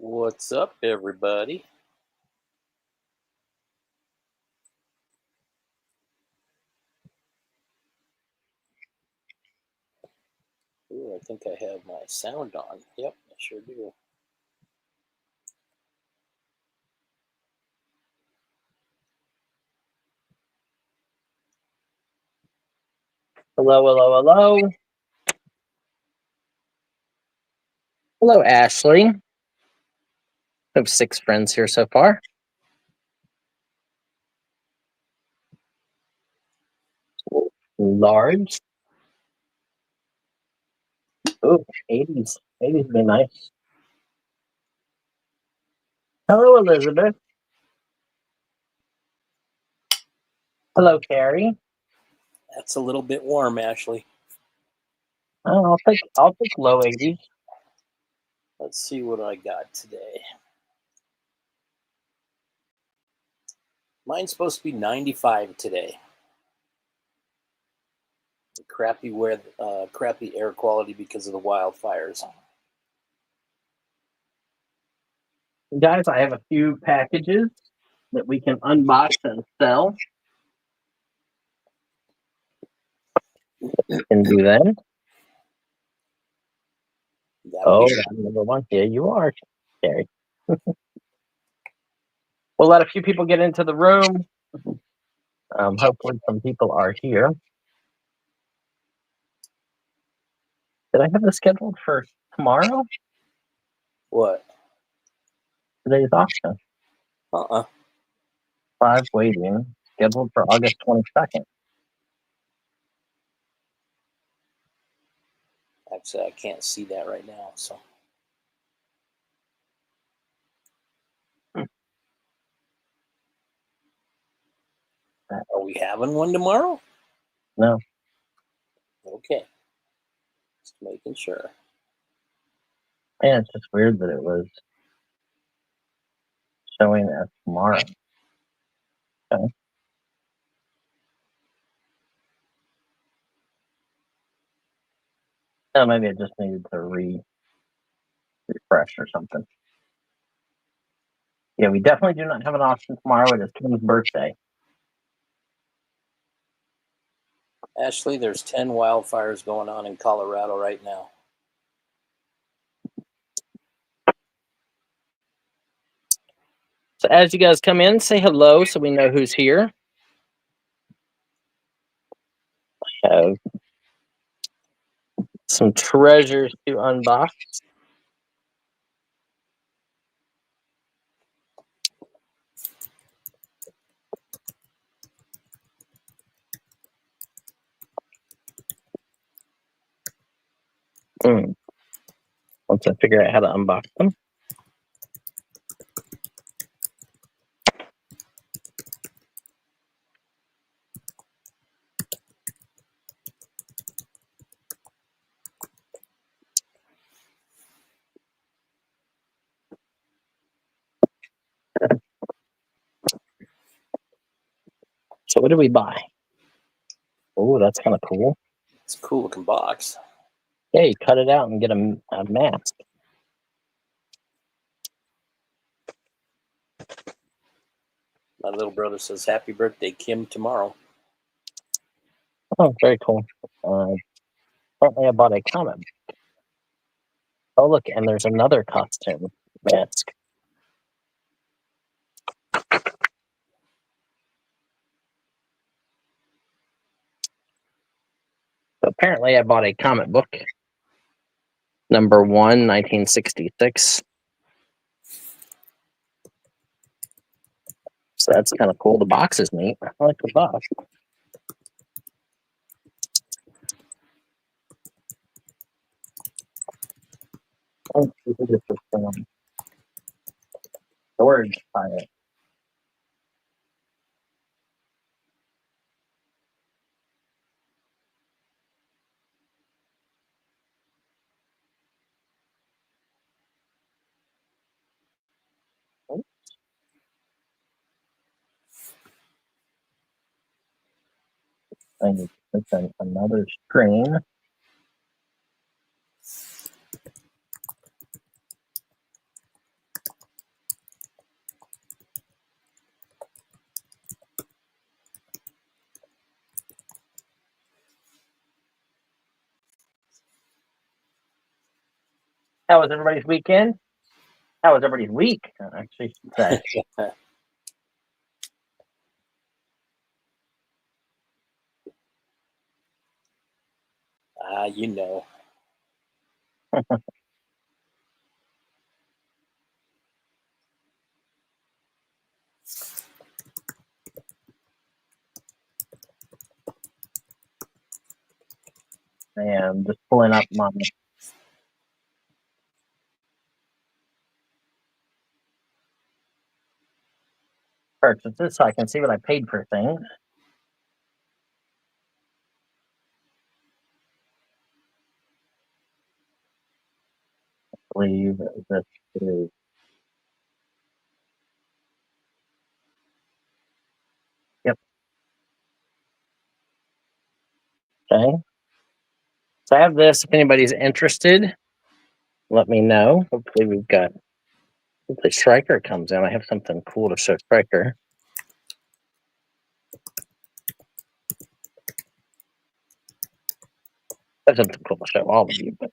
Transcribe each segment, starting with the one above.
What's up, everybody? Ooh, I think I have my sound on. Yep, I sure do. Hello, hello, hello. Hello, Ashley. I have 6 friends here so far. Large. Oh, 80s. 80s would be nice. Hello, Elizabeth. Hello, Carrie. That's a little bit warm, Ashley. Oh, I'll take low 80s. Let's see what I got today. Mine's supposed to be 95 today. Crappy air quality because of the wildfires. Guys, I have a few packages that we can unbox and sell. We can do that. Oh, I'm number 1. Here you are, Carrie. We'll let a few people get into the room. Hopefully some people are here. Did I have this scheduled for tomorrow? What? Today's auction. 5 waiting, scheduled for August 22nd. Actually, I can't see that right now, so. Are we having one tomorrow? No. Okay. Just making sure. Yeah, it's just weird that it was showing as tomorrow. Okay. Oh, maybe I just needed to refresh or something. Yeah, we definitely do not have an auction tomorrow. It is Kim's birthday. Ashley, there's 10 wildfires going on in Colorado right now. So as you guys come in, say hello so we know who's here. I have some treasures to unbox. Once I figure out how to unbox them. So what did we buy? Oh, that's kind of cool. It's a cool looking box. Yeah, you cut it out and get a mask. My little brother says, "Happy birthday, Kim, tomorrow." Oh, very cool. Apparently I bought a comic. Oh, look, and there's another costume mask. So apparently I bought a comic book. Number 1, 1966. So that's kind of cool. The box is neat. I like the box. Oh, this is storage fire. I need to put another screen. How was everybody's weekend? How was everybody's week? I actually should say. You know. I am just pulling up my purchases so I can see what I paid for things. I believe this is okay. So I have this. If anybody's interested, let me know. Hopefully we've got. Hopefully Striker comes in. I have something cool to show Striker. I have something cool to show all of you. But...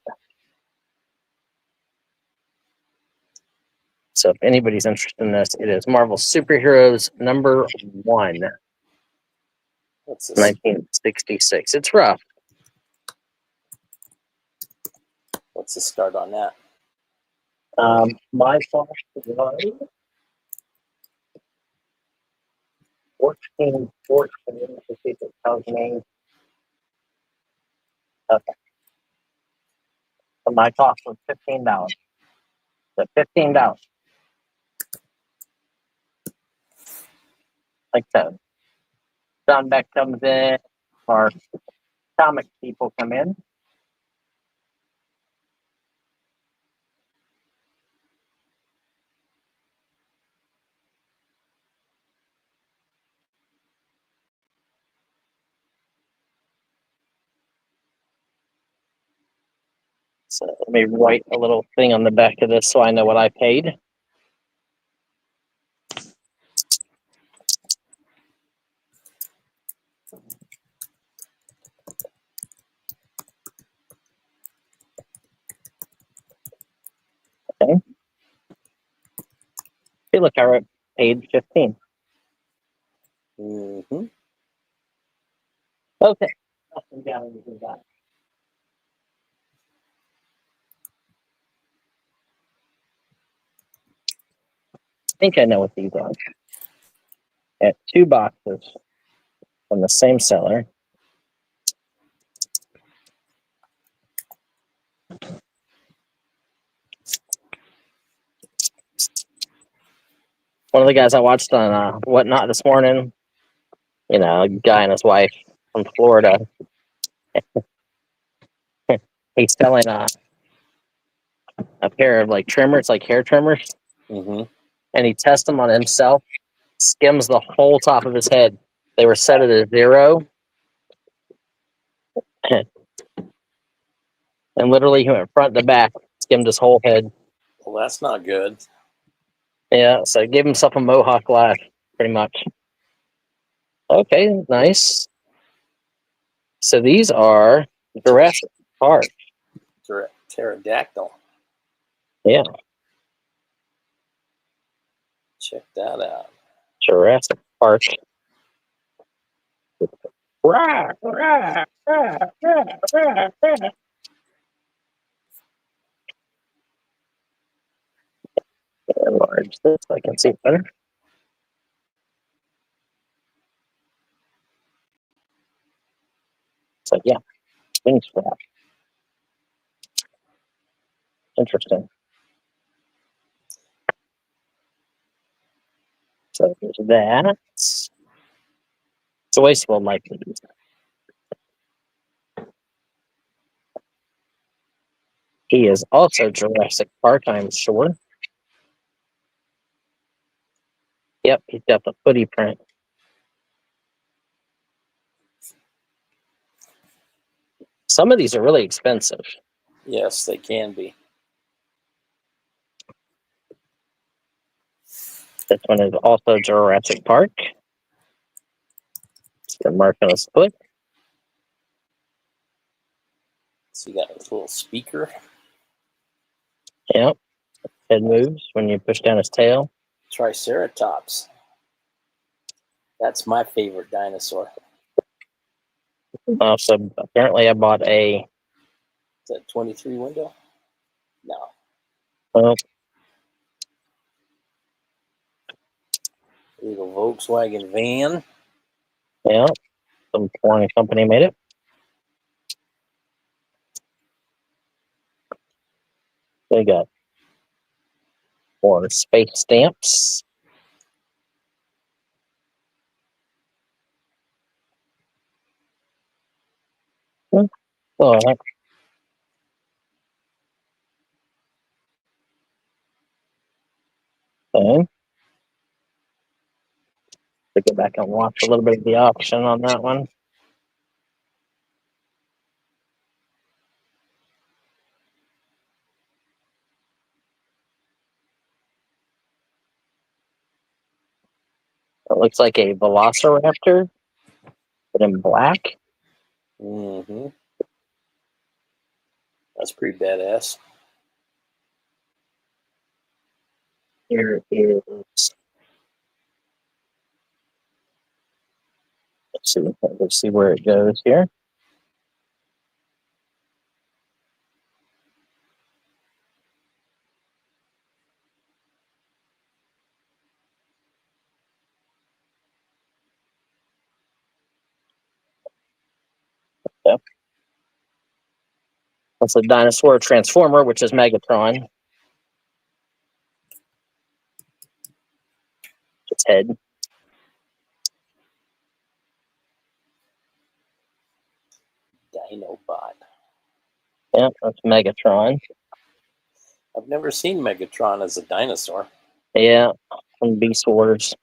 So if anybody's interested in this, it is Marvel Superheroes #1, What's this? 1966. It's rough. What's the start on that? My cost was 14. To see if it tells me. Okay. So my cost was $15. So $15. Like so. John Beck comes in, our comic people come in. So let me write a little thing on the back of this so I know what I paid. Okay. Hey, look, I wrote paid 15. Mm-hmm. Okay. I think I know what these are. At 2 boxes from the same seller. One of the guys I watched on Whatnot this morning, you know, a guy and his wife from Florida. He's selling a pair of like trimmers, like hair trimmers, Mm-hmm. and he tests them on himself, skims the whole top of his head. They were set at a 0. And literally he went front to back, skimmed his whole head. Well, that's not good. Yeah, so he gave himself a mohawk laugh, pretty much. Okay, nice. So these are Jurassic Park. Pterodactyl. Yeah, Check that out. Jurassic Park. Rah, rah, rah, rah, rah, rah. Enlarge this so I can see better. So yeah, thanks for that. Interesting. So there's that. It's a wasteful mic. He is also Jurassic Park, I'm sure. Yep, he's got the footy print. Some of these are really expensive. Yes, they can be. This one is also Jurassic Park. It's the mark on his foot. So you got a little speaker. Yep. Head moves when you push down his tail. Triceratops. That's my favorite dinosaur. So apparently I bought a Is that 23 window? No. Little Volkswagen van. yeah, some foreign company made it. They got 4 space stamps. Oh, okay. To go back and watch a little bit of the auction on that one. It looks like a Velociraptor, but in black. Mm-hmm. That's pretty badass. Here is. Let's see where it goes here. Yep. That's a dinosaur transformer, which is Megatron. Its head. Dinobot. Yep, that's Megatron. I've never seen Megatron as a dinosaur. Yeah, from Beast Wars.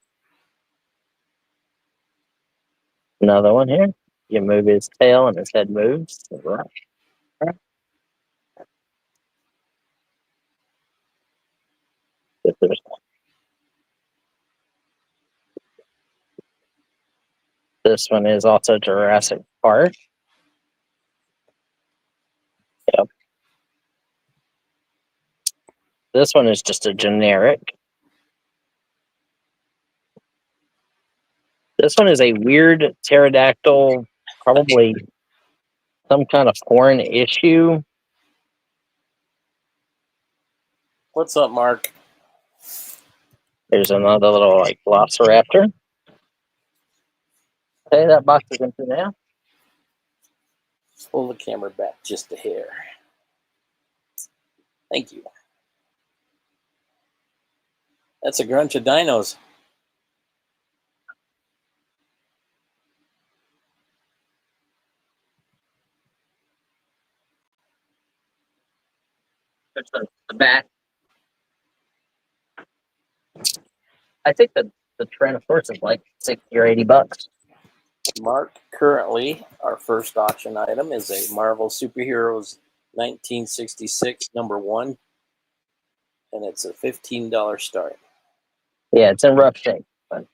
Another one here. You move his tail and his head moves. This one is also Jurassic Park. Yep. This one is just a generic. This one is a weird pterodactyl, probably some kind of foreign issue. What's up, Mark? There's another little like velociraptor. Okay, that box is empty now. Pull the camera back just a hair. Thank you. That's a grunch of dinos. There's the back. I think the Tyrannosaurus is like $60 or $80. Mark, currently, our first auction item is a Marvel Superheroes 1966 #1, and it's a $15 start. Yeah, it's in rough shape, but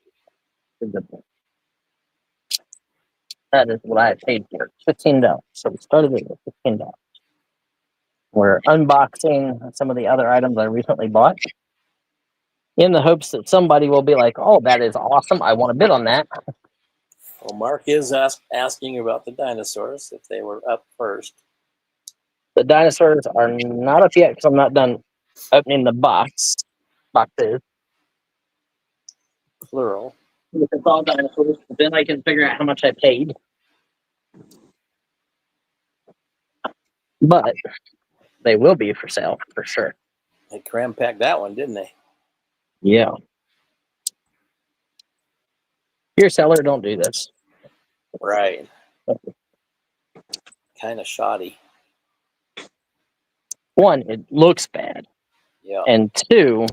that is what I paid for it. $15. So we started it with $15. We're unboxing some of the other items I recently bought in the hopes that somebody will be like, "Oh, that is awesome! I want to bid on that." Well, Mark is asking about the dinosaurs, if they were up first. The dinosaurs are not up yet because I'm not done opening the boxes. Plural. It's all dinosaurs. Then I can figure out how much I paid. But they will be for sale for sure. They cram-packed that one, didn't they? Yeah. If you're a seller, don't do this. Right. Kind of shoddy. One, it looks bad. Yeah. And two,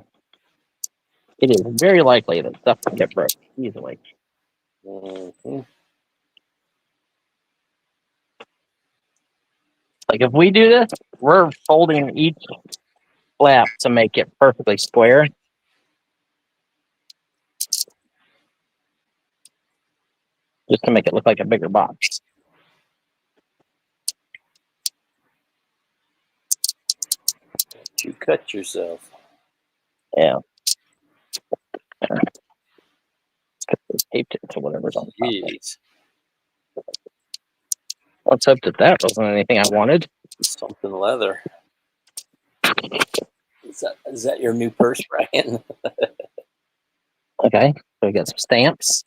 it is very likely that stuff will get broke easily. Mm-hmm. Like if we do this, we're folding each flap to make it perfectly square. Just to make it look like a bigger box. Two cut yourself. Yeah. Taped it to whatever's on top. Jeez. Let's hope that wasn't anything I wanted. Something leather. Is that your new purse, Brian? Okay, so we got some stamps.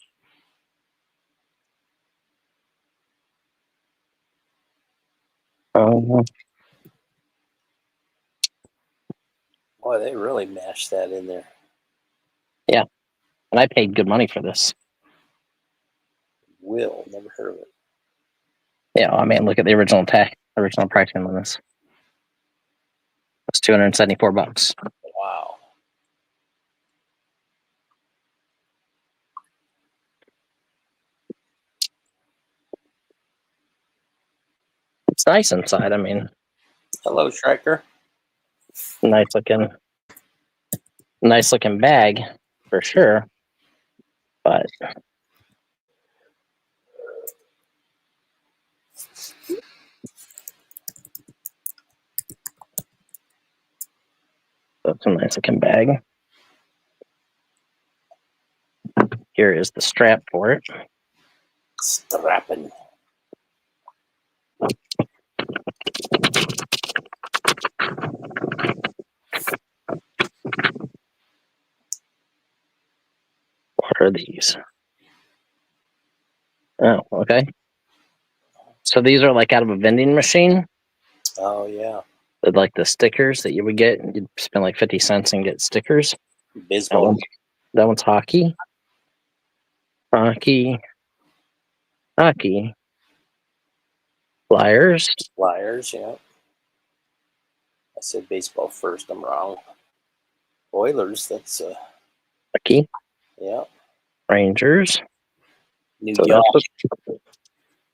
Boy, they really mashed that in there. Yeah, and I paid good money for this. Will, never heard of it. Yeah, I mean, look at the original pricing on this. It's $274. Wow. It's nice inside. I mean, Hello, Striker. nice looking bag for sure. But that's a nice looking bag. Here is the strap for it. Strapping. What are these? Oh, okay. So these are like out of a vending machine. Oh, yeah. With like the stickers that you would get. You'd spend like 50 cents and get stickers. Bisbol. That one's hockey. Hockey. Flyers. Flyers, yeah. I said baseball first. I'm wrong. Oilers, that's Hockey. yeah. Rangers. New So York.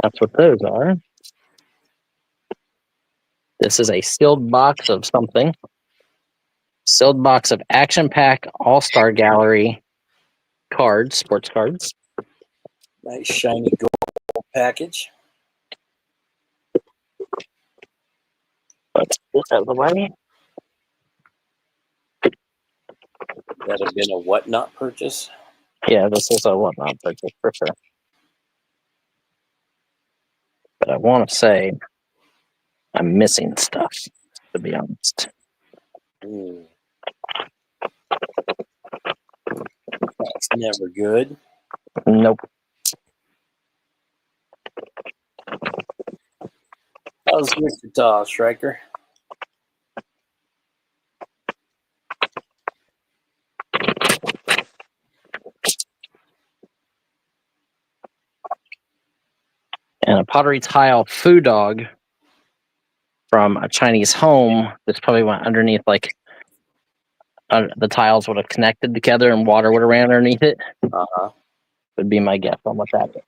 that's what those are. This is a sealed box of something. Sealed box of Action Pack All-Star Gallery cards, sports cards. Nice shiny gold package. Let's get this out of the way. That have been a whatnot purchase. Yeah, this is a whatnot purchase for sure. But I want to say I'm missing stuff, to be honest. That's never good. Nope. How's Wichita, Striker? And a pottery tile foo dog from a Chinese home. This probably went underneath, like the tiles would have connected together and water would have ran underneath it. Uh-huh. Would be my guess on what that is.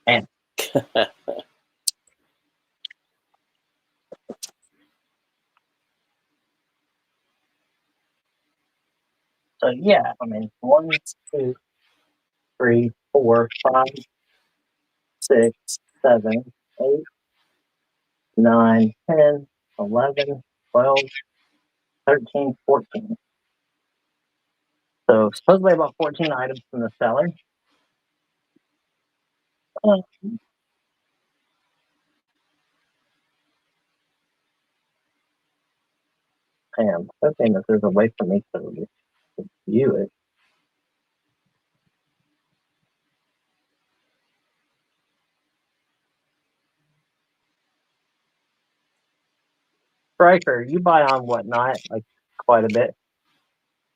And so yeah, I mean 1, 2, 3, 4, 5, 6, 7, 8, 9, 10, 11, 12, 13, 14. So supposedly about 14 items from the seller. I am hoping that there's a way for me to view it. Striker, you buy on Whatnot like quite a bit.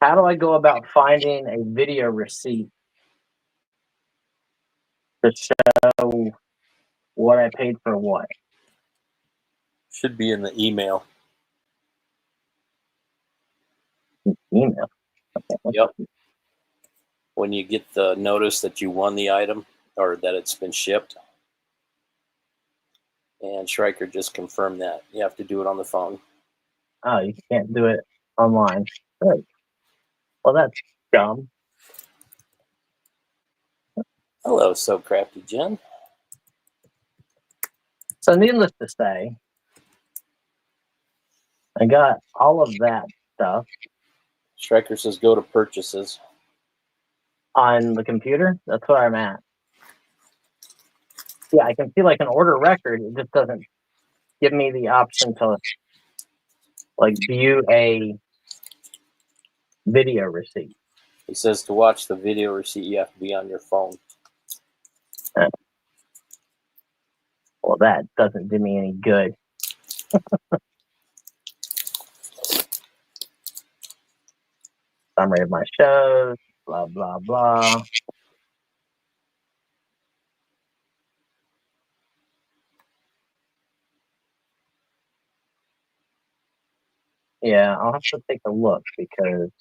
How do I go about finding a video receipt to show what I paid for what? Should be in the email. Email. Okay, Yep. When you get the notice that you won the item or that it's been shipped. And Striker just confirmed that. You have to do it on the phone. Oh, you can't do it online. Good. Well, that's dumb. Hello, So Crafty Jen. So needless to say, I got all of that stuff Striker says go to purchases. on the computer. That's where I'm at. Yeah, I can see like an order record. It just doesn't give me the option to like view a video receipt. He says to watch the video receipt, you have to be on your phone. Well, that doesn't do me any good. Summary of my shows, blah, blah, blah. Yeah, I'll have to take a look because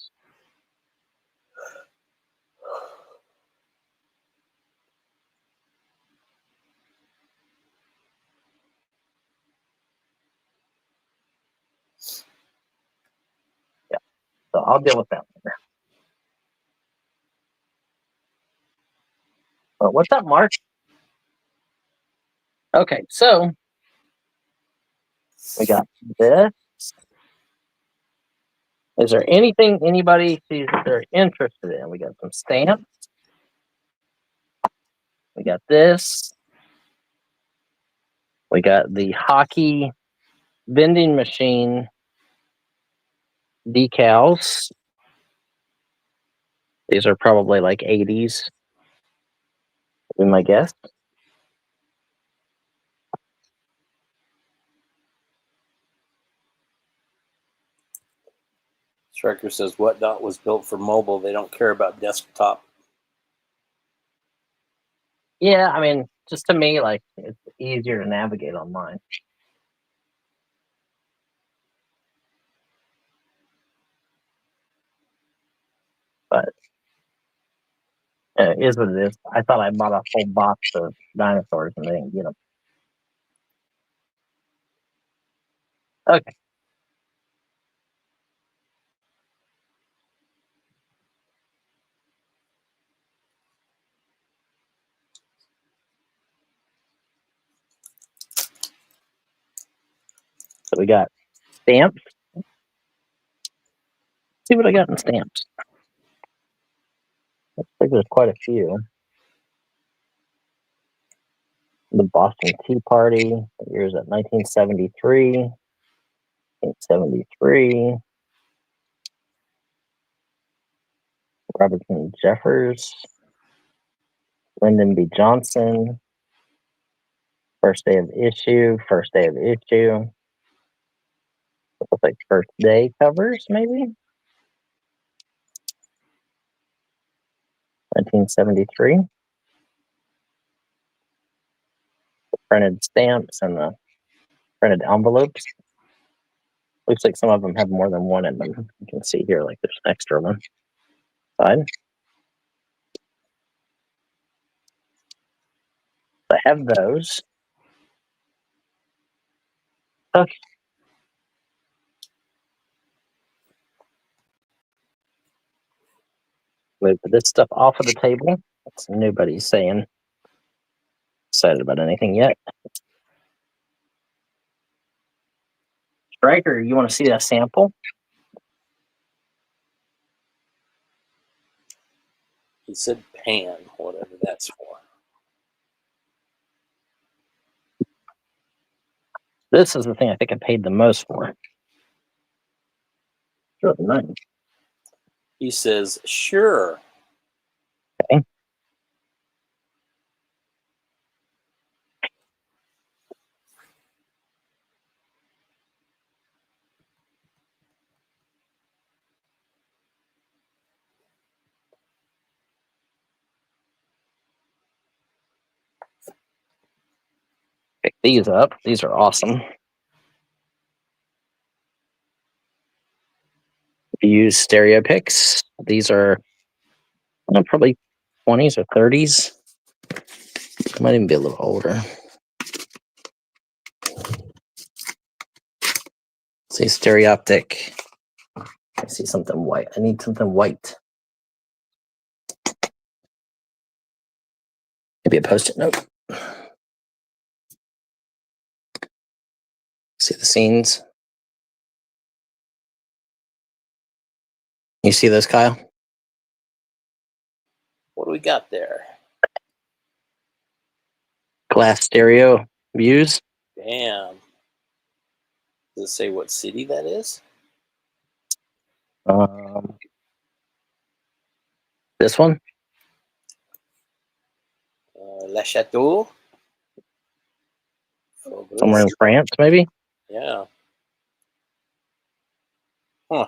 yeah, so I'll deal with that later. Oh, what's up, Mark? Okay, so we got this. Is there anything anybody sees that they're interested in? We got some stamps. We got this. We got the hockey vending machine decals. These are probably like 80s, in my guess. Striker says what dot was built for mobile. They don't care about desktop. Yeah, I mean, just to me, like, it's easier to navigate online. But it is what it is. I thought I bought a whole box of dinosaurs and they didn't get them. Okay. So we got stamps. Let's see what I got in stamps. I think there's quite a few. The Boston Tea Party. What year is it? 1973. 1973. Robertson Jeffers. Lyndon B. Johnson. First day of issue. First day of issue. Looks like first day covers, maybe. 1973. The printed stamps and the printed envelopes. Looks like some of them have more than one in them. You can see here, like there's an extra one. Side. I have those. Okay. Move this stuff off of the table. Nobody's saying excited about anything yet. Striker, you want to see that sample? He said pan, whatever that's for. This is the thing I think I paid the most for. It's really nice. He says, sure. Okay. Pick these up. These are awesome. Use stereo picks. These are probably 20s or 30s. Might even be a little older. See, stereoptic. I see something white. I need something white. Maybe a post-it note. See the scenes? You see this, Kyle? What do we got there? Glass stereo views. Damn. Does it say what city that is? This one? La Chateau? Somewhere in France, maybe? Yeah. Huh.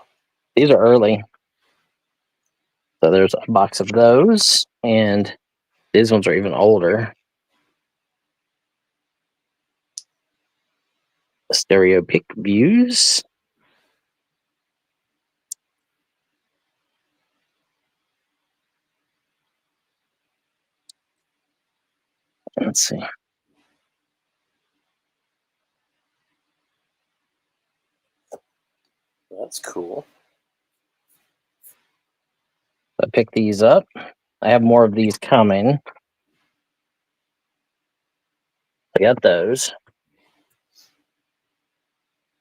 These are early. So there's a box of those, and these ones are even older. Stereo pick views. Let's see. That's cool. I picked these up. I have more of these coming. I got those.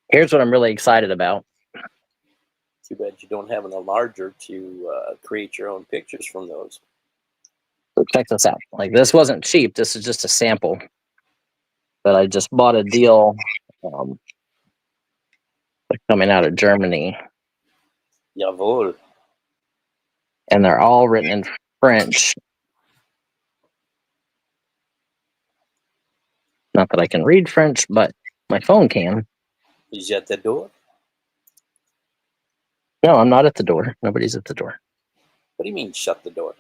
Here's what I'm really excited about. Too bad you don't have an enlarger to create your own pictures from those. So check this out. Like, this wasn't cheap. This is just a sample. But I just bought a deal coming out of Germany. Jawohl. And they're all written in French. Not that I can read French, but my phone can. Is at the door? No, I'm not at the door. Nobody's at the door. What do you mean, shut the door?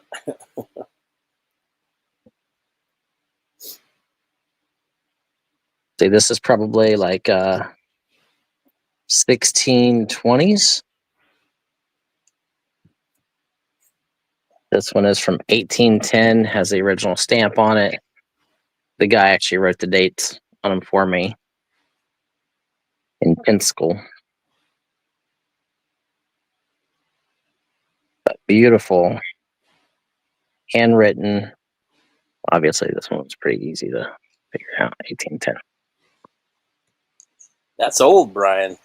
See, this is probably like 1620s. This one is from 1810, has the original stamp on it. The guy actually wrote the dates on them for me in pencil. But beautiful, handwritten. Obviously, this one was pretty easy to figure out. 1810. That's old, Brian.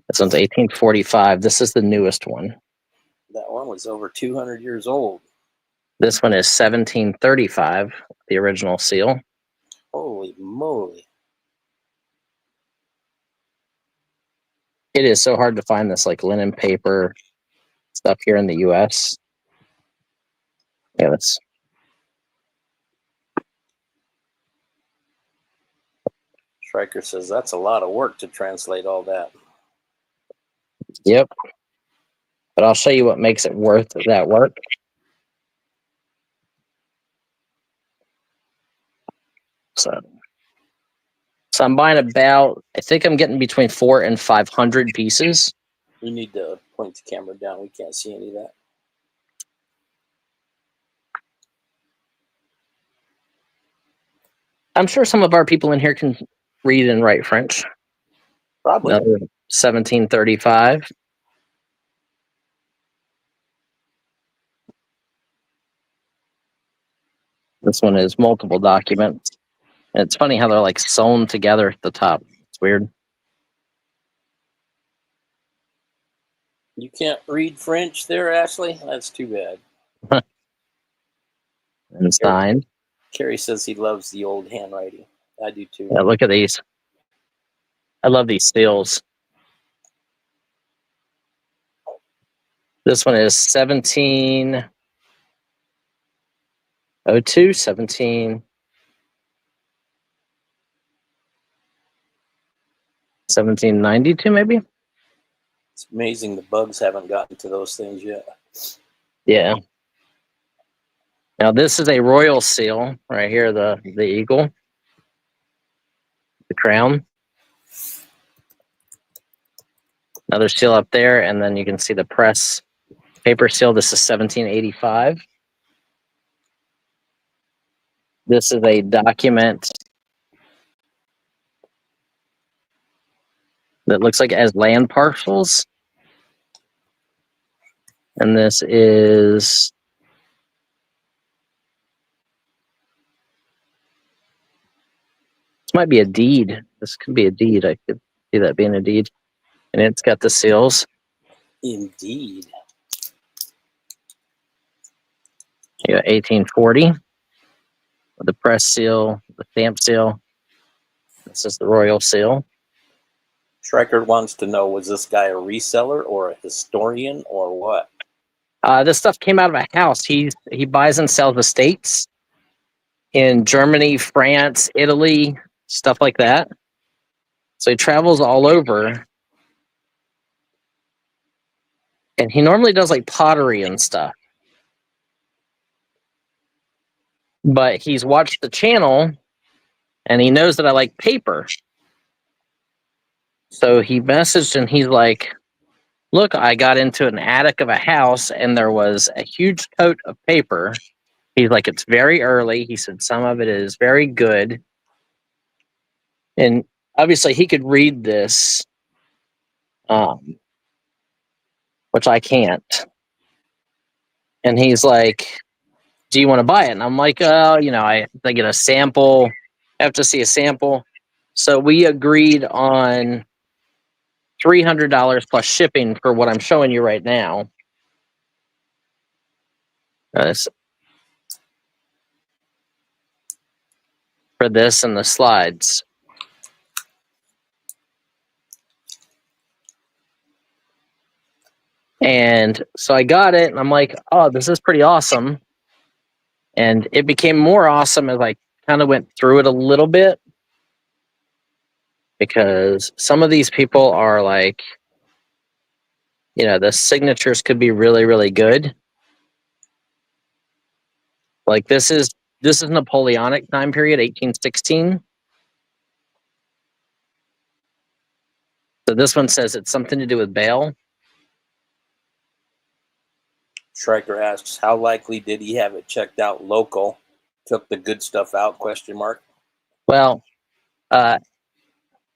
This one's 1845. This is the newest one. That one was over 200 years old. This one is 1735, the original seal. Holy moly. It is so hard to find this like linen paper stuff here in the US. Yeah, that's Stryker says that's a lot of work to translate all that. yep. But I'll show you what makes it worth that work. So I'm buying about, I think I'm getting between 400 and 500 pieces. You need to point the camera down. We can't see any of that. I'm sure some of our people in here can read and write French. Probably. Another 1735. This one is multiple documents. And it's funny how they're like sewn together at the top. It's weird. You can't read French there, Ashley? That's too bad. And signed. Carrie says he loves the old handwriting. I do too. Yeah, look at these. I love these seals. This one is 1702, 1792 maybe? It's amazing the bugs haven't gotten to those things yet. Yeah. Now this is a royal seal right here, the eagle, the crown. Another seal up there, and then you can see the press paper seal. This is 1785. This is a document that looks like it has land parcels. And this is might be a deed. This could be a deed. I could See that being a deed? And it's got the seals. Indeed. You got 1840 with the press seal, the stamp seal. This is the royal seal. Shrikert wants to know, was this guy a reseller or a historian or what? This stuff came out of a house. He buys and sells estates in Germany, France, Italy, stuff like that. So he travels all over. And he normally does like pottery and stuff. But he's watched the channel and he knows that I like paper. So he messaged and he's like, look, I got into an attic of a house and there was a huge tote of paper. He's like, it's very early. He said, some of it is very good. And obviously he could read this, which I can't. And he's like, do you want to buy it? And I'm like, oh, I get a sample. I have to see a sample. So we agreed on $300 plus shipping for what I'm showing you right now. For this and the slides. And so I got it and I'm like, oh, this is pretty awesome. And it became more awesome as I kind of went through it a little bit. Because some of these people are like, the signatures could be really, really good. Like this is Napoleonic time period, 1816. So this one says it's something to do with bail. Shrieker asks, how likely did he have it checked out local? Took the good stuff out, question mark. Well,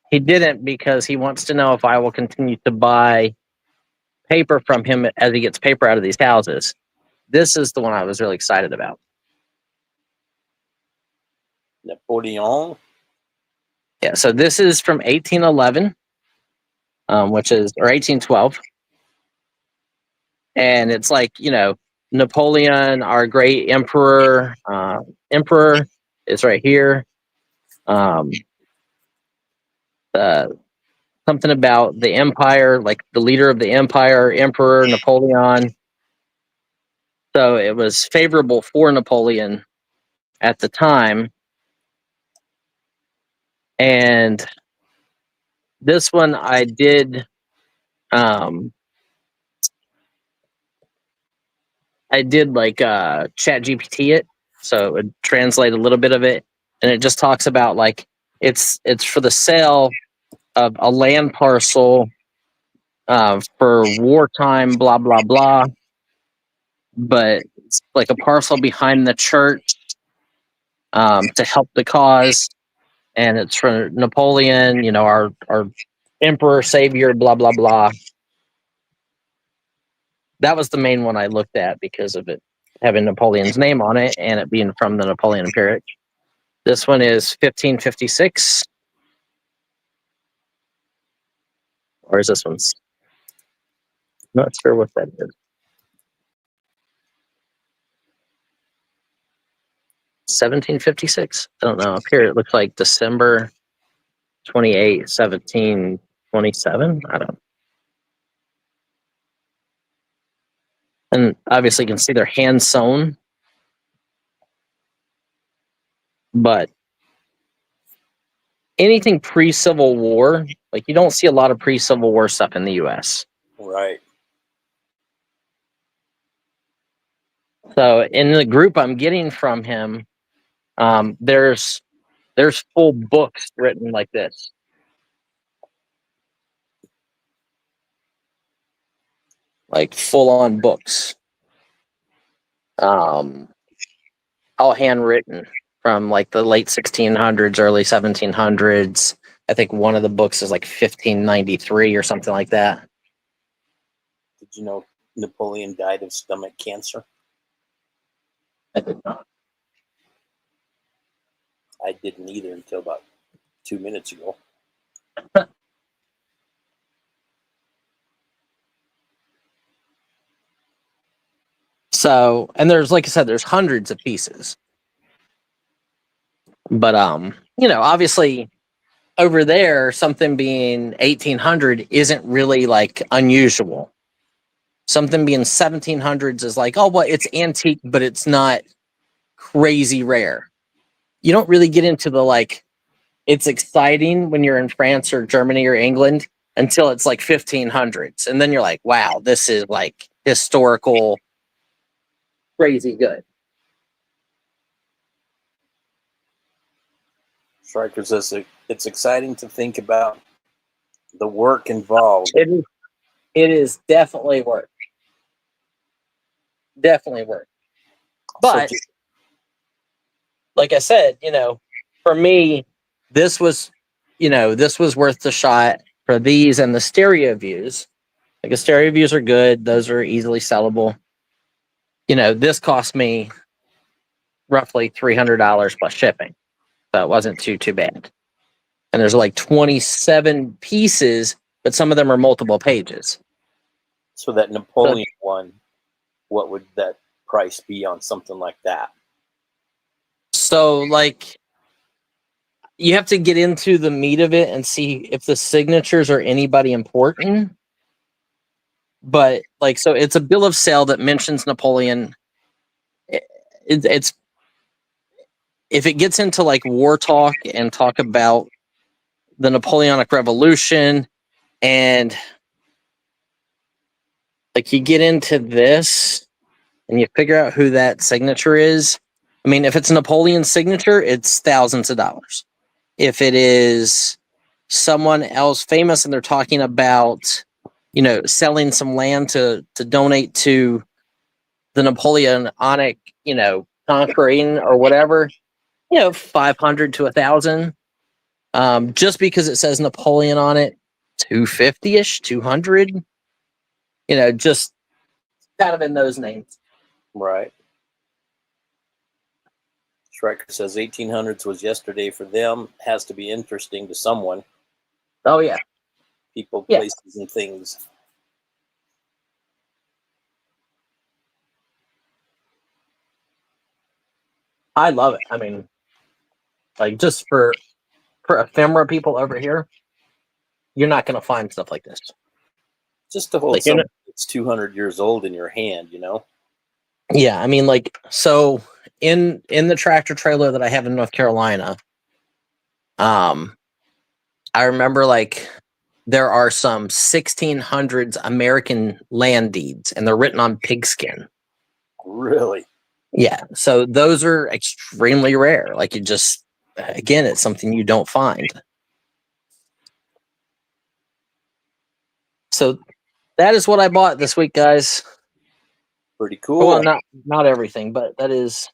he didn't because he wants to know if I will continue to buy paper from him as he gets paper out of these houses. This is the one I was really excited about. Napoleon? Yeah, so this is from 1811, or 1812. And it's like, Napoleon, our great emperor, is right here. Something about the empire, like the leader of the empire, Emperor Napoleon. So it was favorable for Napoleon at the time. And this one I did like chat GPT it, so it would translate a little bit of it, and it just talks about like it's for the sale of a land parcel for wartime, blah blah blah. But it's like a parcel behind the church to help the cause, and it's for Napoleon, our emperor savior, blah blah blah. That was the main one I looked at because of it having Napoleon's name on it and it being from the Napoleon period. This one is 1556. Or is this one's? Not sure what that is. 1756. I don't know. Up here it looks like December 28, 1727. I don't know. And obviously you can see they're hand sewn. But anything pre-Civil War, like you don't see a lot of pre-Civil War stuff in the US. Right. So in the group I'm getting from him, there's full books written like this. Like full-on books. All handwritten from like the late 1600s, early 1700s. I think one of the books is like 1593 or something like that. Did you know Napoleon died of stomach cancer? I did not. I didn't either until about 2 minutes ago. So, and there's, like I said, there's hundreds of pieces. But obviously over there, something being 1800 isn't really like unusual. Something being 1700s is like, oh, well, it's antique, but it's not crazy rare. You don't really get into the like, it's exciting when you're in France or Germany or England until it's like 1500s. And then you're like, wow, this is like historical, crazy good. Striker says it's exciting to think about the work involved. It is definitely work. Definitely work. But like I said, for me, this was worth the shot for these and the stereo views. Like the stereo views are good; those are easily sellable. This cost me roughly $300 plus shipping, so it wasn't too bad. And there's like 27 pieces, but some of them are multiple pages. So that Napoleon one, what would that price be on something like that? So like, you have to get into the meat of it and see if the signatures are anybody important. But like, so it's a bill of sale that mentions Napoleon. It's if it gets into like war talk and talk about the Napoleonic Revolution, and like you get into this and you figure out who that signature is. I mean, if it's Napoleon's signature, it's thousands of dollars. If it is someone else famous and they're talking about, selling some land to donate to the Napoleonic, conquering or whatever, 500 to 1,000. Just because it says Napoleon on it, 250-ish, 200, just kind of in those names. Right. Striker says 1800s was yesterday for them. Has to be interesting to someone. Oh, yeah. People, places, and things. I love it. I mean, like just for ephemera people over here, you're not going to find stuff like this. Just to hold like, something that's 200 years old in your hand, Yeah, I mean, like, so in the tractor trailer that I have in North Carolina, I remember like there are some 1600s American land deeds, and they're written on pigskin. Really? Yeah, so those are extremely rare. Like, you just, again, it's something you don't find. So that is what I bought this week, guys. Pretty cool. Well, not everything, but that is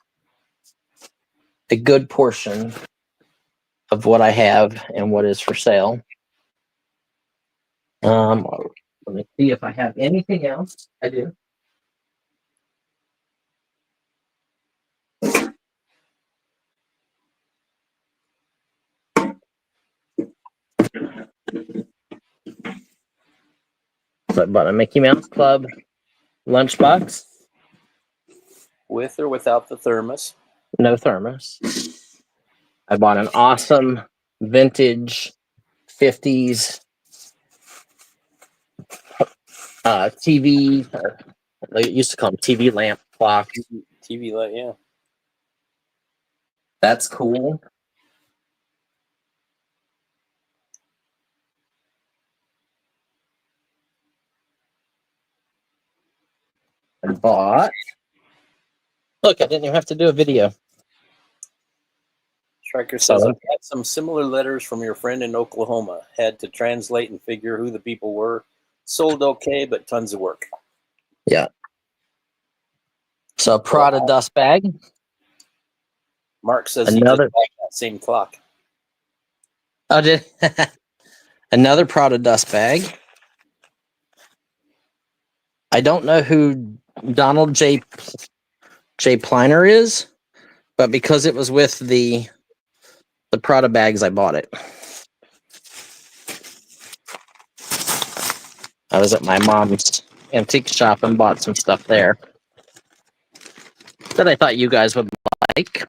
a good portion of what I have and what is for sale. Let me see if I have anything else. I do. So I bought a Mickey Mouse Club lunchbox. With or without the thermos? No thermos. I bought an awesome vintage 50s TV. They used to call them TV lamp clock. TV light, yeah. That's cool. I bought. Look, I didn't even have to do a video. Striker says, I've got some similar letters from your friend in Oklahoma. Had to translate and figure who the people were. Sold okay, but tons of work. Yeah. So a Prada dust bag. Mark says he just bought that same clock. Oh, did another Prada dust bag. I don't know who Donald J. Pliner is, but because it was with the Prada bags, I bought it. I was at my mom's antique shop and bought some stuff there. that I thought you guys would like.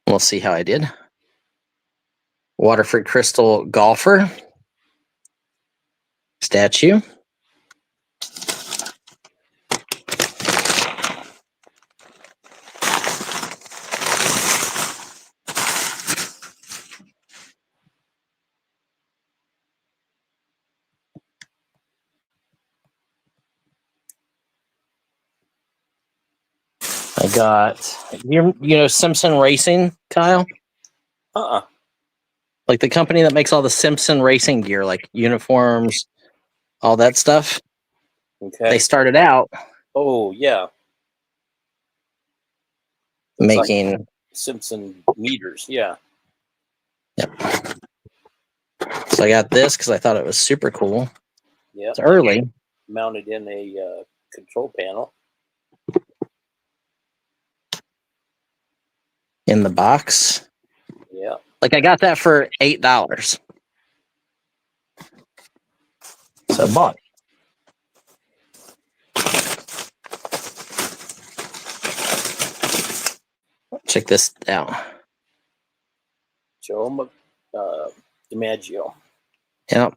We'll see how I did. Waterford Crystal Golfer statue. I got, you know Simpson Racing, Kyle? Like the company that makes all the Simpson racing gear, like uniforms, all that stuff. Okay. They started out Oh, yeah. making like Simpson meters. Yeah. Yep. So I got this because I thought it was super cool. Yeah. It's early. Mounted in a control panel. In the box. Yeah. Like I got that for $8. So I bought it. Check this out. Joe DiMaggio. Yep.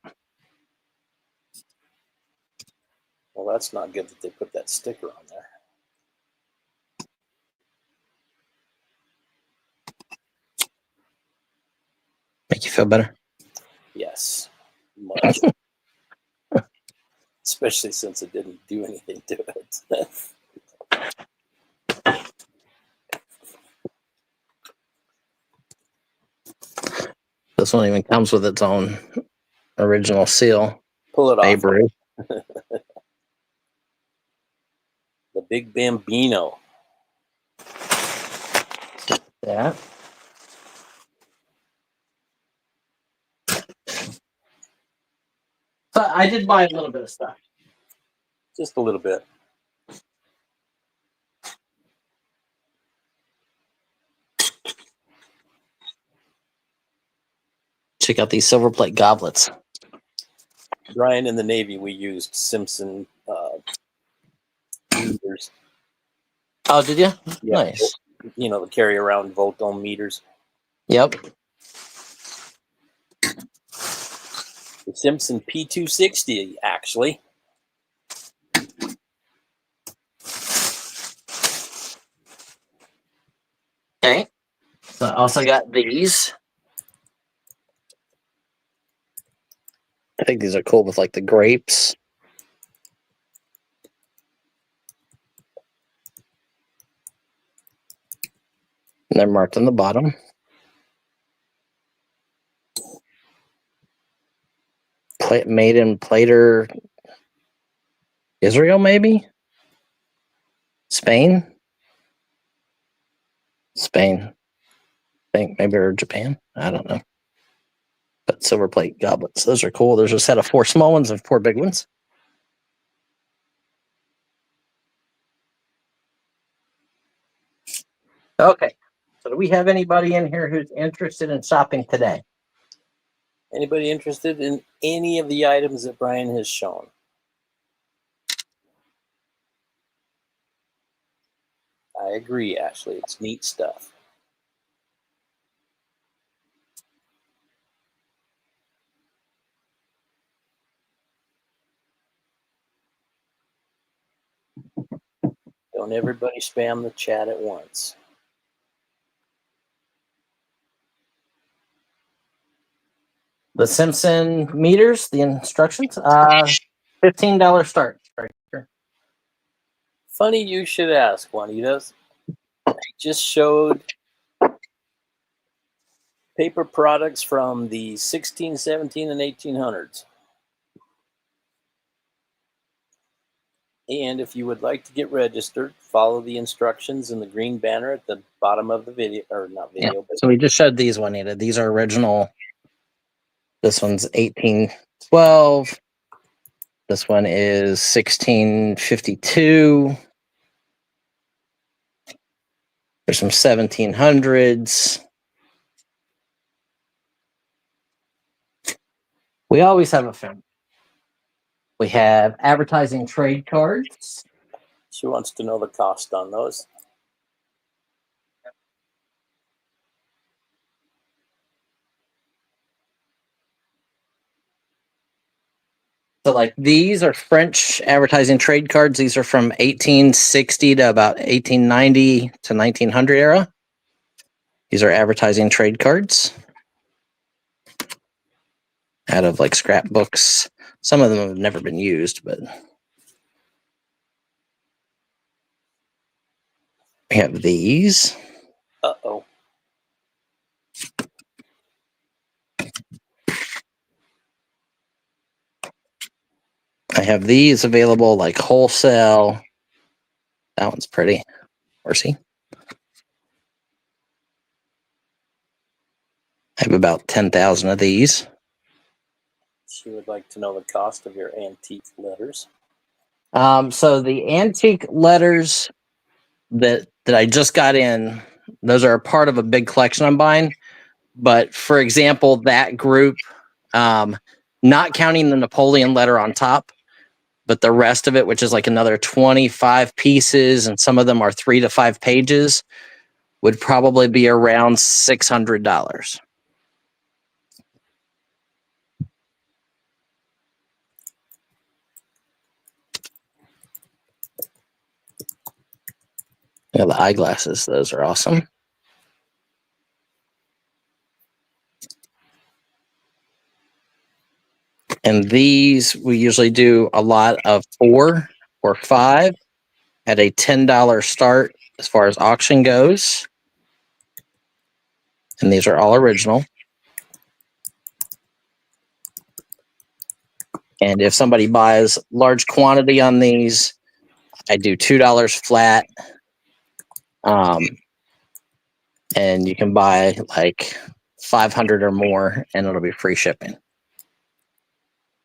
Well, that's not good that they put that sticker on there. Make you feel better? Yes. Much. Especially since it didn't do anything to it. This one even comes with its own original seal. Pull it off. Babe Ruth. The Big Bambino. Yeah. But I did buy a little bit of stuff. Just a little bit. Check out these silver plate goblets. Brian, in the Navy, we used Simpson meters. Oh, did you? Yeah. Nice. You know, the carry around volt ohm meters. Yep. The Simpson P260, actually. Okay. So I also got these. I think these are cool with like the grapes. And they're marked on the bottom. Made in Plater, Israel, maybe? Spain? Spain. I think maybe, or Japan. I don't know. But silver plate goblets. Those are cool. There's a set of 4 small ones and 4 big ones. Okay. So do we have anybody in here who's interested in shopping today? Anybody interested in any of the items that Brian has shown? I agree, Ashley. It's neat stuff. Don't everybody spam the chat at once. The Simpson meters, the instructions, $15 start. Right here. Funny you should ask, Juanitas. I just showed paper products from the 16, 17, and 1800s. And if you would like to get registered, follow the instructions in the green banner at the bottom of the video, or not video. Yeah. But So we just showed these, Juanita. These are original. This one's 1812. This one is 1652. There's some 1700s. We always have a film. We have advertising trade cards. She wants to know the cost on those. So like these are French advertising trade cards. These are from 1860 to about 1890 to 1900 era. These are advertising trade cards out of like scrapbooks. Some of them have never been used, but we have these. Uh-oh. I have these available like wholesale. That one's pretty. Mercy. I have about 10,000 of these. She would like to know the cost of your antique letters. So the antique letters that I just got in, those are a part of a big collection I'm buying. But for example, that group, not counting the Napoleon letter on top, but the rest of it, which is like another 25 pieces, and some of them are 3 to 5 pages, would probably be around $600. Yeah, the eyeglasses, those are awesome. And these, we usually do a lot of 4 or 5 at a $10 start as far as auction goes. And these are all original. And if somebody buys large quantity on these, I do $2 flat. And you can buy like 500 or more, and it'll be free shipping.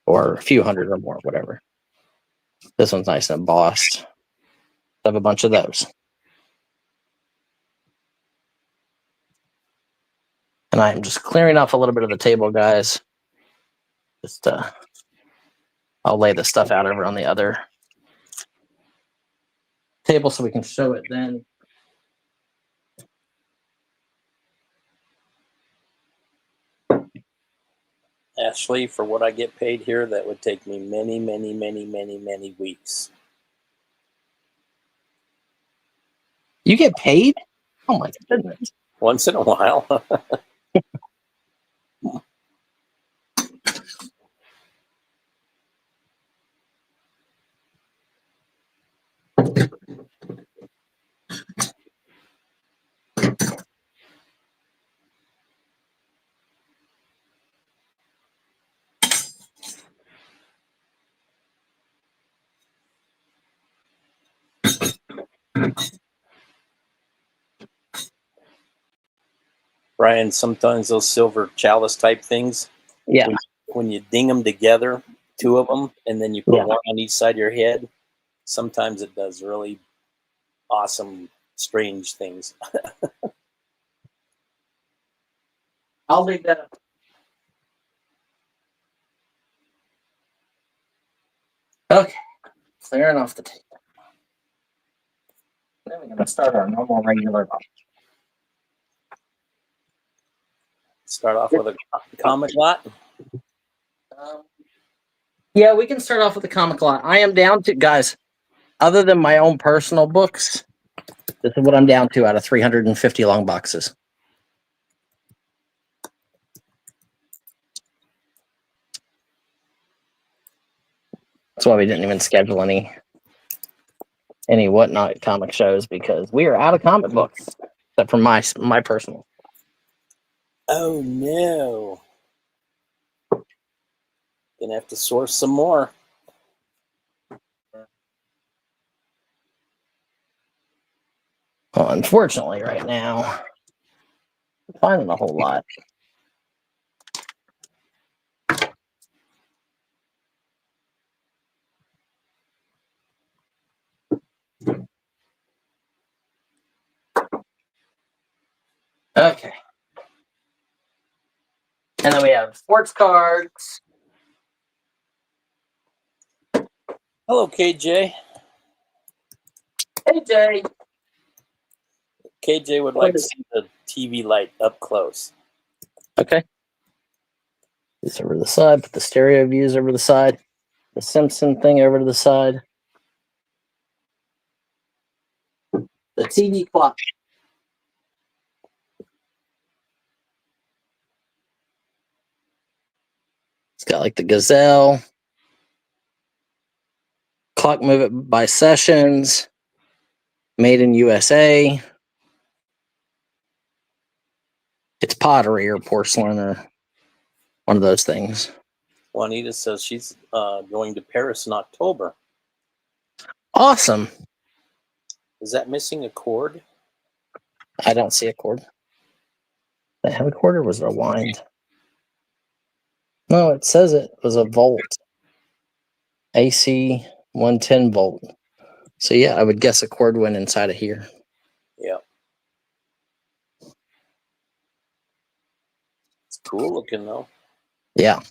Or a few hundred or more, whatever. This one's nice and embossed. I have a bunch of those. And I'm just clearing off a little bit of the table, guys. Just I'll lay the stuff out over on the other table so we can show it then. Ashley, for what I get paid here, that would take me many, many, many, many, many weeks. You get paid? Oh my goodness. Once in a while. Brian, sometimes those silver chalice type things, Yeah. when you ding them together, 2 of them, and then you put Yeah. one on each side of your head, sometimes it does really awesome, strange things. I'll leave that up. Okay. Clearing off the table. Then we're going to start our normal regular box. Start off with a comic lot. Yeah, we can start off with a comic lot. I am down to, guys, other than my own personal books, this is what I'm down to out of 350 long boxes. That's why we didn't even schedule any whatnot comic shows, because we are out of comic books, except for my personal. Oh no. Gonna have to source some more. Well, unfortunately, right now, I'm finding a whole lot. Okay. And then we have sports cards. Hello, KJ. AJ. KJ would like to see the TV light up close. Okay. This over to the side. Put the stereo views over the side. The Simpson thing over to the side. The TV clock. It's got like the gazelle. Clock move it by sessions. Made in USA. It's pottery or porcelain or one of those things. Juanita says she's going to Paris in October. Awesome. Is that missing a cord? I don't see a cord. Did I have a cord or was it a wind? No, it says it was a volt. AC 110 volt. So yeah, I would guess a cord went inside of here. Yeah. It's cool looking though. Yeah.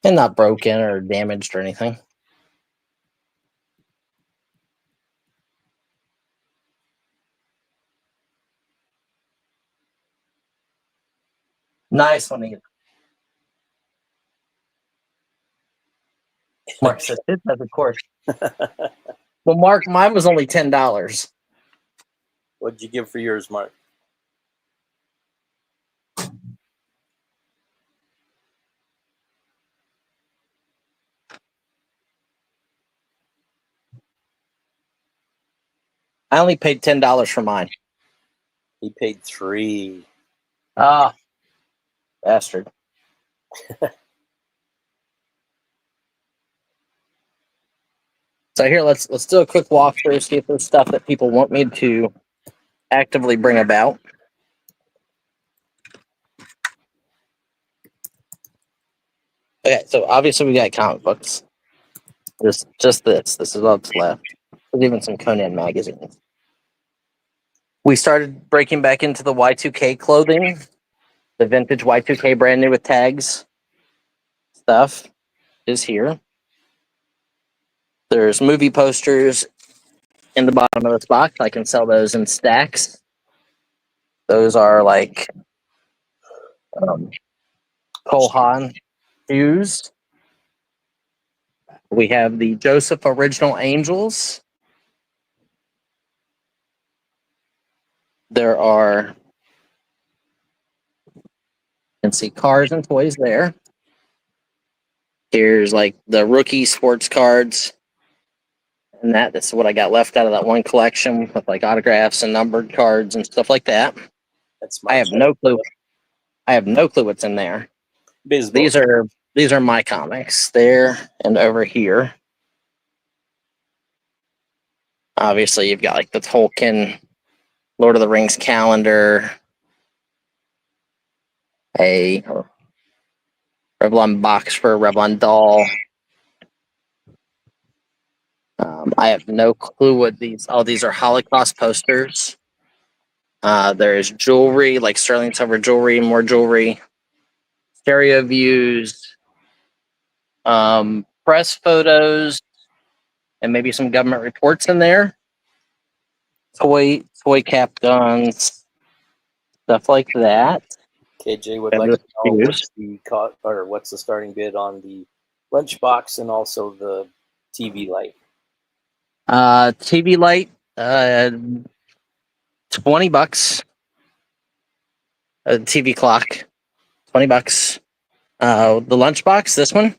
And not broken or damaged or anything. Nice one, Ian. Mark says it has a cord. Well, Mark, mine was only $10. What'd you give for yours, Mark? I only paid $10 for mine. He paid $3. Ah, bastard. So here, let's do a quick walkthrough, see if there's stuff that people want me to actively bring about. Okay, so obviously we got comic books. Just this. This is what's left. There's even some Conan magazines. We started breaking back into the Y2K clothing, the vintage Y2K brand new with tags stuff is here. There's movie posters in the bottom of this box. I can sell those in stacks. Those are like Cole Haan shoes. We have the Joseph Original Angels. There are, you can see cars and toys there. Here's like the rookie sports cards. And this is what I got left out of that one collection with like autographs and numbered cards and stuff like that. That's I have no clue. I have no clue what's in there. Baseball. These are my comics there and over here. Obviously, you've got like the Tolkien, Lord of the Rings calendar, a Revlon box for a Revlon doll. I have no clue what these. Oh, these are Holocaust posters. There's jewelry, like sterling silver jewelry, more jewelry, stereo views, press photos, and maybe some government reports in there. Toy cap guns, stuff like that. KJ would like to know what's the starting bid on the lunchbox and also the TV light. TV light, $20. TV clock, $20. The lunchbox, this one.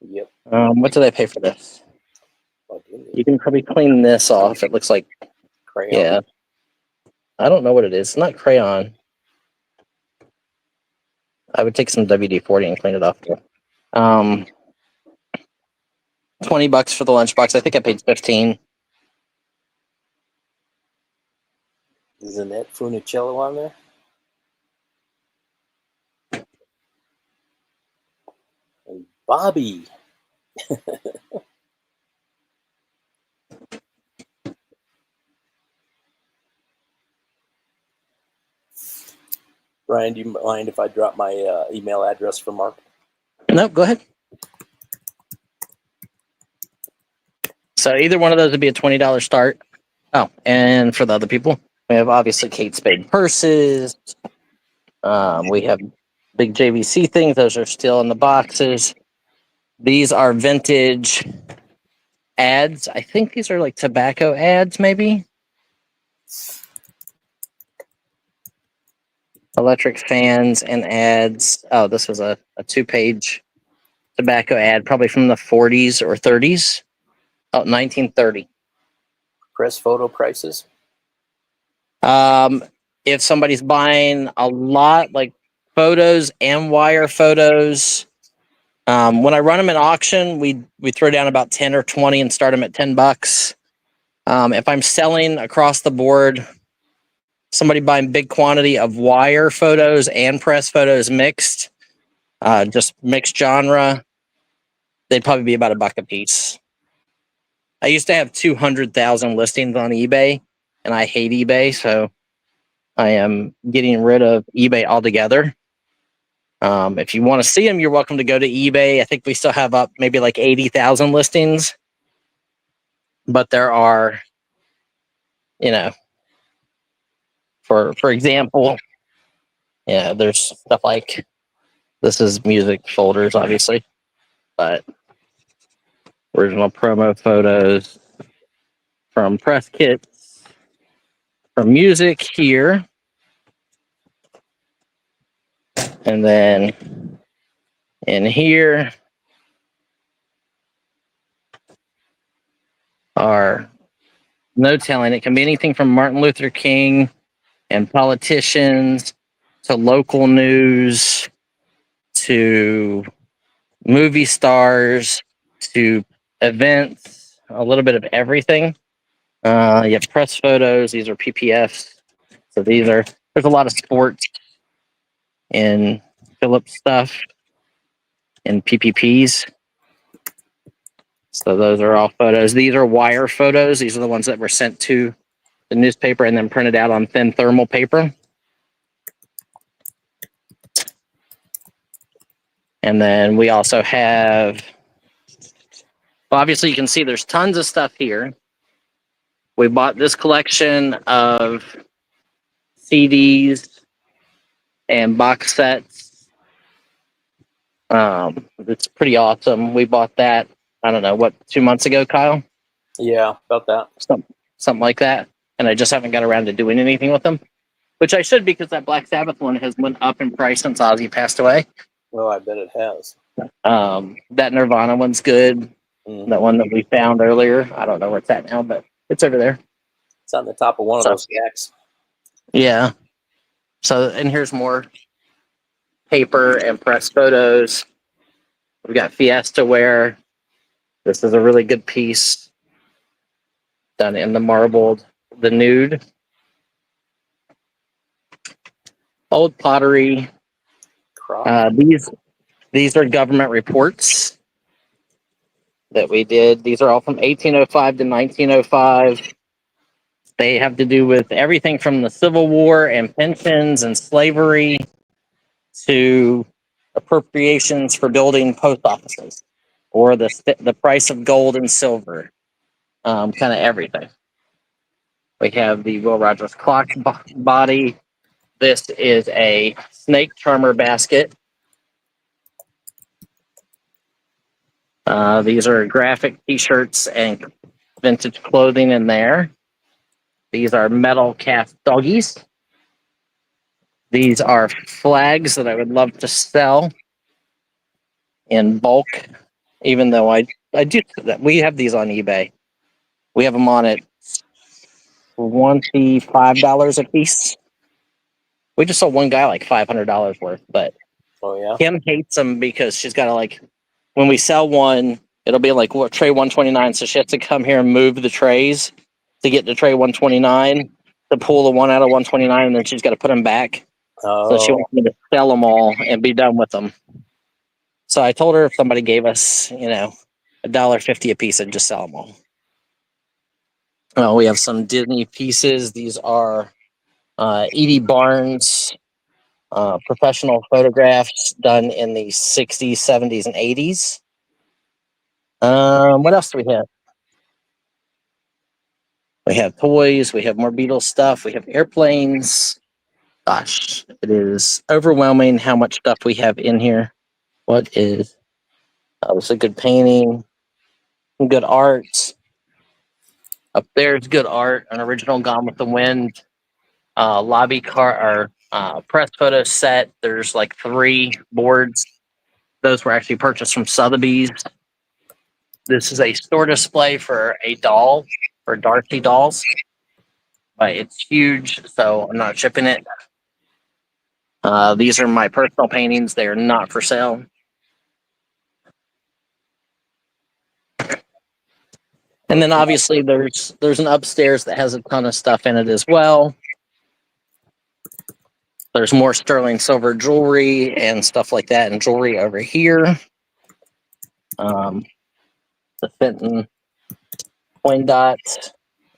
Yep. What did I pay for this? You can probably clean this off. It looks like crayon. Yeah. I don't know what it is. It's not crayon. I would take some WD-40 and clean it off. $20 for the lunchbox. I think I paid $15. Is Annette Funicello on there? And Bobby. Brian, do you mind if I drop my email address for Mark? No, go ahead. So either one of those would be a $20 start. Oh, and for the other people, we have obviously Kate Spade purses. We have big JVC things. Those are still in the boxes. These are vintage ads. I think these are like tobacco ads, maybe. Electric fans and ads. Oh, this was a 2-page tobacco ad, probably from the 40s or 30s. Oh, 1930. Press photo prices. If somebody's buying a lot, like photos and wire photos, when I run them at auction, we throw down about 10 or 20 and start them at $10. If I'm selling across the board, somebody buying big quantity of wire photos and press photos mixed, just mixed genre, they'd probably be about $1 a piece. I used to have 200,000 listings on eBay, and I hate eBay, so I am getting rid of eBay altogether. If you want to see them, you're welcome to go to eBay. I think we still have up maybe like 80,000 listings, but there are, for example, there's stuff like this is music folders, obviously, but original promo photos from press kits, from music here, and then in here are no telling. It can be anything from Martin Luther King and politicians to local news to movie stars to events, a little bit of everything. You have press photos. These are PPFs. So there's a lot of sports and Phillips stuff and PPPs. So those are all photos. These are wire photos. These are the ones that were sent to the newspaper and then printed out on thin thermal paper. And then we also have, obviously you can see there's tons of stuff here. We bought this collection of CDs and box sets. It's pretty awesome. We bought that, I don't know, 2 months ago, Kyle? Yeah, about that. Something like that. And I just haven't got around to doing anything with them, which I should, because that Black Sabbath one has went up in price since Ozzy passed away. Well, I bet it has. That Nirvana one's good. Mm-hmm. That one that we found earlier, I don't know where it's at now, but it's over there. It's on the top of one of those stacks. Yeah. So, and here's more paper and press photos. We've got Fiesta ware. This is a really good piece done in the marbled, the nude. Old pottery. These are government reports that we did. These are all from 1805 to 1905. They have to do with everything from the Civil War and pensions and slavery to appropriations for building post offices or the price of gold and silver, kind of everything. We have the Will Rogers clock body. This is a snake charmer basket. These are graphic t-shirts and vintage clothing in there. These are metal cast doggies. These are flags that I would love to sell in bulk, even though I do. We have these on eBay. We have them on at $25 a piece. We just sold one guy like $500 worth, but Kim hates them because she's got to when we sell one, it'll be like tray 129, so she has to come here and move the trays to get to tray 129 to pull the one out of 129, and then she's got to put them back. So she wants me to sell them all and be done with them. So I told her if somebody gave us, $1.50 a piece, I'd just sell them all. Well, we have some Disney pieces. These are Edie Barnes professional photographs done in the 60s, 70s, and 80s. What else do we have? We have toys. We have more Beatles stuff. We have airplanes. Gosh, it is overwhelming how much stuff we have in here. What is... it's a good painting, some good art. Up there's good art, an original Gone with the Wind lobby car or press photo set. There's like 3 boards. Those were actually purchased from Sotheby's. This is a store display for a doll, for Darcy dolls. But it's huge, so I'm not shipping it. These are my personal paintings. They are not for sale. And then obviously there's an upstairs that has a ton of stuff in it as well. There's more sterling silver jewelry and stuff like that, and jewelry over here. The Fenton coin dot. It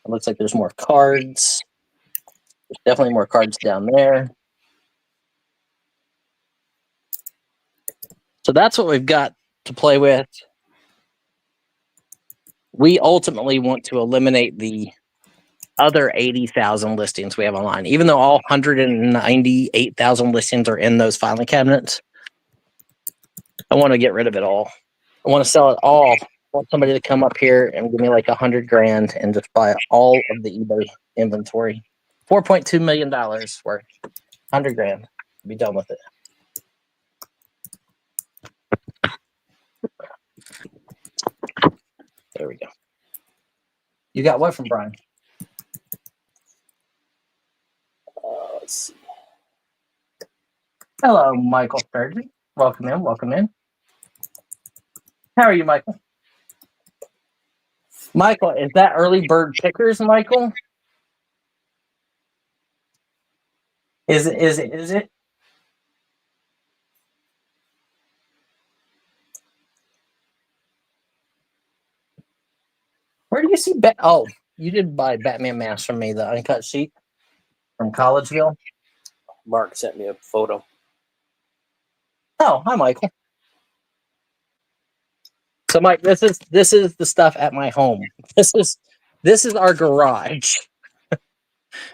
looks like there's more cards. There's definitely more cards down there. So that's what we've got to play with. We ultimately want to eliminate the other 80,000 listings we have online. Even though all 198,000 listings are in those filing cabinets, I want to get rid of it all. I want to sell it all. I want somebody to come up here and give me like $100 grand and just buy all of the eBay inventory. $4.2 million worth. 100 grand. Be done with it. There we go. You got what from Brian? Let's see. Hello, Michael Sturgeon. Welcome in. Welcome in. How are you, Michael? Michael, is that early bird pickers, Michael? Is it? Where do you see Oh, you did buy Batman Mask from me, the uncut sheet from Collegeville. Mark sent me a photo. Oh, hi, Michael. So, Mike, this is the stuff at my home. This is our garage.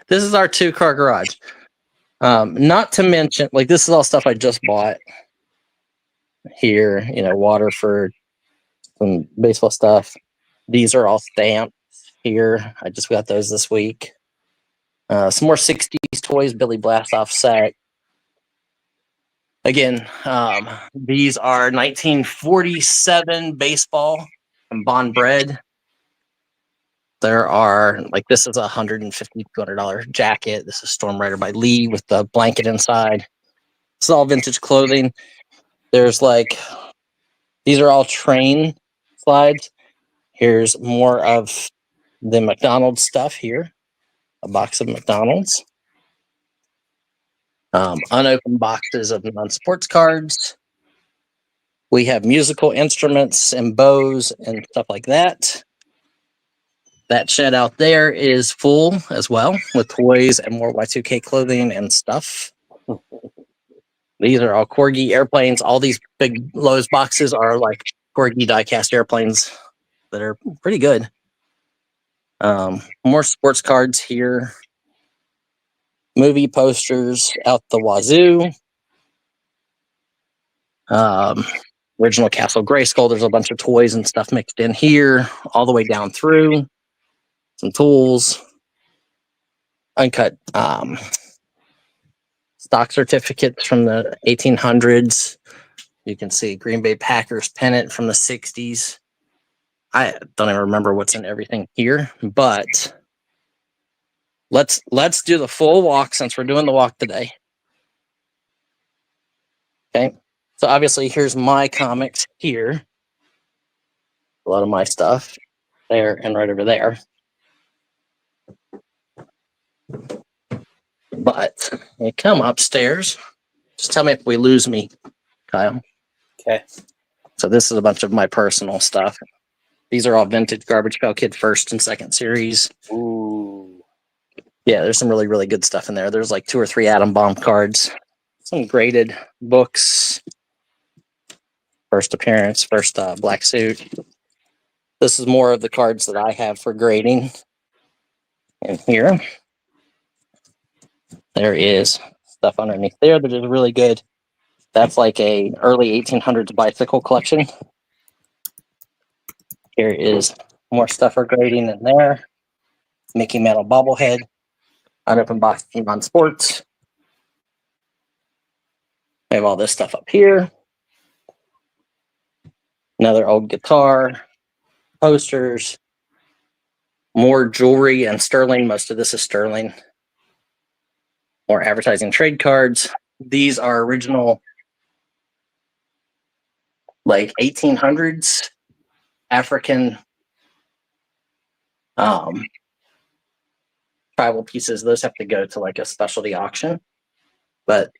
This is our 2-car garage. Not to mention, like, this is all stuff I just bought here. You know, Waterford, some baseball stuff. These are all stamps here. I just got those this week. Some more 60s toys, Billy Blastoff set. Again, these are 1947 baseball and Bond bread. There are, like, this is a $150, $200 jacket. This is Storm Rider by Lee with the blanket inside. It's all vintage clothing. There's like, these are all train slides. Here's more of the McDonald's stuff here. A box of McDonald's. Unopened boxes of non-sports cards. We have musical instruments and bows and stuff like that. That shed out there is full as well with toys and more Y2K clothing and stuff. These are all Corgi airplanes. All these big Lowe's boxes are like Corgi die-cast airplanes that are pretty good. More sports cards here. Movie posters out the wazoo. Original Castle Grayskull. There's a bunch of toys and stuff mixed in here, all the way down through. Some tools. Uncut stock certificates from the 1800s. You can see Green Bay Packers pennant from the 60s. I don't even remember what's in everything here, but let's do the full walk since we're doing the walk today. Okay, so obviously here's my comics here. A lot of my stuff there and right over there. But you come upstairs. Just tell me if we lose me, Kyle. Okay. So this is a bunch of my personal stuff. These are all vintage Garbage Pail Kid first and second series. Ooh. Yeah, there's some really, really good stuff in there. There's like 2 or 3 Atom Bomb cards. Some graded books. First appearance, first black suit. This is more of the cards that I have for grading. And here, there is stuff underneath there that is really good. That's like a early 1800s bicycle collection. Here is more stuff for grading in there. Mickey Metal bobblehead. Unopened box on sports. We have all this stuff up here. Another old guitar. Posters. More jewelry and sterling. Most of this is sterling. More advertising trade cards. These are original, like 1800s African tribal pieces. Those have to go to like a specialty auction. But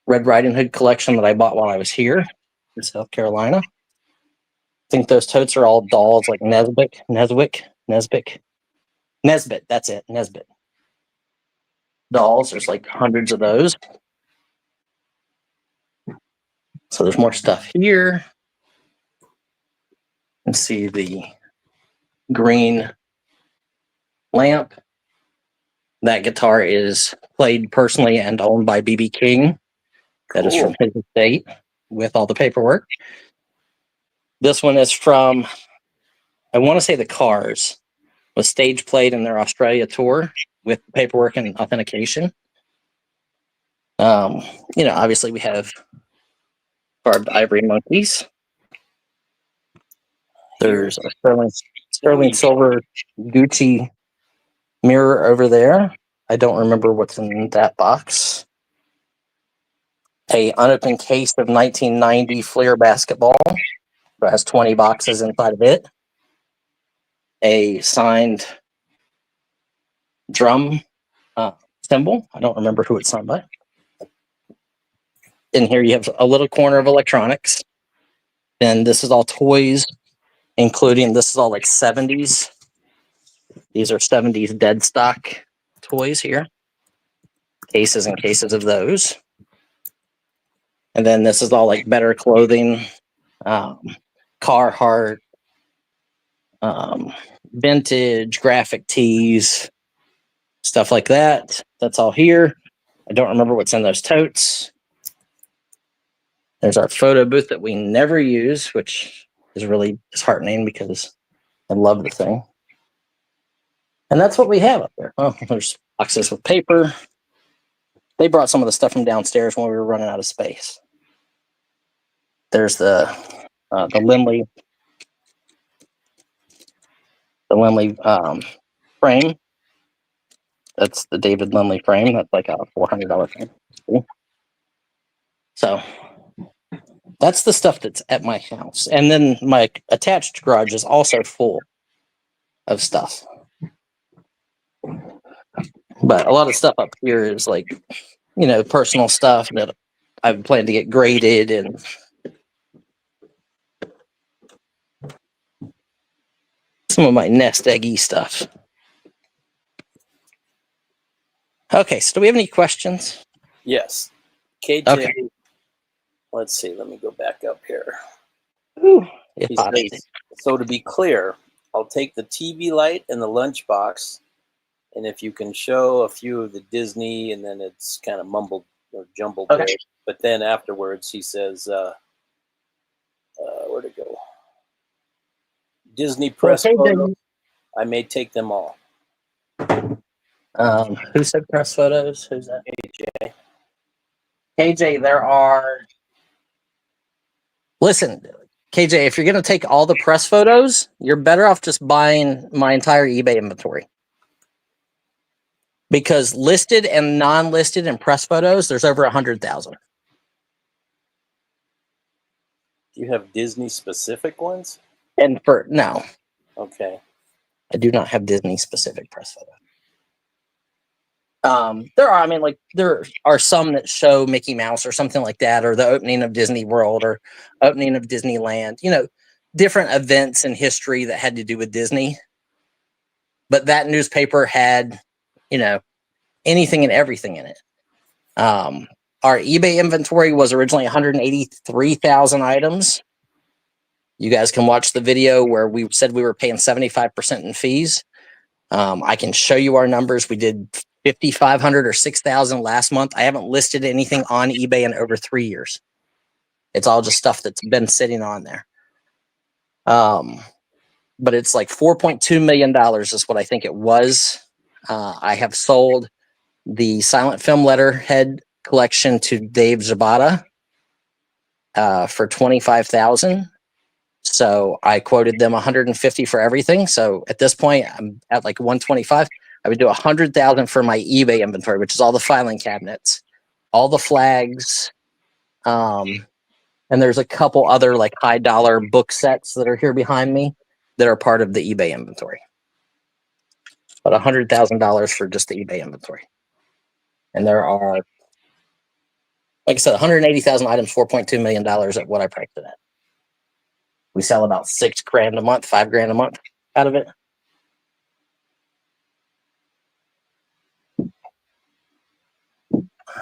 Red Riding Hood collection that I bought while I was here in South Carolina. I think those totes are all dolls like Nesbitt. That's it, Nesbitt. Dolls, there's like hundreds of those. So there's more stuff here. And see the green lamp. That guitar is played personally and owned by B.B. King. That is from his estate with all the paperwork. This one is from, I want to say the Cars, was stage played in their Australia tour with paperwork and authentication. Obviously we have carved ivory monkeys. There's a sterling silver Gucci mirror over there. I don't remember what's in that box. A unopened case of 1990 Fleer basketball that has 20 boxes inside of it. A signed drum symbol. I don't remember who it's signed by. In here you have a little corner of electronics. And this is all toys, including, this is all like 70s. These are 70s dead stock toys here. Cases and cases of those. And then this is all like better clothing, Carhartt, vintage, graphic tees, stuff like that. That's all here. I don't remember what's in those totes. There's our photo booth that we never use, which is really disheartening because I love the thing. And that's what we have up there. Oh, there's boxes with paper. They brought some of the stuff from downstairs when we were running out of space. There's the Lindley frame. That's the David Lindley frame. That's like a $400 frame. So that's the stuff that's at my house. And then my attached garage is also full of stuff. But a lot of stuff up here is like, personal stuff that I've planned to get graded, and some of my nest eggy stuff. Okay, so do we have any questions? Yes. KJ, okay. Let's see. Let me go back up here. Ooh, he says, so to be clear, I'll take the TV light and the lunchbox, and if you can show a few of the Disney, and then it's kind of mumbled or jumbled there. But then afterwards, he says, where'd it go? Disney press photos. I may take them all. Who said press photos? Who's that? KJ. KJ, there are... Listen, KJ, if you're going to take all the press photos, you're better off just buying my entire eBay inventory. Because listed and non-listed and press photos, there's over 100,000. Do you have Disney specific ones? And no. Okay. I do not have Disney specific press photos. There are some that show Mickey Mouse or something like that, or the opening of Disney World or opening of Disneyland, different events in history that had to do with Disney. But that newspaper had, anything and everything in it. Our eBay inventory was originally 183,000 items. You guys can watch the video where we said we were paying 75% in fees. I can show you our numbers. We did 5,500 or 6,000 last month. I haven't listed anything on eBay in over 3 years. It's all just stuff that's been sitting on there. But it's like $4.2 million is what I think it was. I have sold the silent film letterhead collection to Dave Zabata for $25,000. So I quoted them 150 for everything. So at this point, I'm at like 125. I would do 100,000 for my eBay inventory, which is all the filing cabinets, all the flags, and there's a couple other like high dollar book sets that are here behind me that are part of the eBay inventory. But $100,000 for just the eBay inventory. And there are, like I said, 180,000 items, $4.2 million at what I priced it at. We sell about $6,000 a month, $5,000 a month out of it.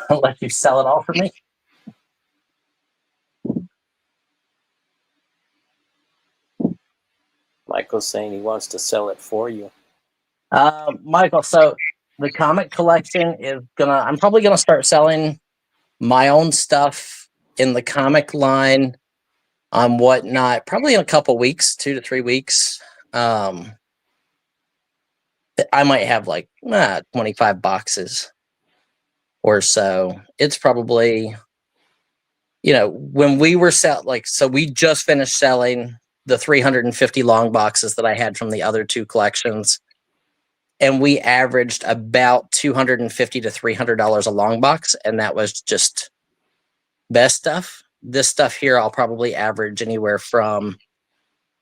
I'll let you sell it all for me. Michael's saying he wants to sell it for you. Michael, so the comic collection is I'm probably gonna start selling my own stuff in the comic line on Whatnot, probably in a couple weeks, 2 to 3 weeks. I might have like 25 boxes or so. It's probably, when we were so we just finished selling the 350 long boxes that I had from the other two collections. And we averaged about $250 to $300 a long box. And that was just best stuff. This stuff here, I'll probably average anywhere from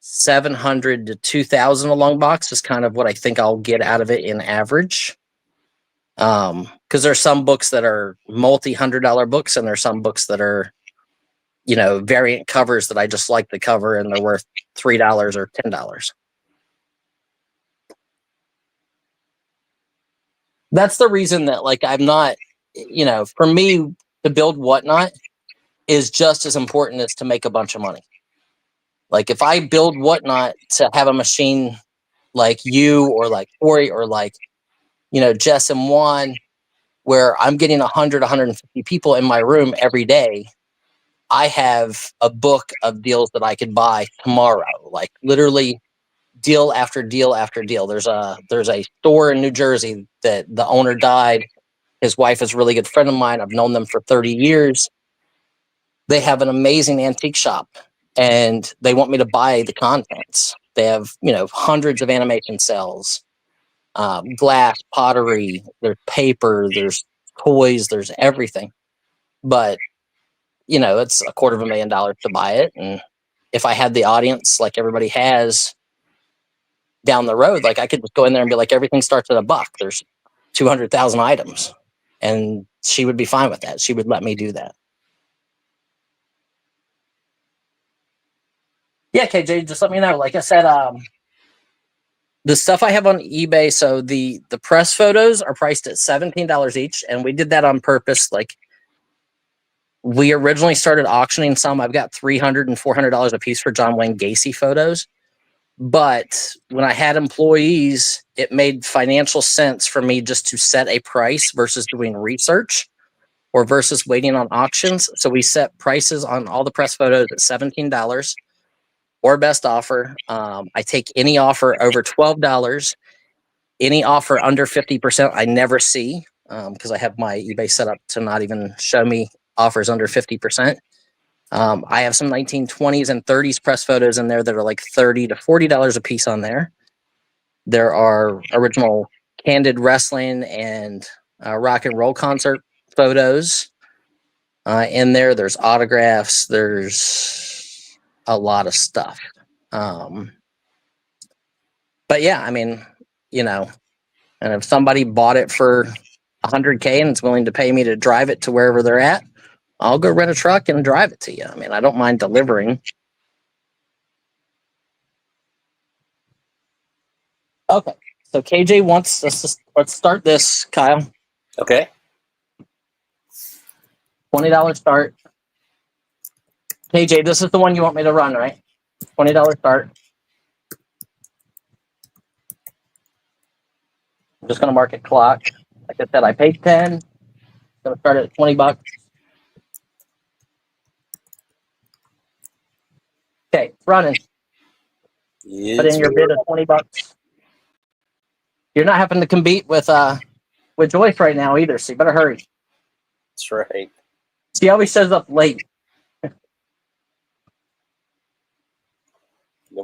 700 to 2,000 a long box is kind of what I think I'll get out of it in average. Because there's some books that are multi-$100 books, and there's some books that are, variant covers that I just like the cover and they're worth $3 or $10. That's the reason that I'm not, for me to build Whatnot is just as important as to make a bunch of money. Like if I build Whatnot to have a machine like you or like Corey or like, Jess and Juan, where I'm getting 100, 150 people in my room every day, I have a book of deals that I could buy tomorrow, like literally deal after deal after deal. There's a store in New Jersey that the owner died. His wife is a really good friend of mine. I've known them for 30 years. They have an amazing antique shop and they want me to buy the contents. They have, hundreds of animation cells, glass, pottery, there's paper, there's toys, there's everything. But, it's $250,000 to buy it. And if I had the audience like everybody has down the road, like I could just go in there and be like, everything starts at $1. There's 200,000 items. And she would be fine with that. She would let me do that. Yeah, KJ, just let me know. Like I said, the stuff I have on eBay, so the press photos are priced at $17 each, and we did that on purpose. Like we originally started auctioning some. I've got $300 and $400 a piece for John Wayne Gacy photos. But when I had employees, it made financial sense for me just to set a price versus doing research or versus waiting on auctions. So we set prices on all the press photos at $17 or best offer. I take any offer over $12. Any offer under 50%, I never see because I have my eBay set up to not even show me offers under 50%. I have some 1920s and 30s press photos in there that are like $30 to $40 a piece on there. There are original Candid Wrestling and rock and roll concert photos in there. There's autographs. There's a lot of stuff. But yeah, I mean, and if somebody bought it for $100K and is willing to pay me to drive it to wherever they're at, I'll go rent a truck and drive it to you. I mean, I don't mind delivering. Okay, so KJ wants us to let's start this, Kyle. Okay. $20 start. KJ, this is the one you want me to run, right? $20 start. Just going to mark it clock. Like I said, I paid 10. Going to start at $20. Okay, it's running. Put in your bid of $20. You're not having to compete with Joyce right now either, so you better hurry. That's right. She always shows up late.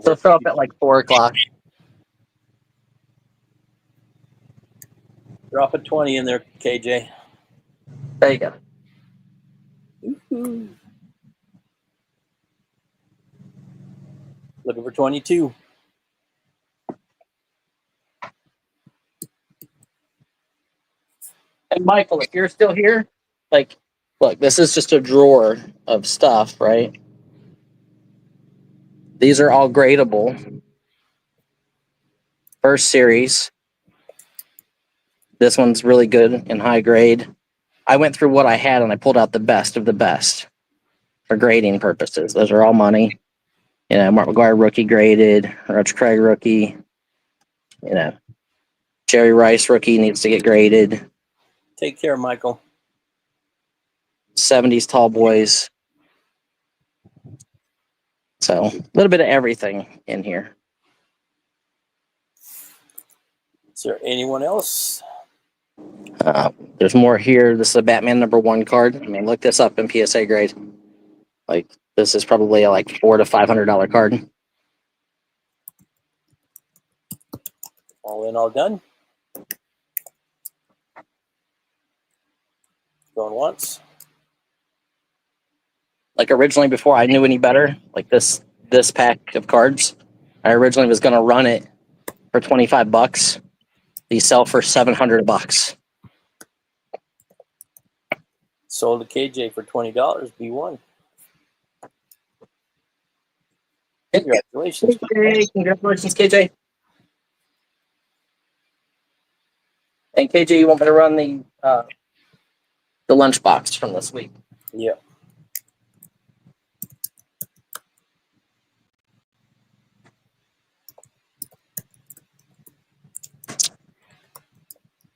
So show up at like 4 o'clock. Drop a 20 in there, KJ. There you go. Woo-hoo. Looking for 22. And Michael, if you're still here, like, look, this is just a drawer of stuff, right? These are all gradable. First series. This one's really good in high grade. I went through what I had and I pulled out the best of the best for grading purposes. Those are all money. You know, Mark McGuire rookie graded, Arch Craig rookie. You know, Jerry Rice rookie needs to get graded. Take care, Michael. 70s tall boys. So a little bit of everything in here. Is there anyone else? There's more here. This is a Batman #1 card. I mean, look this up in PSA grade. Like, this is probably a like $400 to $500 card. All in, all done. Going once. Like originally, before I knew any better, like this pack of cards, I originally was going to run it for $25. These sell for $700. Sold to KJ for $20. B1. Congratulations. Hey, congratulations, KJ. And KJ, you want me to run the lunchbox from this week? Yeah.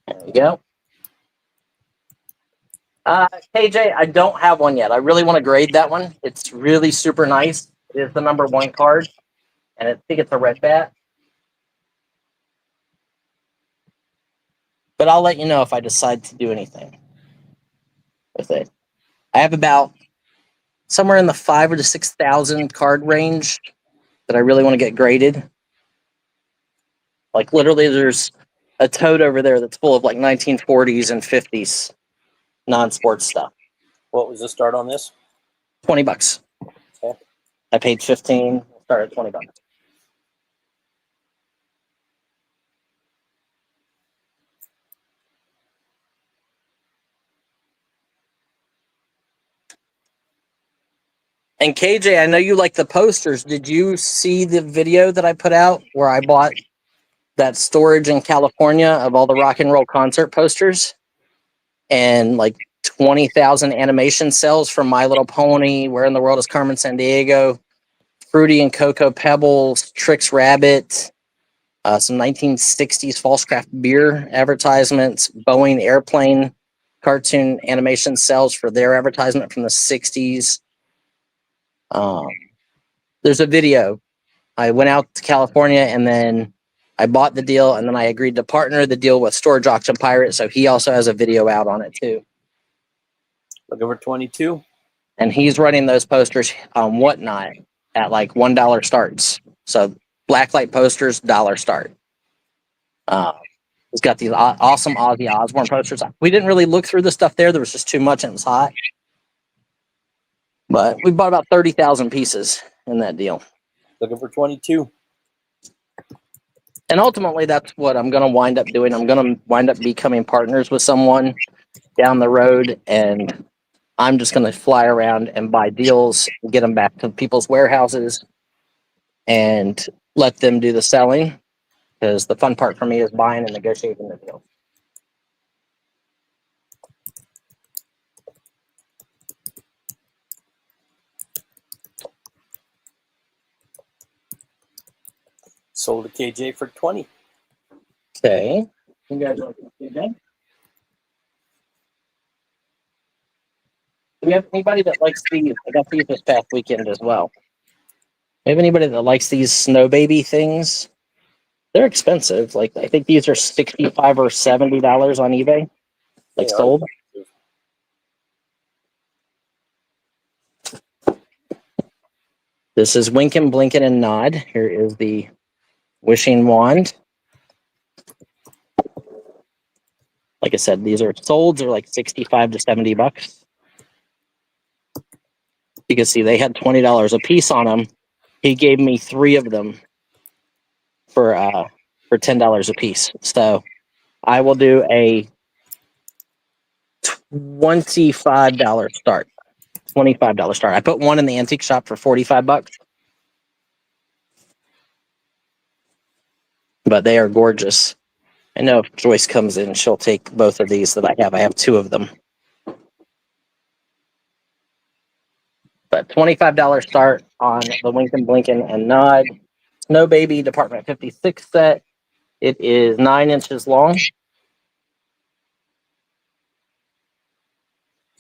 There we go. KJ, I don't have one yet. I really want to grade that one. It's really super nice. It is the #1 card, and I think it's a red bat. But I'll let you know if I decide to do anything with it. I have about somewhere in the 5,000 to 6,000 card range that I really want to get graded. Like literally, there's a tote over there that's full of like 1940s and 50s non-sports stuff. What was the start on this? $20. Okay. I paid 15. Started at $20. And KJ, I know you like the posters. Did you see the video that I put out where I bought that storage in California of all the rock and roll concert posters? And like 20,000 animation cells from My Little Pony, Where in the World is Carmen Sandiego, Fruity and Cocoa Pebbles, Trix Rabbit, some 1960s false craft beer advertisements, Boeing airplane cartoon animation cells for their advertisement from the 60s. There's a video. I went out to California and then I bought the deal and then I agreed to partner the deal with Storage Auction Pirate, so he also has a video out on it too. Looking for 22. And he's running those posters on Whatnot at like $1 starts. So blacklight posters, $1 start. He's got these awesome Ozzy Osbourne posters. We didn't really look through the stuff there. There was just too much and it was hot. But we bought about 30,000 pieces in that deal. Looking for 22. And ultimately, that's what I'm going to wind up doing. I'm going to wind up becoming partners with someone down the road, and I'm just going to fly around and buy deals, get them back to people's warehouses, and let them do the selling, because the fun part for me is buying and negotiating the deal. Sold to KJ for 20. Okay. Congratulations, KJ. Do we have anybody that likes these? I got these this past weekend as well. Do we have anybody that likes these snow baby things? They're expensive. Like I think these are $65 or $70 on eBay. Like They are. sold. This is Winkin', Blinkin', and Nod. Here is the wishing wand. Like I said, these are sold. They're like 65 to 70 bucks. You can see they had $20 a piece on them. He gave me 3 of them for $10 a piece. So I will do a $25 start. $25 start. I put one in the antique shop for 45 bucks. But they are gorgeous. I know if Joyce comes in, she'll take both of these that I have. I have 2 of them. But $25 start on the Winkin', Blinkin', and Nod Snow Baby Department 56 set. It is 9 inches long.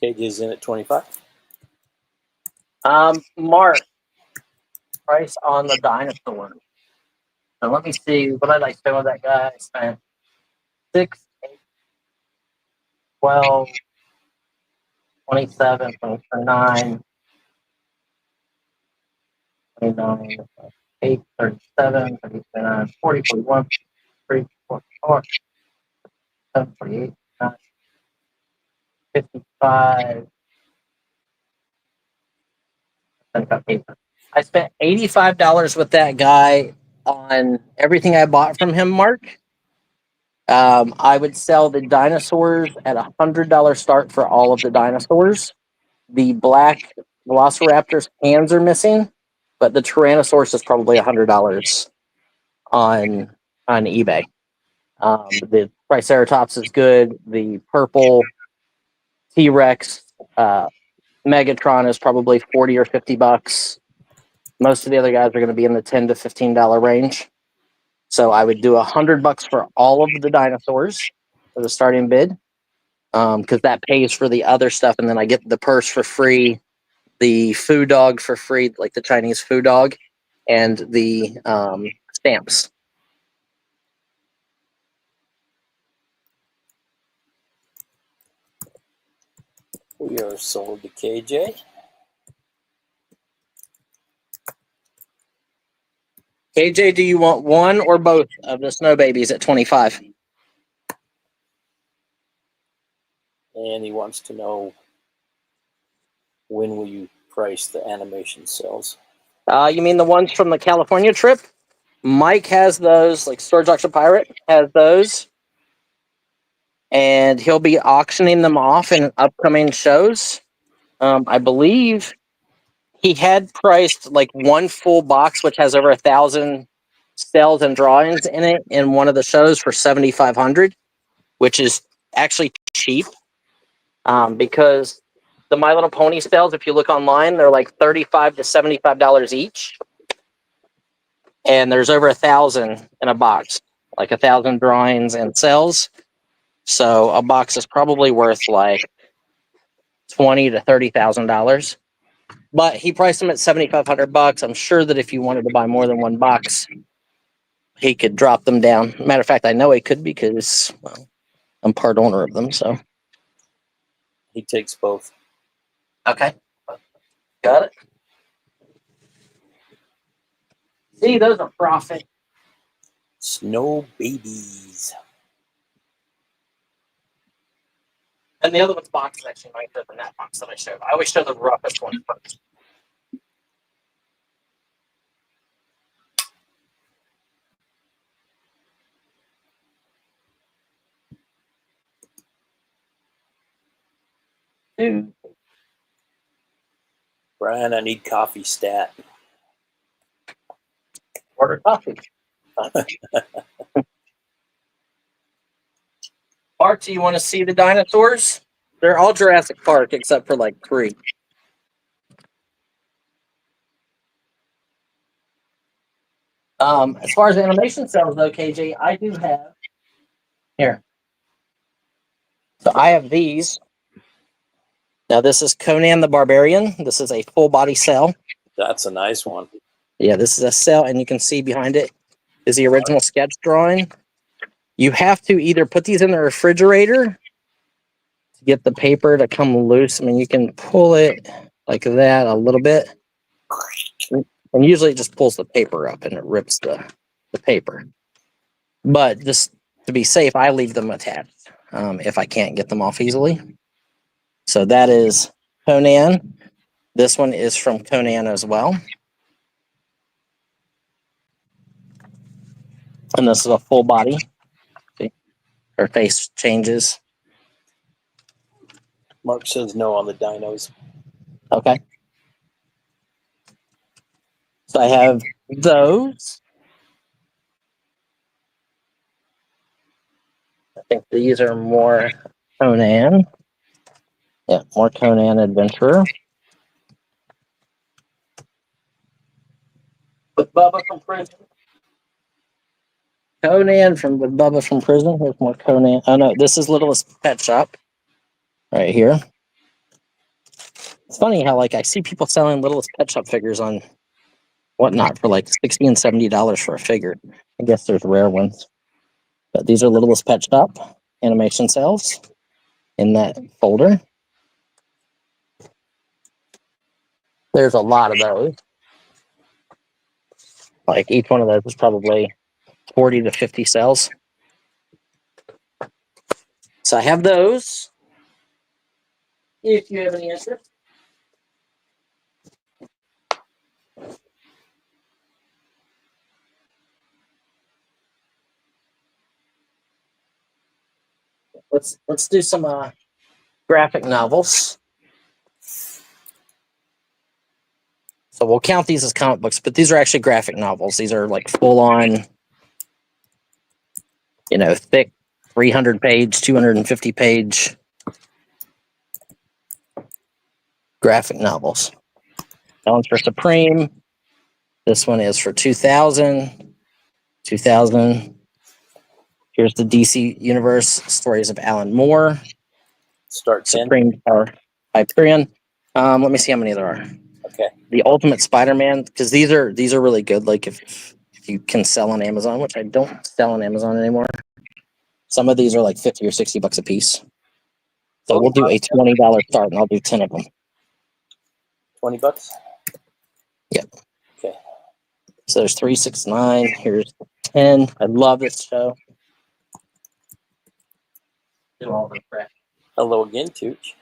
KJ's in at 25. Mark, price on the Dinosaur. So let me see what I'd like to spend with that guy. I spent 6, 8, 12, 27, 29, 29, 8, 37, 39, 40, 41, 43, 44, 48, 55. I spent $85 with that guy on everything I bought from him, Mark. I would sell the dinosaurs at $100 start for all of the dinosaurs. The black Velociraptor's hands are missing, but the Tyrannosaurus is probably $100 on eBay. The Triceratops is good. The purple T-Rex Megatron is probably 40 or 50 bucks. Most of the other guys are going to be in the $10 to $15 range. So I would do $100 for all of the dinosaurs for the starting bid, because that pays for the other stuff, and then I get the purse for free, the food dog for free, like the Chinese food dog, and the stamps. We are sold to KJ. KJ, do you want one or both of the snow babies at 25? And he wants to know, when will you price the animation cells? You mean the ones from the California trip? Mike has those, like Storage Auction Pirate has those. And he'll be auctioning them off in upcoming shows. I believe he had priced like one full box, which has over 1,000 cells and drawings in it, in one of the shows for $7,500, which is actually cheap, because the My Little Pony cells, if you look online, they're like $35 to $75 each, and there's over 1,000 in a box, like 1,000 drawings and cells. So a box is probably worth like $20,000 to $30,000. But he priced them at $7,500. I'm sure that if you wanted to buy more than one box, he could drop them down. Matter of fact, I know he could, because, well, I'm part owner of them. So He takes both. okay, got it. See, those are profit. Snow babies. And the other one's box is actually nicer than that box that I showed. I always show the roughest one first. Dude. Brian, I need coffee stat. Order coffee. Art, do you want to see the dinosaurs? They're all Jurassic Park except for like 3. As far as animation cells, though, KJ, I do have Here. So I have these. Now this is Conan the Barbarian. This is a full body cell. That's a nice one. Yeah, this is a cell, and you can see behind it is the original sketch drawing. You have to either put these in the refrigerator to get the paper to come loose. I mean, you can pull it like that a little bit, and usually it just pulls the paper up and it rips the paper. But just to be safe, I leave them attached if I can't get them off easily. So that is Conan. This one is from Conan as well. And this is a full body. See? Her face changes. Mark says no on the dinos. Okay. So I have those. I think these are more Conan. Yeah, more Conan Adventurer. With Bubba from prison. Conan from with Bubba from prison. Here's more Conan. Oh no, this is Littlest Pet Shop. Right here. It's funny how like I see people selling Littlest Pet Shop figures on whatnot for like $60 and $70 for a figure. I guess there's rare ones. But these are Littlest Pet Shop animation cells in that folder. There's a lot of those. Like each one of those is probably 40 to 50 cells. So I have those. If you have any interest. Let's do some graphic novels. So we'll count these as comic books, but these are actually graphic novels. These are like full on, thick 300 page, 250 page graphic novels. That one's for Supreme. This one is for 2000. 2000. Here's the DC Universe Stories of Alan Moore. Start 10. Supreme Power Hyperion. Let me see how many there are. Okay. The Ultimate Spider-Man, because these are really good. Like if you can sell on Amazon, which I don't sell on Amazon anymore. Some of these are like 50 or 60 bucks a piece. So we'll do a $20 start, and I'll do 10 of them. 20 bucks? Yep. Okay. So there's 3, 6, 9. Here's 10. I love this show. Do all the crap. Hello again, Tooch.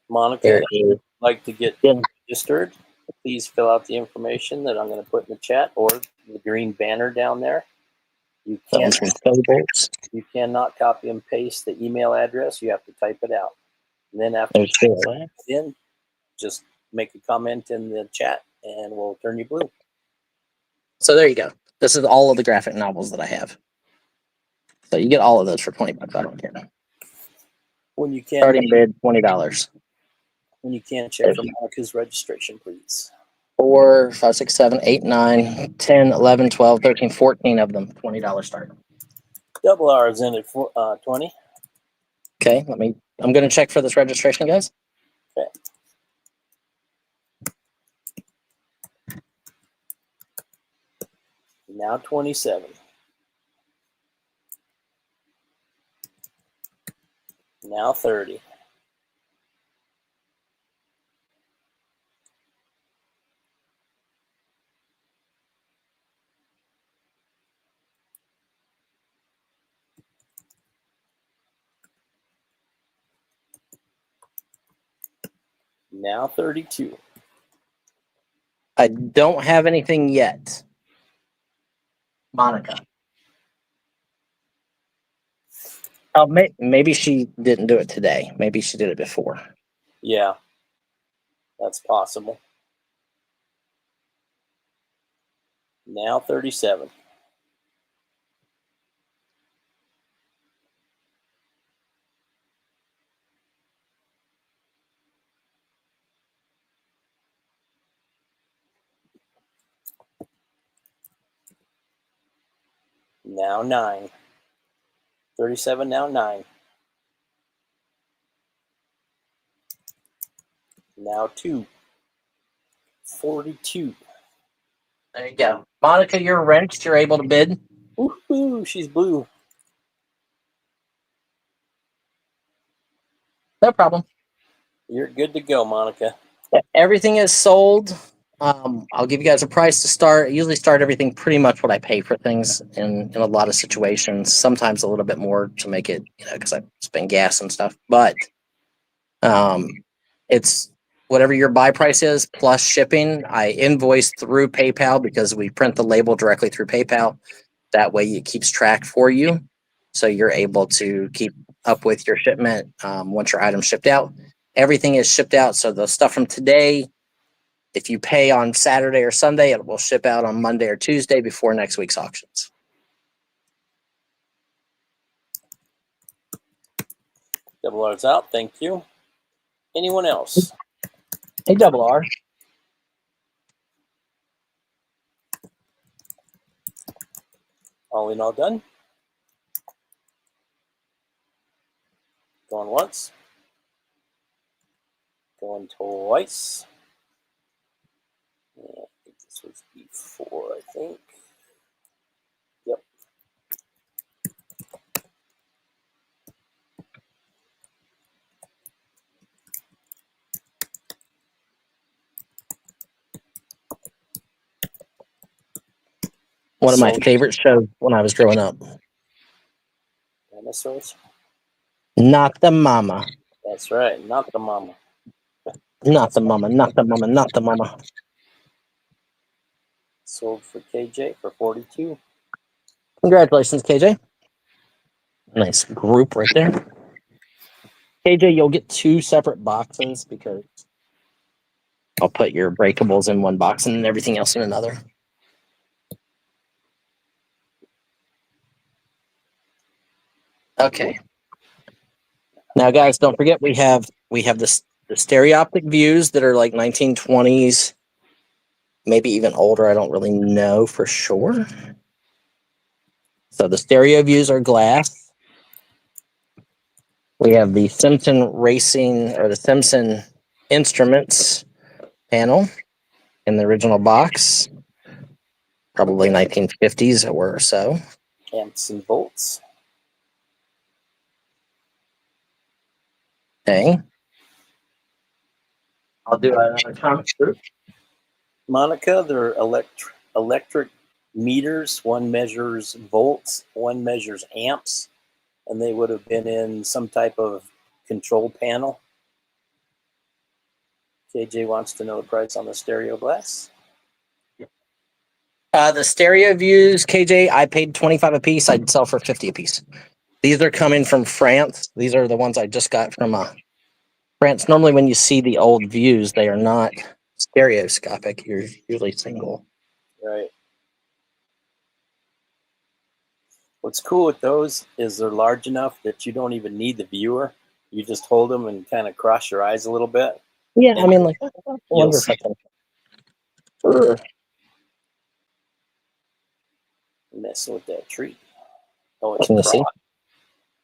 Monica, if you'd like to get registered, please fill out the information that I'm going to put in the chat or the green banner down there. You cannot copy and paste the email address. You have to type it out. And then after you type it in, just make a comment in the chat and we'll turn you blue. So there you go. This is all of the graphic novels that I have. So you get all of those for 20 bucks. I don't care. When you can, starting bid $20. When you can, check for Monica's registration, please. 4, 5, 6, 7, 8, 9, 10, 11, 12, 13, 14 of them. $20 start. Double R is in at 20. Okay, I'm going to check for this registration, guys. Okay. Now 27. Now 30. Now 32. I don't have anything yet. Monica. Oh, maybe she didn't do it today. Maybe she did it before. Yeah, that's possible. Now 37. Now 9. 37 now, 9. Now 2. 42. There you go. Monica, you're wrenched. You're able to bid. Woohoo! She's blue. No problem. You're good to go, Monica. Everything is sold. I'll give you guys a price to start. I usually start everything pretty much what I pay for things in a lot of situations. Sometimes a little bit more to make it, because I spend gas and stuff. But it's whatever your buy price is plus shipping. I invoice through PayPal because we print the label directly through PayPal. That way it keeps track for you. So you're able to keep up with your shipment once your item's shipped out. Everything is shipped out. So the stuff from today, if you pay on Saturday or Sunday, it will ship out on Monday or Tuesday before next week's auctions. Double R's out. Thank you. Anyone else? Hey, Double R. All in, all done. Going once. Going twice. Yeah, I think this was before, I think. Yep. One of my favorite shows when I was growing up. Dinosaurs? Not the mama. That's right, not the mama. Not the mama, not the mama, not the mama. Sold for KJ for 42. Congratulations, KJ. Nice group right there. KJ, you'll get 2 separate boxes because I'll put your breakables in one box and then everything else in another. Okay. Now, guys, don't forget we have the stereoptic views that are like 1920s, maybe even older. I don't really know for sure. So the stereo views are glass. We have the Simpson Racing or the Simpson Instruments panel in the original box, probably 1950s or so. Amps and bolts. Okay. I'll do another comic group. Monica, they're electric meters. One measures volts, one measures amps, and they would have been in some type of control panel. KJ wants to know the price on the stereo glass. The stereo views, KJ, I paid 25 a piece. I'd sell for 50 a piece. These are coming from France. These are the ones I just got from France. Normally, when you see the old views, they are not stereoscopic. You're usually single. Right. What's cool with those is they're large enough that you don't even need the viewer. You just hold them and kind of cross your eyes a little bit. Yeah, I mean, like, I wonder if I can. Messing with that tree. Oh, it's Can you see?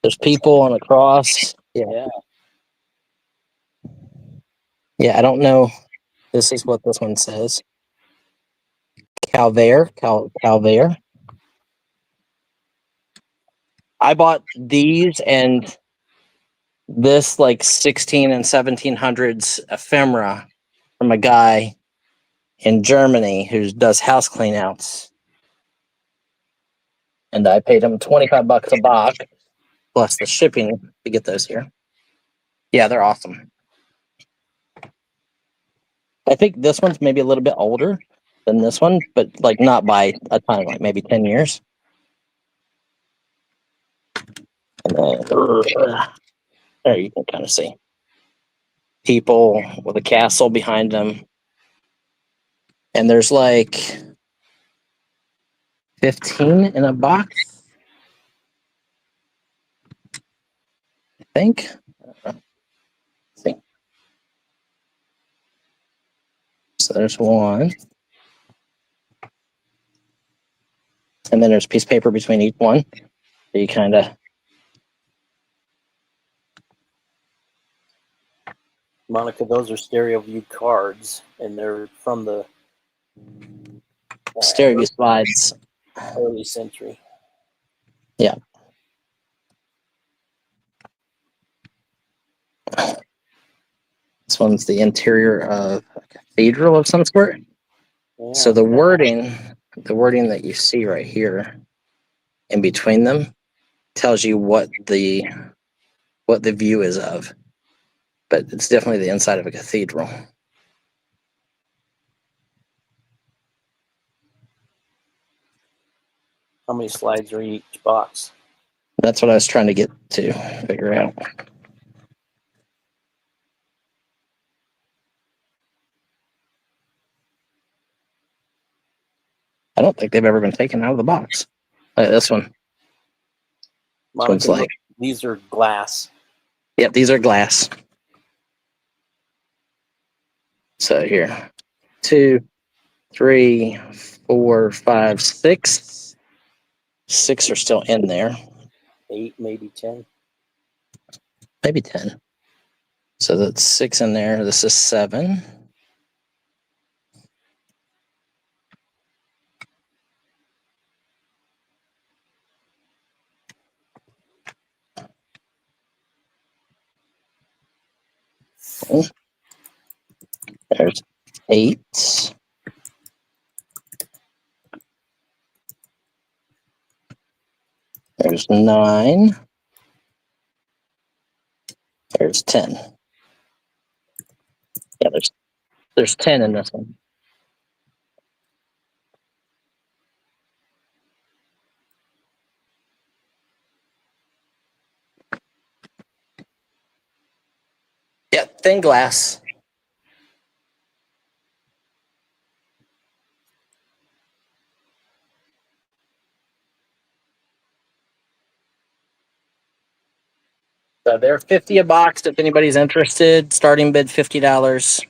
There's people on a cross. Yeah. Yeah, I don't know. This is what this one says. Calvaire. I bought these and this like 16 and 1700s ephemera from a guy in Germany who does house cleanouts. And I paid him 25 bucks a box plus the shipping to get those here. Yeah, they're awesome. I think this one's maybe a little bit older than this one, but like not by a ton, like maybe 10 years. And then, there you can kind of see people with a castle behind them. And there's like 15 in a box, I think. Let's see. So there's one. And then there's a piece of paper between each one. So you kind of Monica, those are stereo view cards, and they're from the Stereo view slides. early century. Yeah. This one's the interior of a cathedral of some sort. Yeah. So the wording that you see right here in between them tells you what the view is of. But it's definitely the inside of a cathedral. How many slides are in each box? That's what I was trying to get to figure out. I don't think they've ever been taken out of the box. Look at this one. Monica, This one's like, these are glass. yep, these are glass. So here, 2, 3, 4, 5, 6. 6 are still in there. 8, maybe 10. Maybe 10. So that's 6 in there. This is 7. There's 8. There's 9. There's 10. Yeah, there's 10 in this one. Yeah, thin glass. So they're $50 a box if anybody's interested. Starting bid $50.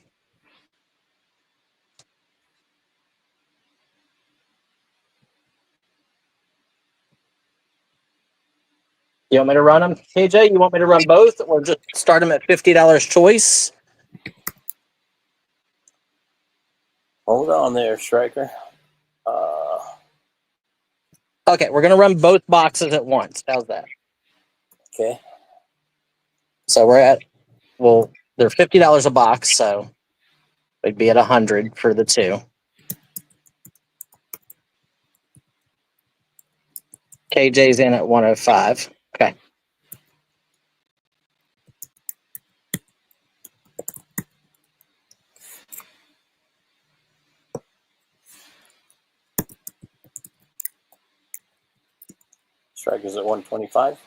You want me to run them, KJ? You want me to run both, or just start them at $50 choice? Hold on there, Striker. Okay, we're gonna run both boxes at once. How's that? Okay. So they're $50 a box, so we'd be at 100 for the 2. KJ's in at 105. Okay. Striker's at 125.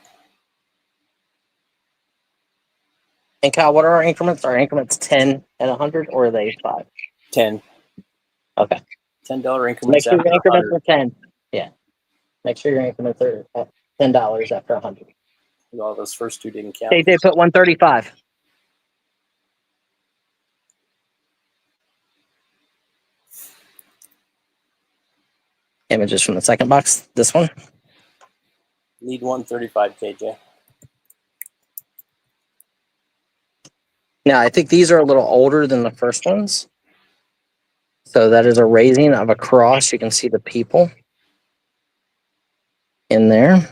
And Kyle, what are our increments? Are increments 10 and 100, or are they 5? 10. Okay. $10 So make increments sure after your increments 100. are 10. Yeah. Make sure your increments are at $10 after 100. Well, those first 2 didn't count. KJ put 135. Images from the second box. This one. Need 135, KJ. Now, I think these are a little older than the first ones. So that is a raising of a cross. You can see the people in there.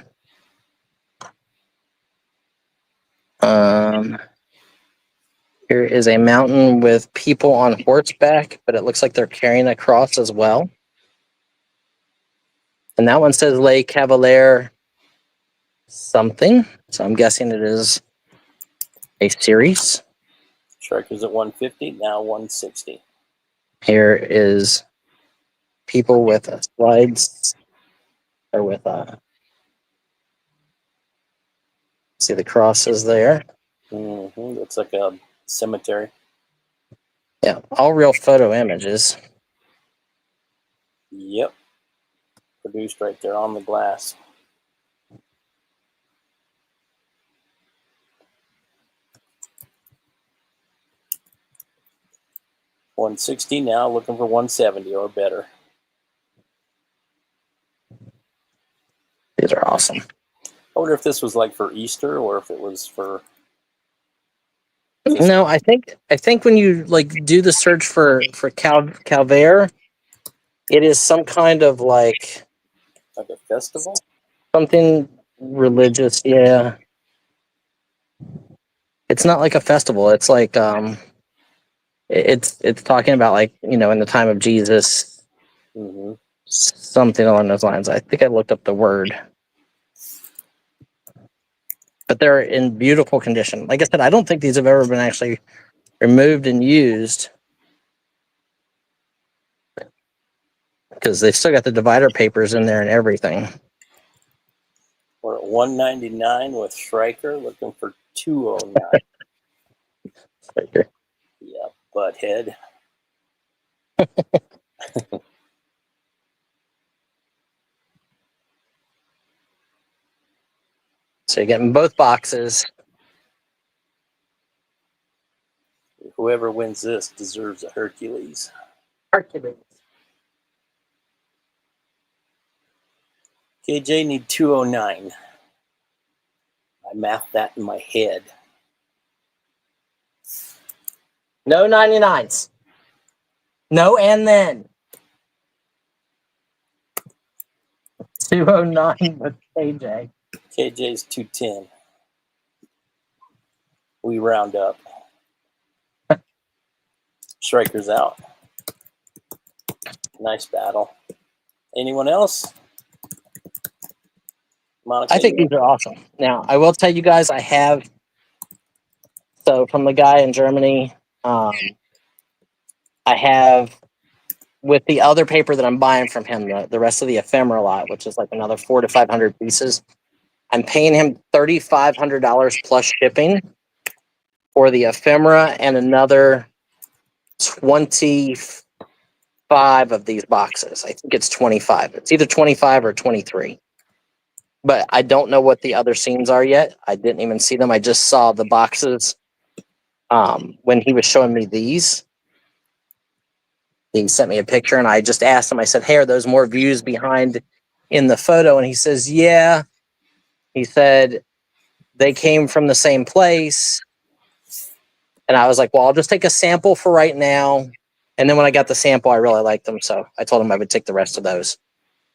Here is a mountain with people on horseback, but it looks like they're carrying a cross as well. And that one says Le Cavalier something. So I'm guessing it is a series. Striker's at 150, now 160. Here is people with slides, or with see the crosses there. Looks like a cemetery. Yeah, all real photo images. Yep. Produced right there on the glass. $160 now, looking for 170 or better. These are awesome. I wonder if this was like for Easter or if it was for No, I think when you like do the search for Calvaire, it is some kind of like a festival. something religious. Yeah, it's not like a festival. It's like it's talking about like in the time of Jesus, Mm-hmm. something along those lines. I think I looked up the word, but they're in beautiful condition. Like I said, I don't think these have ever been actually removed and used because they've still got the divider papers in there and everything. We're at $199 with Schriker, looking for $209. Yeah, butthead. So you're getting both boxes. Whoever wins this deserves a Hercules. Hercules. KJ need 209. I mathed that in my head. No 99s. No and then. 209 with KJ. KJ's 210. We round up. Striker's out. Nice battle. Anyone else? Monica, I think these are awesome. Now, I will tell you guys, I have, so from the guy in Germany, I have, with the other paper that I'm buying from him, the rest of the ephemera lot, which is like another 400 to 500 pieces, I'm paying him $3,500 plus shipping for the ephemera and another 25 of these boxes. I think it's 25. It's either 25 or 23. But I don't know what the other scenes are yet. I didn't even see them. I just saw the boxes when he was showing me these. He sent me a picture, and I just asked him. I said, "Hey, are those more views behind in the photo?" And he says, "Yeah." He said they came from the same place. And I was like, "Well, I'll just take a sample for right now." And then when I got the sample, I really liked them, so I told him I would take the rest of those.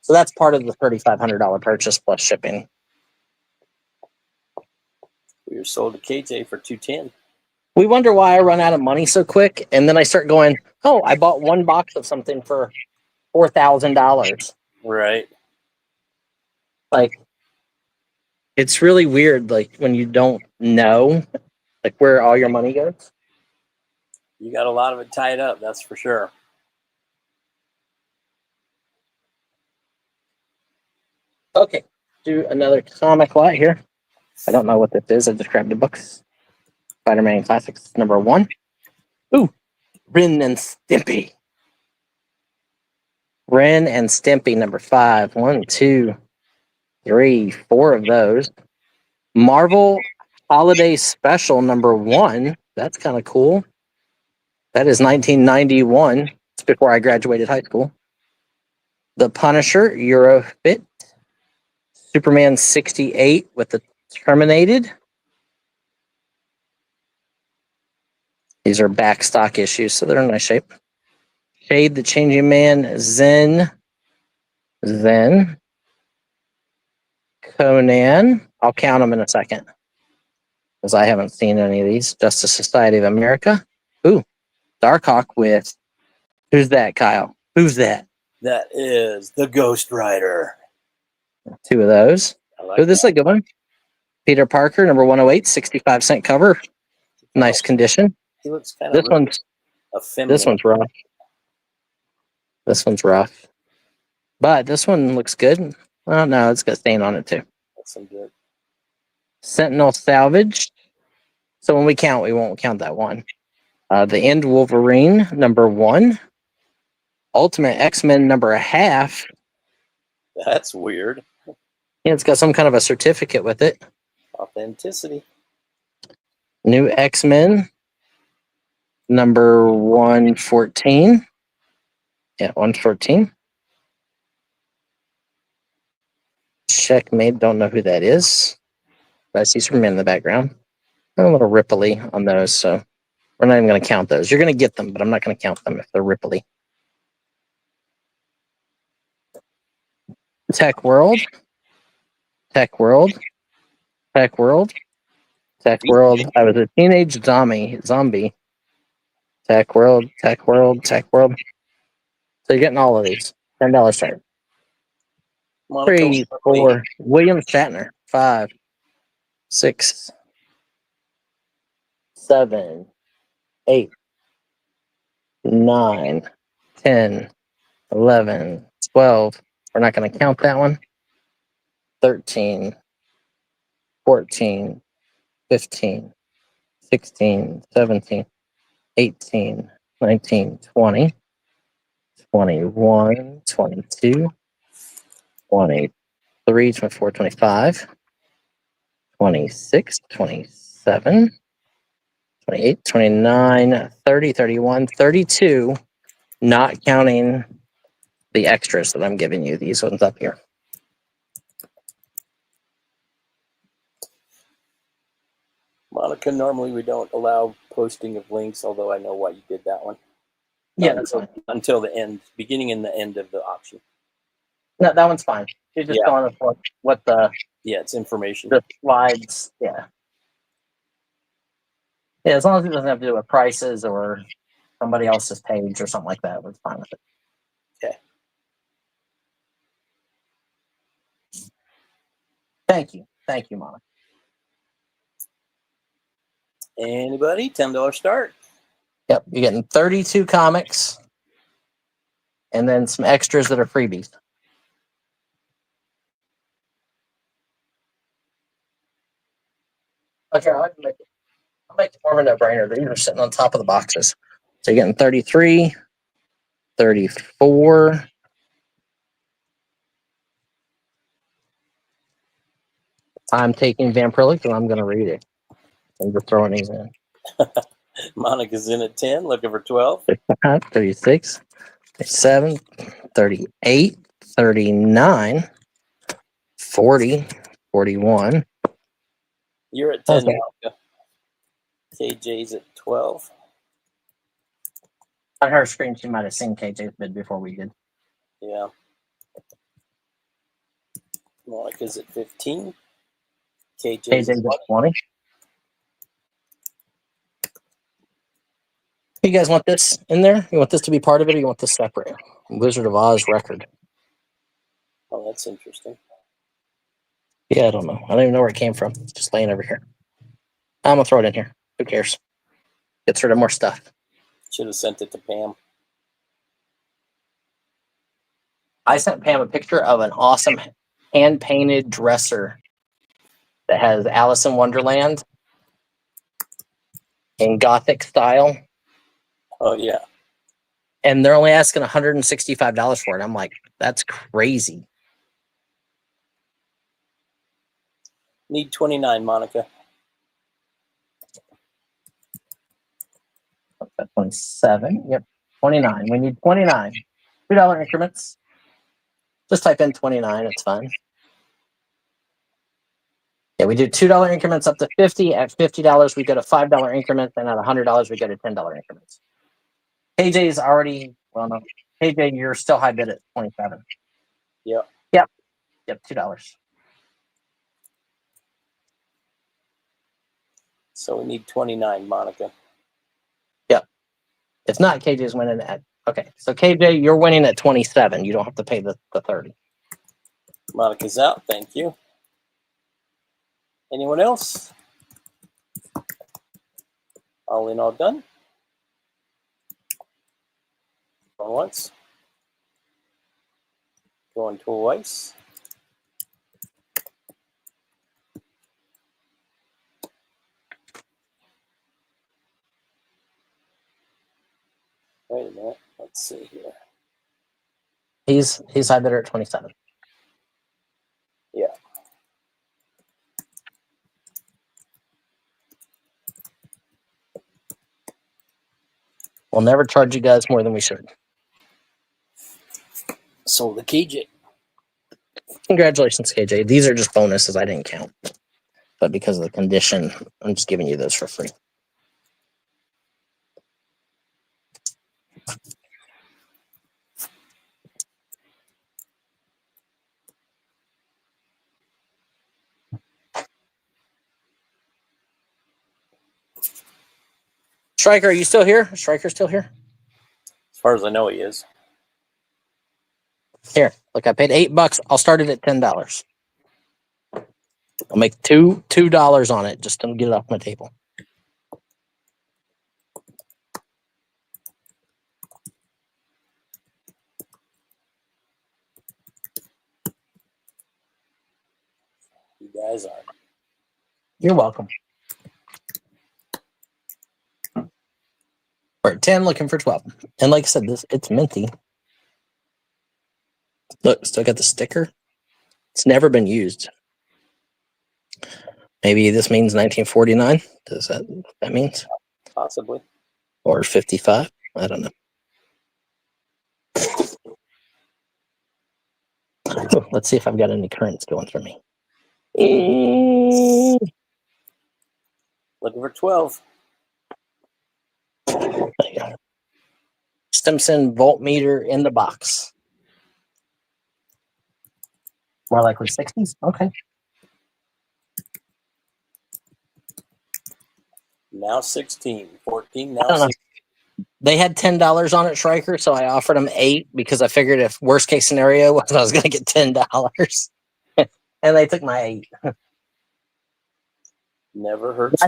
So that's part of the $3,500 purchase plus shipping. we were sold to KJ for 210. We wonder why I run out of money so quick, and then I start going, "Oh, I bought one box of something for $4,000." Right. Like, it's really weird, like when you don't know, like where all your money goes. You got a lot of it tied up, that's for sure. Okay, do another comic lot here. I don't know what this is. I just grabbed the books. Spider-Man Classics #1. Ooh, Ren and Stimpy. Ren and Stimpy #5. 1, 2, 3, 4 of those. Marvel Holiday Special #1. That's kind of cool. That is 1991. It's before I graduated high school. The Punisher Eurofit. Superman 68 with the Terminated. These are back stock issues, so they're in nice shape. Shade the Changing Man, Zen, Conan. I'll count them in a second because I haven't seen any of these. Justice Society of America. Ooh, Darkhawk with, who's that, Kyle? Who's that? That is the Ghost Rider. 2 of those. I like Ooh, this is a good one. Peter Parker, #108, 65-cent cover. Nice condition. He looks kind This of one's effeminate. this one's rough. This one's rough. But this one looks good. Well, no, it's got stain on it too. That's some good. Sentinel Salvage. So when we count, we won't count that one. The End Wolverine, #1. Ultimate X-Men #1/2. That's weird. Yeah, it's got some kind of a certificate with it. Authenticity. New X-Men #114. Yeah, 114. Checkmate, don't know who that is. But I see Superman in the background. a little ripply on those, so we're not even going to count those. You're going to get them, but I'm not going to count them if they're ripply. Tech World. Tech World. Tech World. Tech World. I was a teenage zombie. Tech World. Tech World. Tech World. So you're getting all of these. $10 start. Monica, 3, 4. William Shatner. 5, 6, 7, 8, 9, 10, 11, 12. We're not going to count that one. 13, 14, 15, 16, 17, 18, 19, 20, 21, 22, 23, 24, 25, 26, 27, 28, 29, 30, 31, 32, not counting the extras that I'm giving you, these ones up here. Monica, normally we don't allow posting of links, although I know why you did that one. Yeah, that's fine. Until the end, beginning and the end of the auction. No, that one's fine. You're just going with what the it's information. The slides, yeah. Yeah, as long as it doesn't have to do with prices or somebody else's page or something like that, we're fine with it. Okay. Thank you, Monica. Anybody? $10 start. Yep, you're getting 32 comics and then some extras that are freebies. Okay, I'll make it more of a no-brainer. These are sitting on top of the boxes. So you're getting 33, 34. I'm taking Vampirlic and I'm going to read it. I'm just throwing these in. Monica's in at 10, looking for 12. 36, 37, 38, 39, 40, 41. You're at 10, Okay. Monica. KJ's at 12. On her screen, she might have seen KJ's bid before we did. Yeah. Monica's at 15. KJ's at 20. You guys want this in there? You want this to be part of it, or you want this separate? Wizard of Oz record. Oh, that's interesting. Yeah, I don't know. I don't even know where it came from. It's just laying over here. I'm gonna throw it in here. Who cares? Gets rid of more stuff. Should have sent it to Pam. I sent Pam a picture of an awesome hand-painted dresser that has Alice in Wonderland in Gothic style. Oh, yeah. And they're only asking $165 for it. I'm like, that's crazy. Need 29, Monica. 27. Yep. 29. We need 29. $2 increments. Just type in 29. It's fine. Yeah, we do $2 increments up to 50. At $50, we go to $5 increments, and at $100, we go to $10 increments. KJ is already, well, no. KJ, you're still high bid at 27. Yep. Yep, $2. So we need 29, Monica. Yep. If not, KJ's winning at, okay. So KJ, you're winning at 27. You don't have to pay the 30. Monica's out. Thank you. Anyone else? All in, all done? Going once. Going twice. Wait a minute. Let's see here. He's high bidder at 27. Yeah. We'll never charge you guys more than we should. So the KJ. Congratulations, KJ. These are just bonuses. I didn't count. but because of the condition, I'm just giving you those for free. Striker, are you still here? Striker's still here? As far as I know, he is. Here, look, I paid $8. I'll start it at $10. I'll make $2 on it just to get it off my table. You guys are. You're welcome. We're at 10, looking for 12. And like I said, it's minty. Look, still got the sticker. It's never been used. Maybe this means 1949. Does that means? Possibly. Or 55? I don't know. Let's see if I've got any currents going for me. Looking for 12. There you go. Stimson voltmeter in the box. More likely 60s? Okay. Now 16. 14, now 16. They had $10 on it, Striker, so I offered them $8 because I figured if worst case scenario was I was going to get $10. And they took my $8. Never hurts.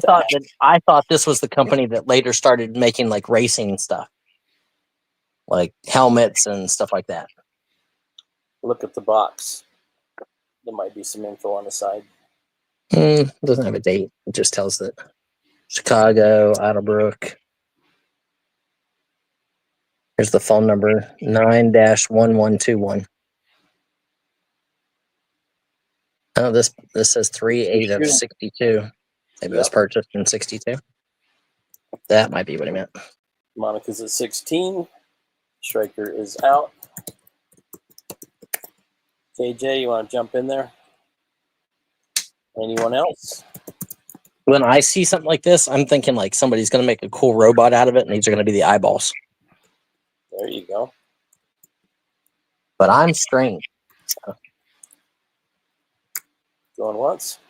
I thought this was the company that later started making like racing stuff, like helmets and stuff like that. Look at the box. There might be some info on the side. It doesn't have a date. It just tells that Chicago, Otterbrook. Here's the phone number, 9-1121. Oh, this says 3/8 of 62. Maybe it was purchased in 62. That might be what he meant. Monica's at 16. Striker is out. KJ, you want to jump in there? Anyone else? When I see something like this, I'm thinking like somebody's going to make a cool robot out of it, and these are going to be the eyeballs. There you go. But I'm strange. So. Going once.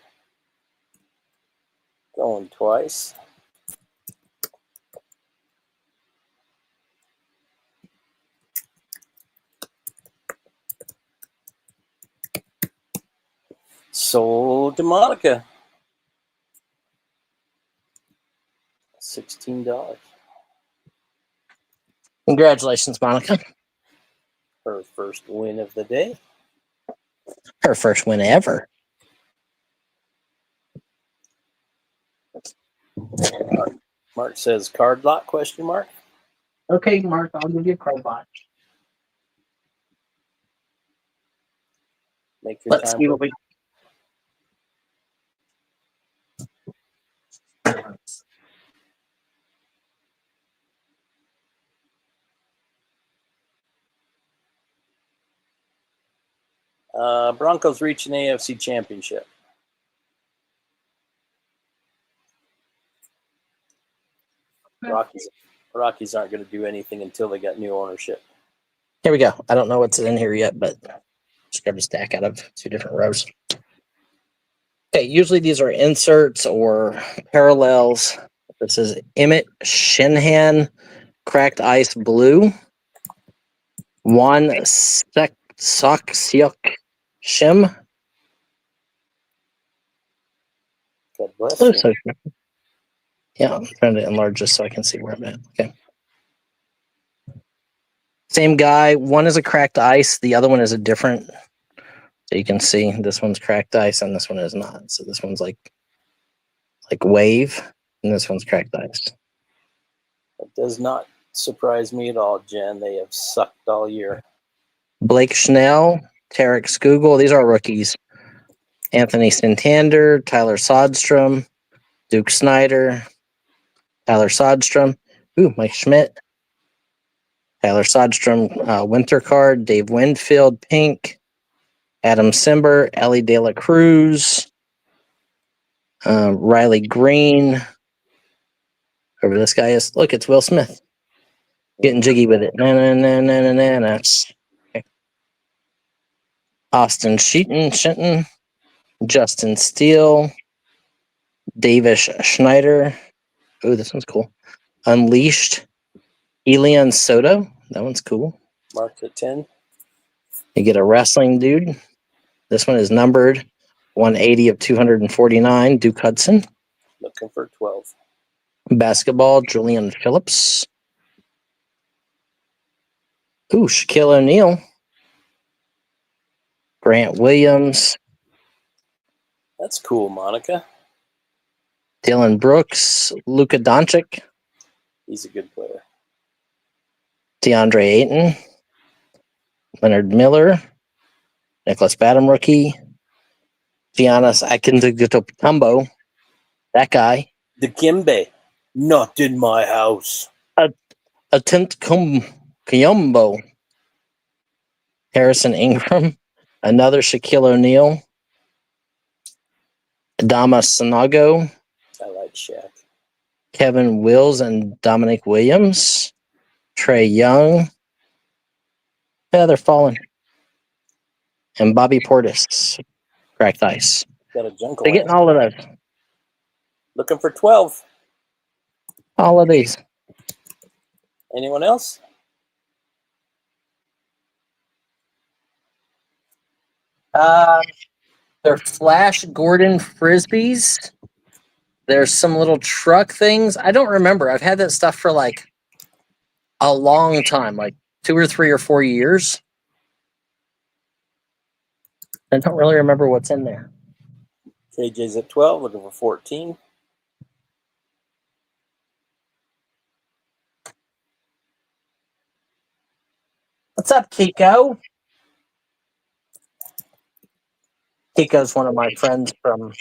Going twice. Sold to Monica. $16. Congratulations, Monica. Her first win of the day. Her first win ever. Mark says card lot, question mark. Okay, Mark, I'll give you a card lot. Make your Let's time. see what we. Broncos reach an AFC championship. Rockies aren't going to do anything until they got new ownership. Here we go. I don't know what's in here yet, but just grab a stack out of 2 different rows. Okay, usually these are inserts or parallels. This is Emmett Shinhan Cracked Ice Blue. Juan Soksiuk Shim. God bless Oh, you. so, yeah, I'm trying to enlarge this so I can see where I'm at. Okay. Same guy. One is a cracked ice. The other one is a different. So you can see this one's cracked ice and this one is not. So this one's like wave and this one's cracked ice. It does not surprise me at all, Jen. They have sucked all year. Blake Schnell, Tarek Skugel. These are rookies. Anthony Santander, Tyler Sodstrom, Duke Snyder, Tyler Sodstrom. Ooh, Mike Schmidt. Tyler Sodstrom, Winter Card, Dave Winfield, Pink, Adam Simber, Ellie De La Cruz, Riley Green. Whoever this guy is. Look, it's Will Smith. Getting jiggy with it. Na na na na na na na. Okay. Austin Shenton. Justin Steele. Davis Schneider. Oh, this one's cool. Unleashed. Elian Soto. That one's cool. Marked at 10. You get a wrestling dude. This one is numbered 180 of 249. Duke Hudson. Looking for 12. Basketball, Julian Phillips. Ooh, Shaquille O'Neal. Grant Williams. That's cool, Monica. Dylan Brooks. Luka Doncic. He's a good player. DeAndre Ayton. Leonard Miller. Nicholas Batum rookie. Giannis Antetokounmpo. That guy. Dikembe. Not in my house. Antetokounmpo. Harrison Ingram. Another Shaquille O'Neal. Adama Sanago. I like Shaq. Kevin Wills and Dominic Williams. Trey Young. Yeah, they're falling. And Bobby Portis. Cracked ice. Got a jungle. They're getting all of those. Looking for 12. All of these. Anyone else? They're Flash Gordon Frisbees. There's some little truck things. I don't remember. I've had that stuff for like a long time, like 2 or 3 or 4 years. I don't really remember what's in there. KJ's at 12. Looking for 14. What's up, Kiko? Kiko's one of my friends from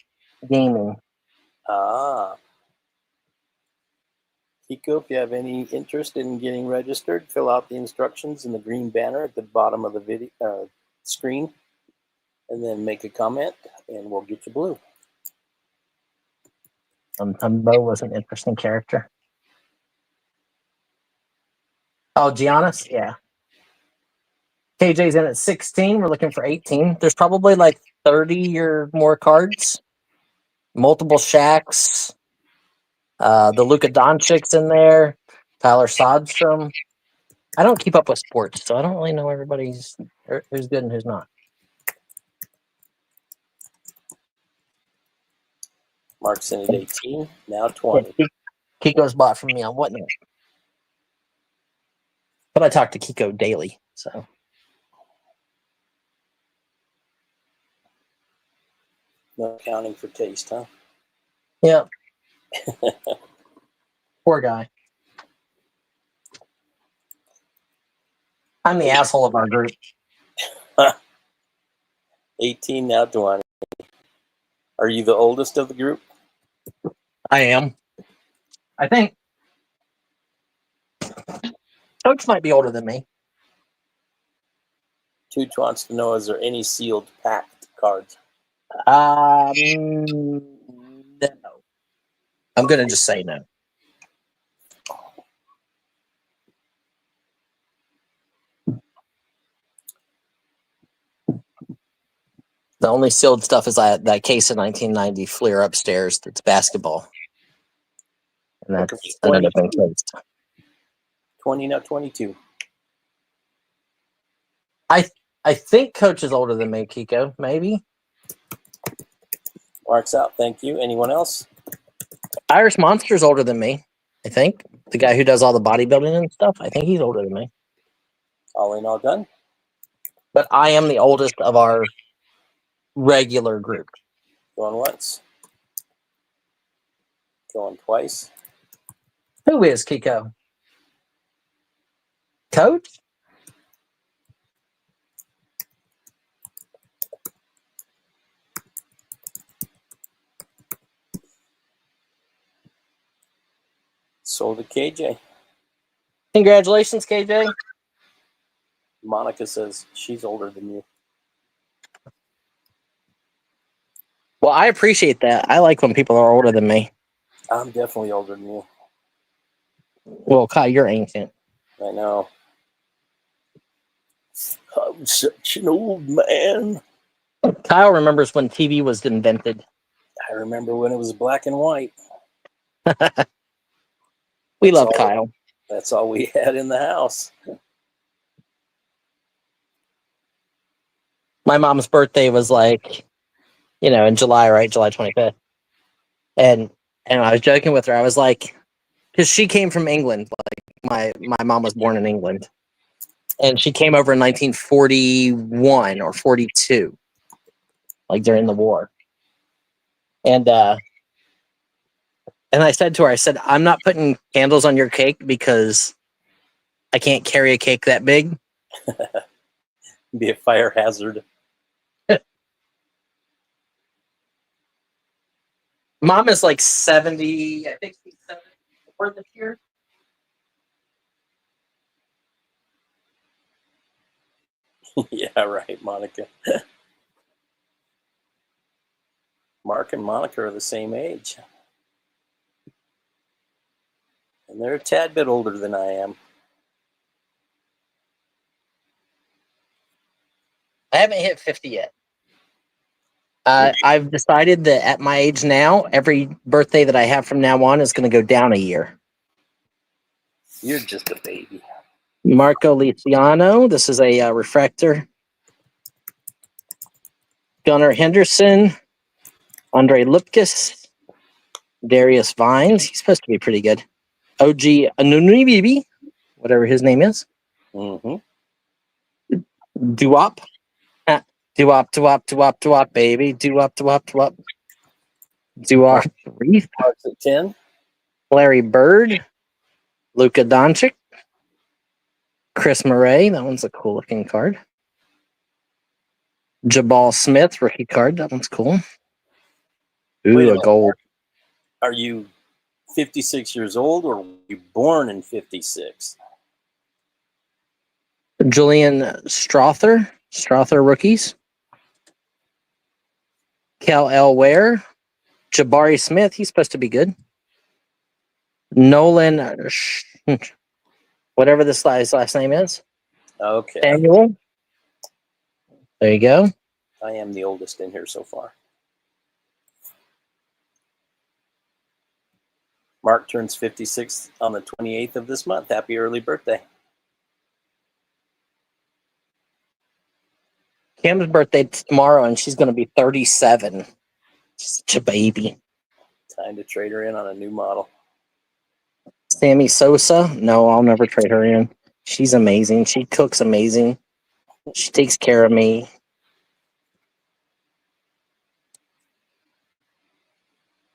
gaming. Ah. Kiko, if you have any interest in getting registered, fill out the instructions in the green banner at the bottom of the video screen, and then make a comment, and we'll get you blue. Bo was an interesting character. Oh, Giannis? Yeah. KJ's in at 16. We're looking for 18. There's probably like 30 or more cards. Multiple Shaqs. The Luka Doncic's in there. Tyler Sodstrom. I don't keep up with sports, so I don't really know everybody's who's good and who's not. Mark's in at 18. Now 20. Yeah, Kiko's bought from me on whatnot. But I talk to Kiko daily, so. No accounting for taste, huh? Yeah. Poor guy. I'm the asshole of our group. 18, now 20. Are you the oldest of the group? I am. I think. Coach might be older than me. Tooch wants to know, is there any sealed packed cards? No. I'm going to just say no. The only sealed stuff is that case of 1990 Fleer upstairs that's basketball. And that's another thing. 20, not 22. I think Coach is older than me, Kiko. Maybe. Mark's out. Thank you. Anyone else? Irish Monster's older than me, I think. The guy who does all the bodybuilding and stuff. I think he's older than me. All in, all done. But I am the oldest of our regular group. Going once. Going twice. Who is Kiko? Coach? Sold to KJ. Congratulations, KJ. Monica says she's older than you. Well, I appreciate that. I like when people are older than me. I'm definitely older than you. Well, Kyle, you're ancient. I know. I'm such an old man. Kyle remembers when TV was invented. I remember when it was black and white. We love Kyle. That's all we had in the house. My mom's birthday was like, in July, right? July 25th. And I was joking with her. I was like, because she came from England. Like my mom was born in England. And she came over in 1941 or 42, like during the war. And I said to her, I said, I'm not putting candles on your cake because I can't carry a cake that big. Be a fire hazard. Mom is like 70, I think she's 74 this year. Yeah, right, Monica. Mark and Monica are the same age. And they're a tad bit older than I am. I haven't hit 50 yet. I've decided that at my age now, every birthday that I have from now on is going to go down a year. You're just a baby. Marco Liciano. This is a refractor. Gunnar Henderson. Andre Lipkis. Darius Vines. He's supposed to be pretty good. OG Anunubibi, whatever his name is. Mm-hmm. Duop. Duop, baby. Duop. Duop Reef. Mark's at 10. Larry Bird. Luka Doncic. Chris Murray. That one's a cool looking card. Jabal Smith, rookie card. That one's cool. Ooh, a gold. Are you 56 years old or were you born in 56? Julian Strother rookies. Cal L. Ware. Jabari Smith, he's supposed to be good. Nolan, whatever this guy's last name is. Okay. Samuel. There you go. I am the oldest in here so far. Mark turns 56 on the 28th of this month. Happy early birthday. Kim's birthday tomorrow, and she's going to be 37. Such a baby. Time to trade her in on a new model. Sammy Sosa. No, I'll never trade her in. She's amazing. She cooks amazing. She takes care of me.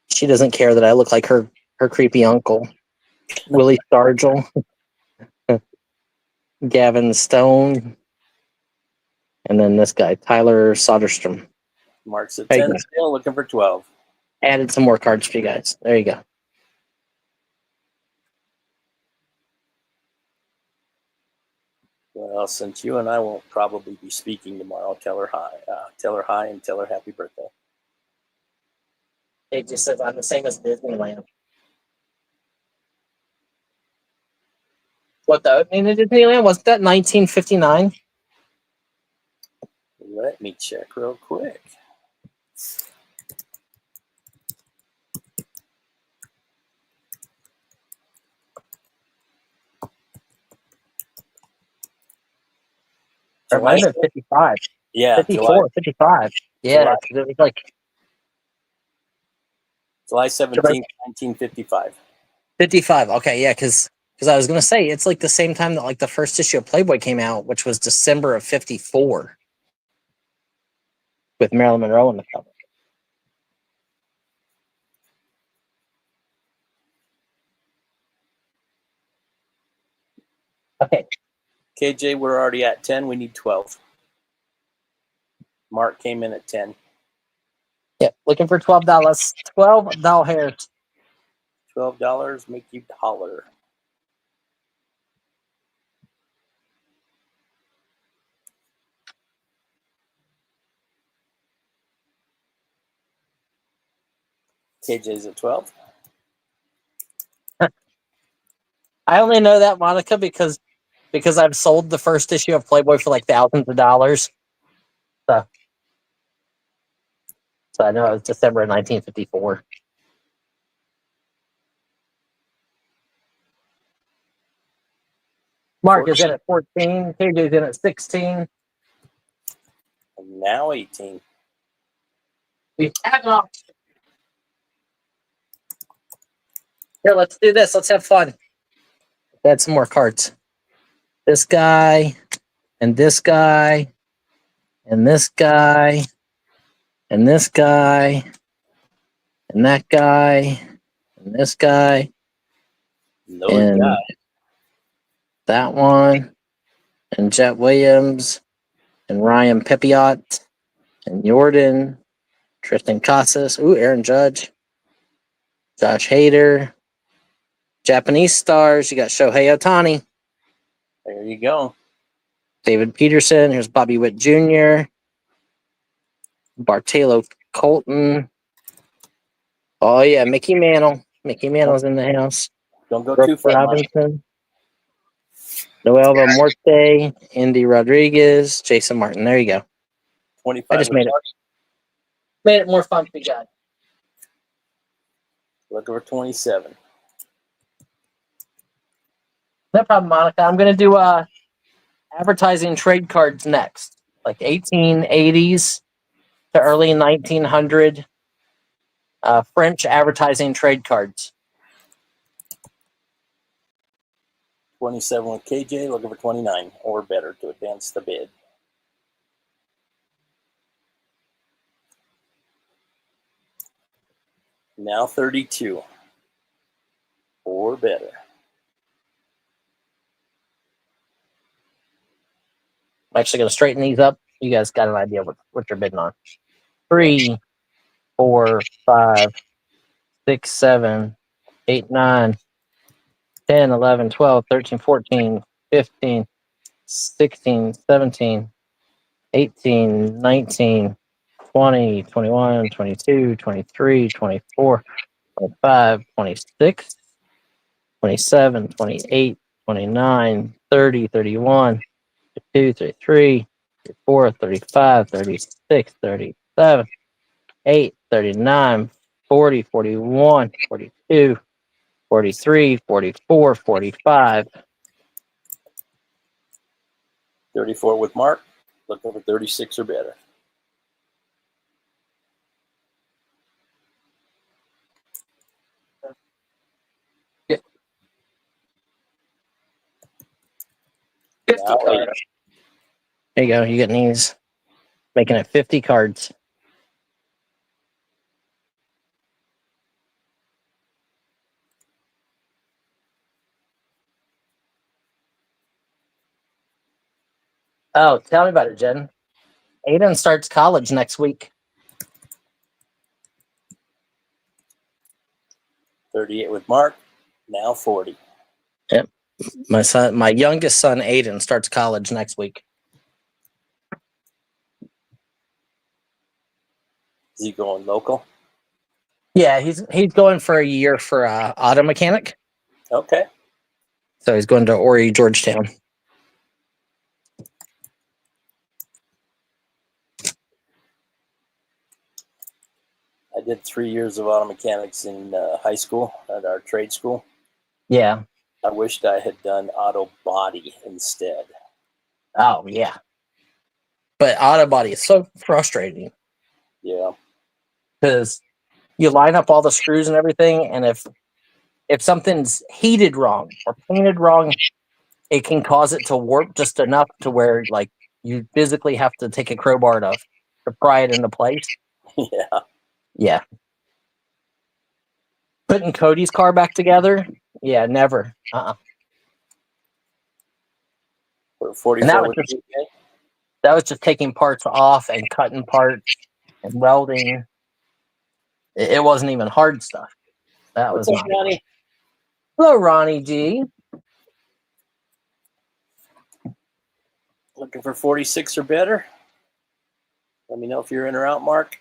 She doesn't care that I look like her creepy uncle, Willie Stargell, Gavin Stone, and then this guy, Tyler Soderstrom. Mark's at 10 still, looking for 12. Added some more cards for you guys. There you go. Well, since you and I won't probably be speaking tomorrow, tell her hi. And tell her happy birthday. It just says I'm the same as Disneyland. What the opening of Disneyland? Wasn't that 1959? Let me check real quick. Or might have been 55. Yeah, 54, 55. Yeah, because it was like July 17th, 1955. 55. Okay, yeah, because I was going to say, it's like the same time that like the first issue of Playboy came out, which was December of 54 with Marilyn Monroe on the cover. Okay. KJ, we're already at 10. We need 12. Mark came in at 10. Yeah, looking for $12. $12 hairs. $12 make you holler. KJ's at 12. I only know that, Monica, because I've sold the first issue of Playboy for like thousands of dollars. So I know it was December of 1954. Mark is in at 14. KJ's in at 16. And now 18. We have it all. Here, let's do this. Let's have fun. Add some more cards. This guy, and this guy, and this guy, and this guy, and that guy, and this guy, Those guys. that one, and Jet Williams, and Ryan Pepiot, and Jordan, Tristan Casas, Aaron Judge, Josh Hader, Japanese stars. You got Shohei Ohtani, There you go. David Peterson. Here's Bobby Witt Jr., Bartolo Colton. Oh yeah, Mickey Mantle. Mickey Mantle's in the house. Don't go Brooks too far. Robinson, Noel Morte, Andy Rodriguez, Jason Martin. There you go. 25. I just made it more fun for you guys. Look over 27. No problem, Monica. I'm gonna do advertising trade cards next, like 1880s to early 1900 French advertising trade cards. 27 with KJ. Look over 29 or better to advance the bid. Now 32 or better. I'm actually going to straighten these up. You guys got an idea what you're bidding on. 3, 4, 5, 6, 7, 8, 9, 10, 11, 12, 13, 14, 15, 16, 17, 18, 19, 20, 21, 22, 23, 24, 25, 26, 27, 28, 29, 30, 31, 32, 33, 34, 35, 36, 37, 8, 39, 40, 41, 42, 43, 44, 45. 34 with Mark. Look over 36 or better. Now 8. There you go. You get these. Making it 50 cards. Oh, tell me about it, Jen. Aiden starts college next week. 38 with Mark. Now 40. Yep. My youngest son, Aiden, starts college next week. Is he going local? Yeah, he's going for a year for auto mechanic. Okay. So he's going to Ori Georgetown. I did 3 years of auto mechanics in high school at our trade school. Yeah. I wished I had done auto body instead. Oh, yeah. But auto body is so frustrating. Yeah. Because you line up all the screws and everything, and if something's heated wrong or painted wrong, it can cause it to warp just enough to where like you physically have to take a crowbar to pry it into place. Yeah. Yeah. Putting Cody's car back together? Yeah, never. For 44 with KJ. That was just taking parts off and cutting parts and welding. It wasn't even hard stuff. That What's was up, not. Ronnie? Hello, Ronnie G. Looking for 46 or better? Let me know if you're in or out, Mark.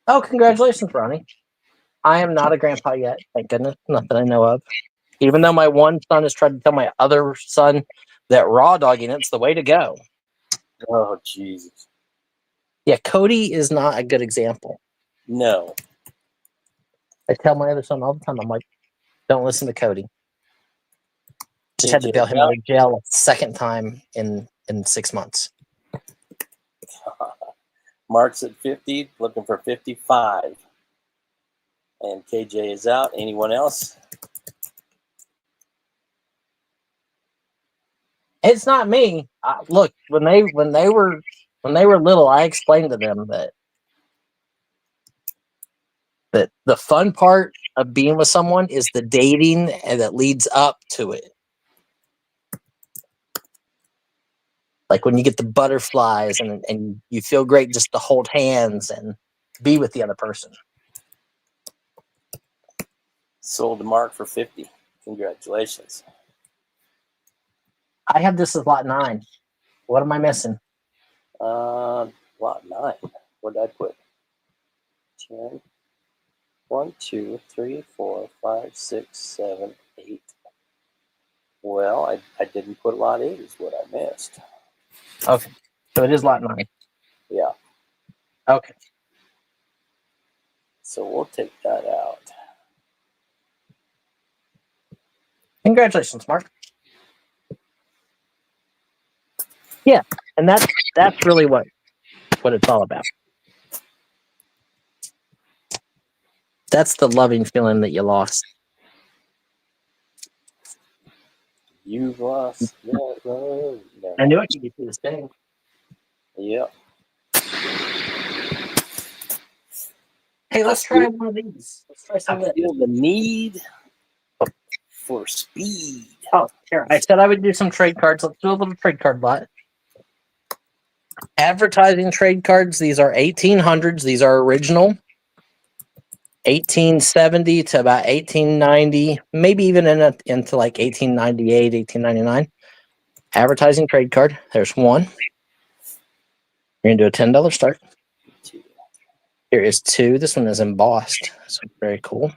Oh, congratulations, Ronnie. I am not a grandpa yet, thank goodness. Not that I know of. Even though my one son has tried to tell my other son that raw dogging it's the way to go. Oh, Jesus. Yeah, Cody is not a good example. No. I tell my other son all the time, I'm like, don't listen to Cody. Just had to bail him out of jail a second time in 6 months. Mark's at 50, looking for 55. And KJ is out. Anyone else? It's not me. Look, when they were little, I explained to them that the fun part of being with someone is the dating and that leads up to it. Like when you get the butterflies and you feel great just to hold hands and be with the other person. Sold to Mark for 50. Congratulations. I have this as lot 9. What am I missing? Lot 9. What did I put? 10. 1, 2, 3, 4, 5, 6, 7, 8. Well, I didn't put lot 8 is what I missed. Okay. So it is lot 9. Yeah. Okay. So we'll take that out. Congratulations, Mark. Yeah, and that's really what it's all about. That's the loving feeling that you lost. You've lost that love. No. I knew it could be through this thing. Yep. Hey, let's try one of these. Let's try some of I this. feel the need for speed. Oh, here. I said I would do some trade cards. Let's do a little trade card lot. Advertising trade cards. These are 1800s. These are original. 1870 to about 1890, maybe even into like 1898, 1899. Advertising trade card. There's one. We're going to do a $10 start. 2. Here is 2. This one is embossed. So very cool.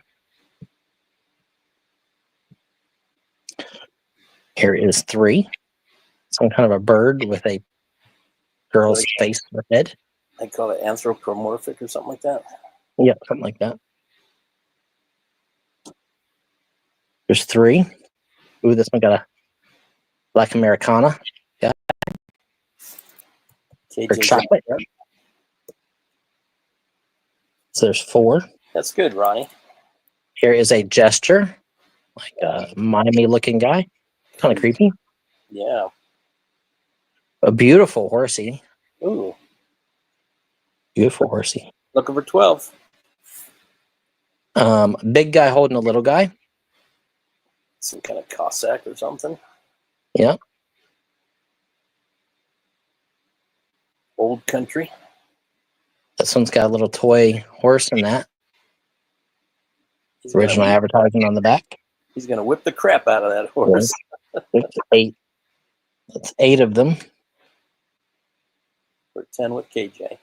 Here is 3. Some kind of a bird with a girl's face on her head. I call it anthropomorphic or something like that. Yeah, something like that. There's 3. Ooh, this one got a Black Americana. Yeah. For chocolate. So there's 4. That's good, Ronnie. Here is a gesture, like a Miami looking guy. Kind of creepy. Yeah. A beautiful horsey. Ooh. Beautiful horsey. Looking for 12. Big guy holding a little guy. Some kind of Cossack or something. Yeah. Old country. This one's got a little toy horse in that. Original advertising on the back. He's going to whip the crap out of that horse. It's 8. That's 8 of them. For 10 with KJ.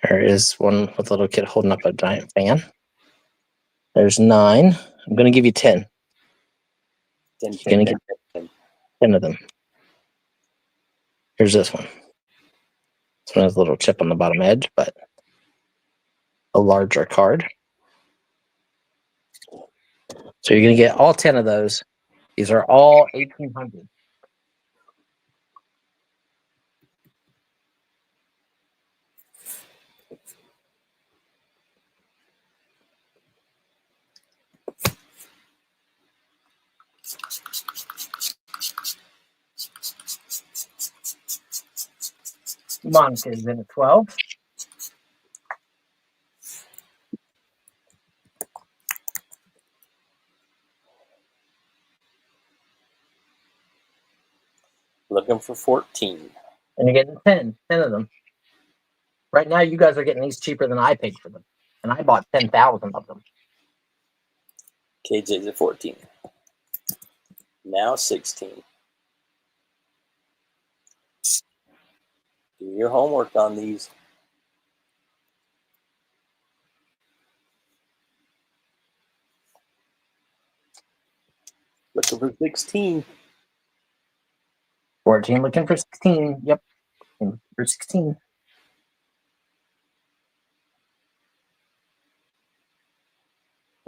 There is one with a little kid holding up a giant fan. There's 9. I'm going to give you 10. 10, You're going to get 10 of them. Here's this one. This one has a little chip on the bottom edge, but a larger card. So you're going to get all 10 of those. These are all 1800. Monica is in at 12. Looking for 14. And you're getting 10 of them. Right now, you guys are getting these cheaper than I paid for them. And I bought 10,000 of them. KJ's at 14. Now 16. Do your homework on these. Looking for 16. 14 looking for 16. Yep. Looking for 16.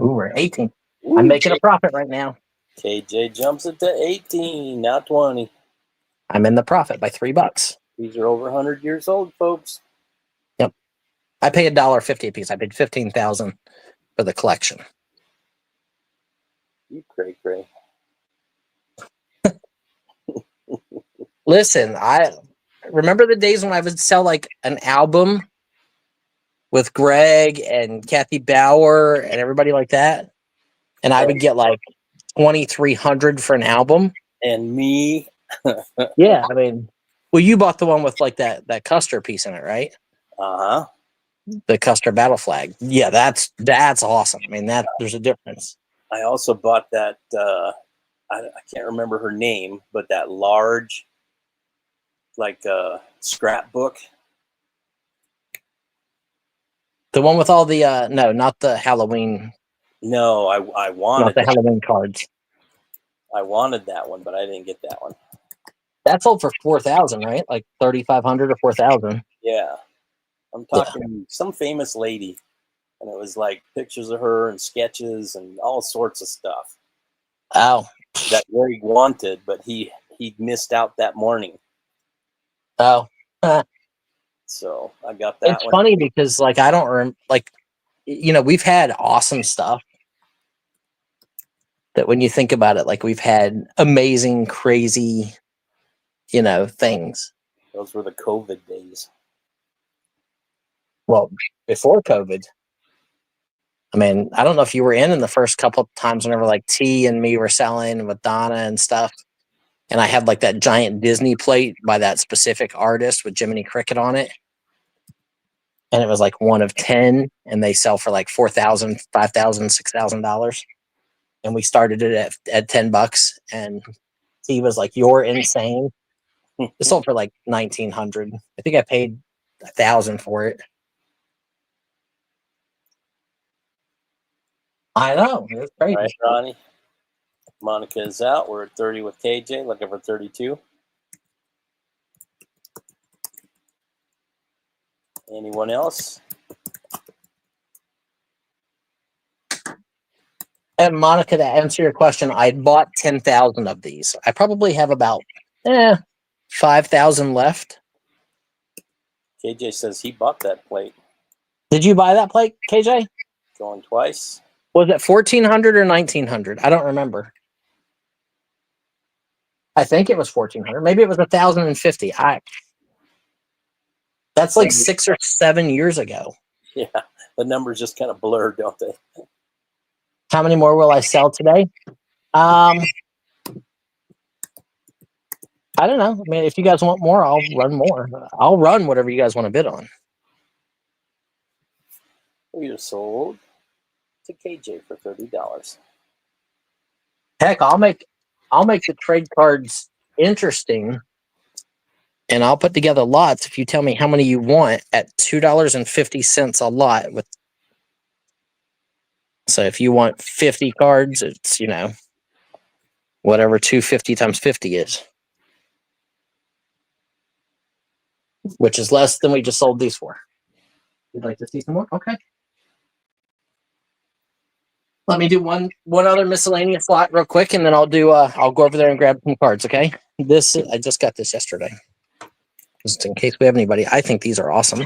Ooh, we're 18. Ooh, I'm making a profit right now. KJ jumps it to 18, not 20. I'm in the profit by $3. These are over 100 years old, folks. Yep. I pay $1.50 a piece. I paid $15,000 for the collection. You cray. Listen, I remember the days when I would sell like an album with Greg and Kathy Bauer and everybody like that, and I would get like $2,300 for an album. And me. Yeah, I mean, well, you bought the one with like that Custer piece in it, right? Uh-huh. The Custer battle flag. Yeah, that's awesome. I mean, there's a difference. I also bought that, I can't remember her name, but that large, like, scrapbook. The one with all the no, not the Halloween. No, I wanted Not the Halloween cards. I wanted that one, but I didn't get that one. That sold for $4,000, right? Like $3,500 or $4,000. Yeah. I'm talking some famous lady, and it was like pictures of her and sketches and all sorts of stuff Oh, that Greg wanted, but he missed out that morning. oh. So I got that It's one. funny because like I don't like, you know, we've had awesome stuff that when you think about it, like we've had amazing, crazy, you know, things. Those were the COVID days. Well, before COVID. I mean, I don't know if you were in the first couple of times whenever like T and me were selling with Donna and stuff. And I had like that giant Disney plate by that specific artist with Jiminy Cricket on it. And it was like one of 10, and they sell for like $4,000, $5,000, $6,000. And we started it at $10, and he was like, "You're insane." It sold for like 1,900. I think I paid 1,000 for it. I know, it's crazy. All right, Ronnie. Monica is out. We're at 30 with KJ, looking for 32. Anyone else? And Monica, to answer your question, I bought 10,000 of these. I probably have about 5,000 left. KJ says he bought that plate. Did you buy that plate, KJ? Going twice. Was it 1,400 or 1,900? I don't remember. I think it was 1,400. Maybe it was 1,050. That's like 6 or 7 years ago. Yeah, the numbers just kind of blur, don't they? How many more will I sell today? I don't know. I mean, if you guys want more, I'll run more. I'll run whatever you guys want to bid on. We just sold to KJ for $30. Heck, I'll make the trade cards interesting, and I'll put together lots if you tell me how many you want at $2.50 a lot. So if you want 50 cards, it's, you know, whatever 250 times 50 is, which is less than we just sold these for. You'd like to see some more? Okay. Let me do one other miscellaneous lot real quick, and then I'll go over there and grab some cards. Okay. I just got this yesterday, just in case we have anybody. I think these are awesome.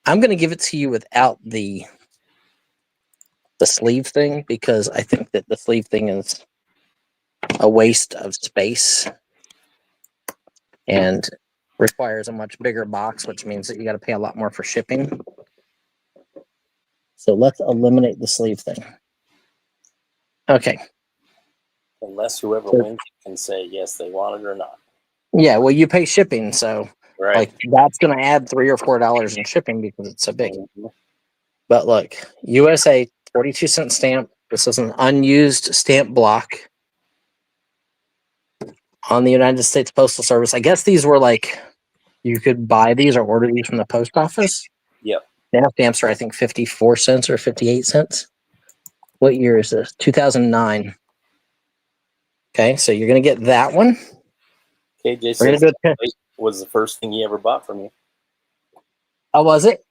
I'm going to give it to you without the sleeve thing, because I think that the sleeve thing is a waste of space and requires a much bigger box, which means that you got to pay a lot more for shipping. So let's eliminate the sleeve thing. Okay. Unless whoever wins can say yes, they want it or not. Yeah, well, you pay shipping, so Right. like that's going to add $3 or $4 in shipping because it's so big. Mm-hmm. But look, USA 42-cent stamp. This is an unused stamp block on the United States Postal Service. I guess these were like you could buy these or order these from the post office. Yep. Now stamps are, I think, 54 cents or 58 cents. What year is this? 2009. Okay, so you're going to get that one. KJ We're says going to go. that was the first thing he ever bought from you. Oh, was it?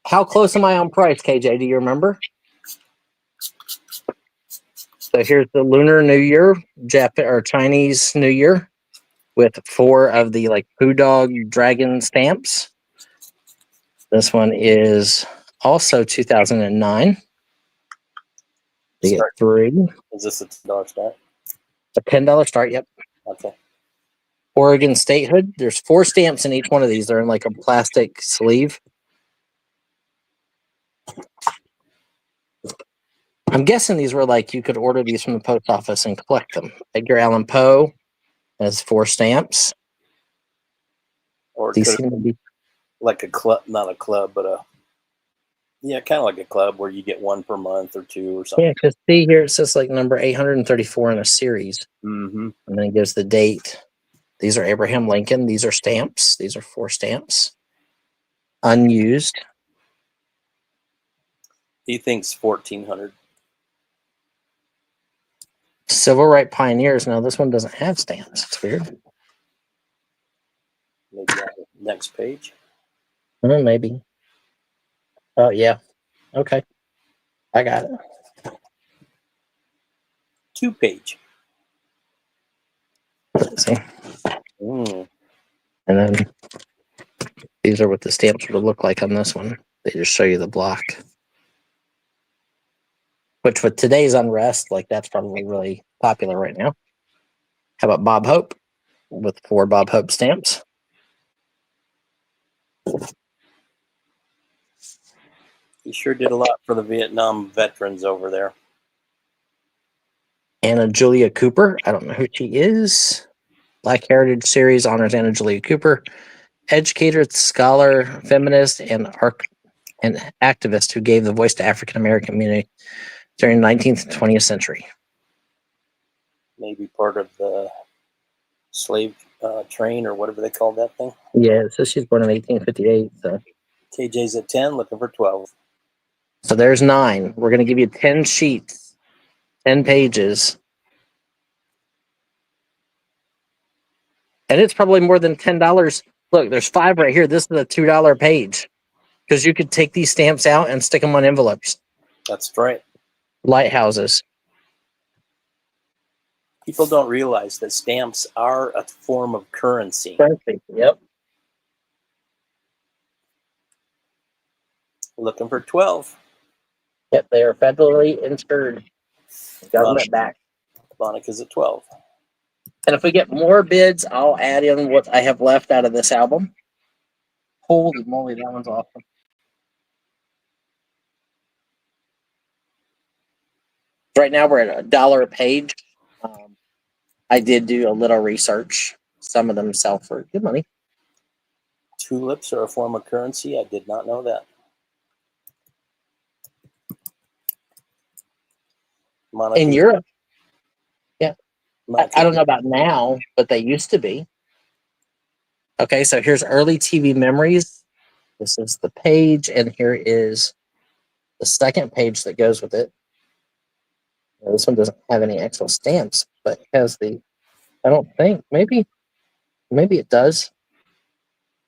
How close am I on price, KJ? Do you remember? So here's the Lunar New Year, or Chinese New Year, with 4 of the like Poo Dog Dragon stamps. This one is also 2009. You get 3. Is this a $10 start? A $10 start, yep. Okay. Oregon statehood. There's 4 stamps in each one of these. They're in like a plastic sleeve. I'm guessing these were like you could order these from the post office and collect them. Edgar Allan Poe has 4 stamps. Or These seem to be like a club, not a club, but kind of like a club where you get 1 per month or 2 or something. Yeah, because see here it says like number 834 in a series. Mm-hmm. And then it gives the date. These are Abraham Lincoln. These are stamps. These are 4 stamps. Unused. He thinks 1,400. Civil Right Pioneers. Now this one doesn't have stamps. It's weird. Maybe on the next page. Maybe. Oh yeah. Okay. I got it. 2-page. Let's see. Mm. And then these are what the stamps would look like on this one. They just show you the block. Which with today's unrest, like that's probably really popular right now. How about Bob Hope with 4 Bob Hope stamps? He sure did a lot for the Vietnam veterans over there. Anna Julia Cooper. I don't know who she is. Black Heritage Series honors Anna Julia Cooper, educator, scholar, feminist, and activist who gave the voice to African American community during the 19th and 20th century. Maybe part of the slave train or whatever they called that thing. Yeah, so she's born in 1858. So KJ's at 10, looking for 12. So there's 9. We're going to give you 10 sheets, 10 pages. And it's probably more than $10. Look, there's 5 right here. This is a $2 page because you could take these stamps out and stick them on envelopes. That's right. Lighthouses. People don't realize that stamps are a form of currency. Currency, yep. Looking for 12. Yep, they are federally insured. Government backed. Monica's at 12. And if we get more bids, I'll add in what I have left out of this album. Holy moly, that one's awesome. Right now we're at $1 a page. I did do a little research. Some of them sell for good money. Tulips are a form of currency. I did not know that. Monica, In Europe, yeah. Monica, I don't know about now, but they used to be. Okay, so here's early TV memories. This is the page, and here is the second page that goes with it. Now, this one doesn't have any actual stamps, but it has the, I don't think, maybe it does.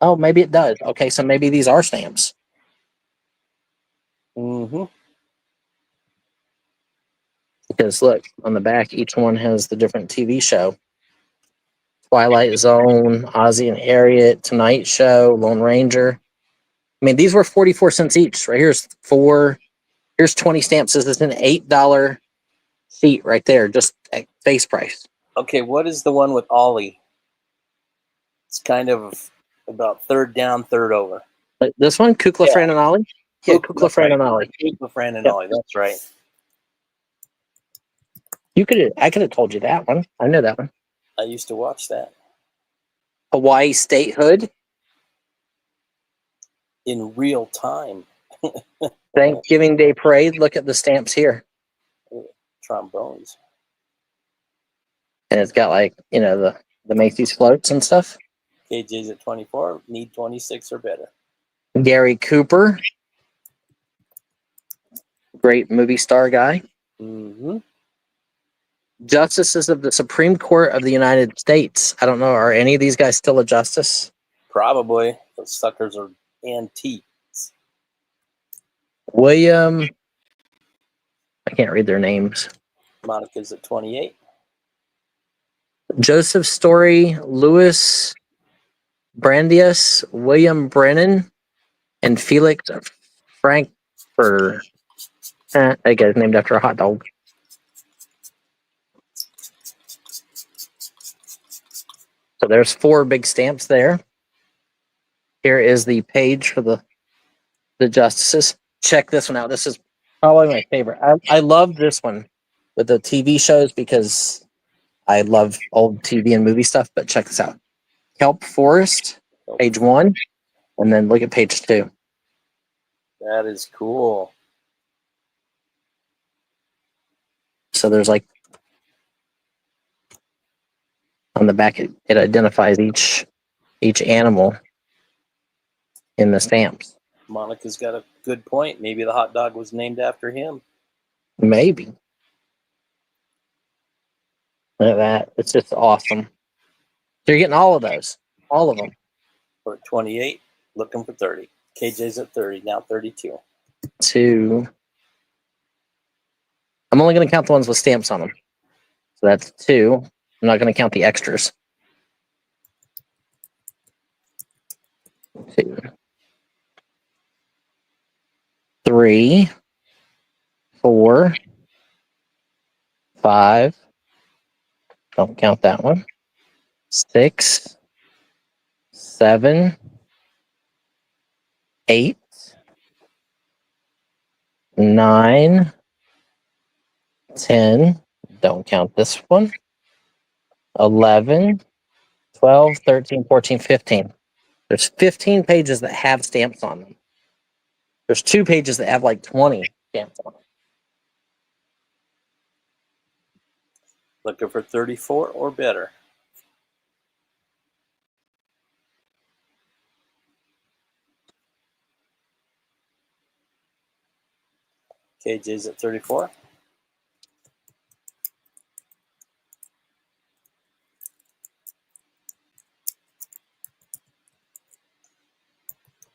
Oh, maybe it does. Okay, so maybe these are stamps. Mm-hmm. Because look, on the back, each one has the different TV show. Twilight Zone, Ozzie and Harriet, Tonight Show, Lone Ranger. I mean, these were 44 cents each. Right here's 4. Here's 20 stamps. This is an $8 sheet right there, just at face price. Okay, what is the one with Ollie? It's kind of about third down, third over. Like this one, Kukla, Fran, and Ollie? Yeah, Kukla, Fran, and Ollie. Kukla, Fran, and Yep. Ollie, that's right. I could have told you that one. I know that one. I used to watch that. Hawaii statehood. In real time. Thanksgiving Day parade. Look at the stamps here. Trombones. And it's got like, the Macy's floats and stuff. KJ's at 24. Need 26 or better. Gary Cooper. Great movie star guy. Mm-hmm. Justices of the Supreme Court of the United States. I don't know. Are any of these guys still a justice? Probably. Those suckers are antiques. William. I can't read their names. Monica's at 28. Joseph Story, Louis Brandeis, William Brennan, and Felix Frankfurter. That guy's named after a hot dog. So there's 4 big stamps there. Here is the page for the justices. Check this one out. This is probably my favorite. I love this one with the TV shows because I love old TV and movie stuff, but check this out. Kelp Forest, page 1, and then look at page 2. That is cool. So there's like on the back it identifies each animal in the stamps. Monica's got a good point. Maybe the hot dog was named after him. Maybe. Look at that. It's just awesome. So you're getting all of those. All of them. We're at 28, looking for 30. KJ's at 30, now 32. 2. I'm only going to count the ones with stamps on them. So that's 2. I'm not going to count the extras. 2. 3. 4. 5. Don't count that one. 6. 7. 8. 9. 10. Don't count this one. 11. 12, 13, 14, 15. There's 15 pages that have stamps on them. There's 2 pages that have like 20 stamps on them. Looking for 34 or better. KJ's at 34.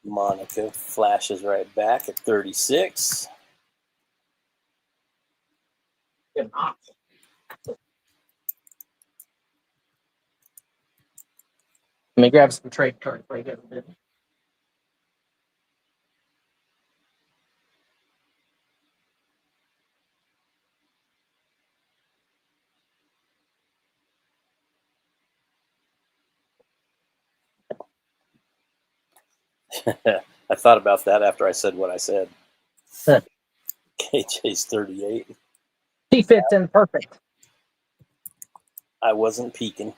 Monica flashes right back at 36. Let me grab some trade cards before I get them. I thought about that after I said what I said. Huh. KJ's 38. He fits in perfect. I wasn't peeking.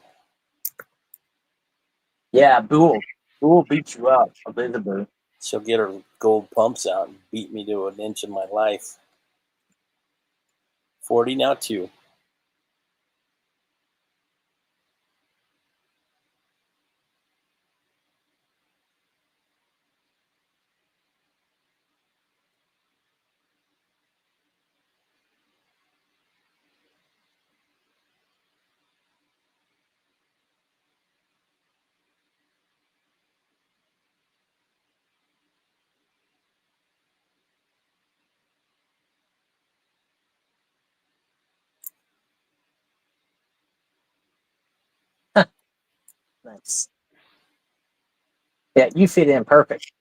Yeah, Bool. Bool beats you up. Elizabeth. She'll get her gold pumps out and beat me to an inch of my life. 40, now 2. Nice. Yeah, you fit in perfect.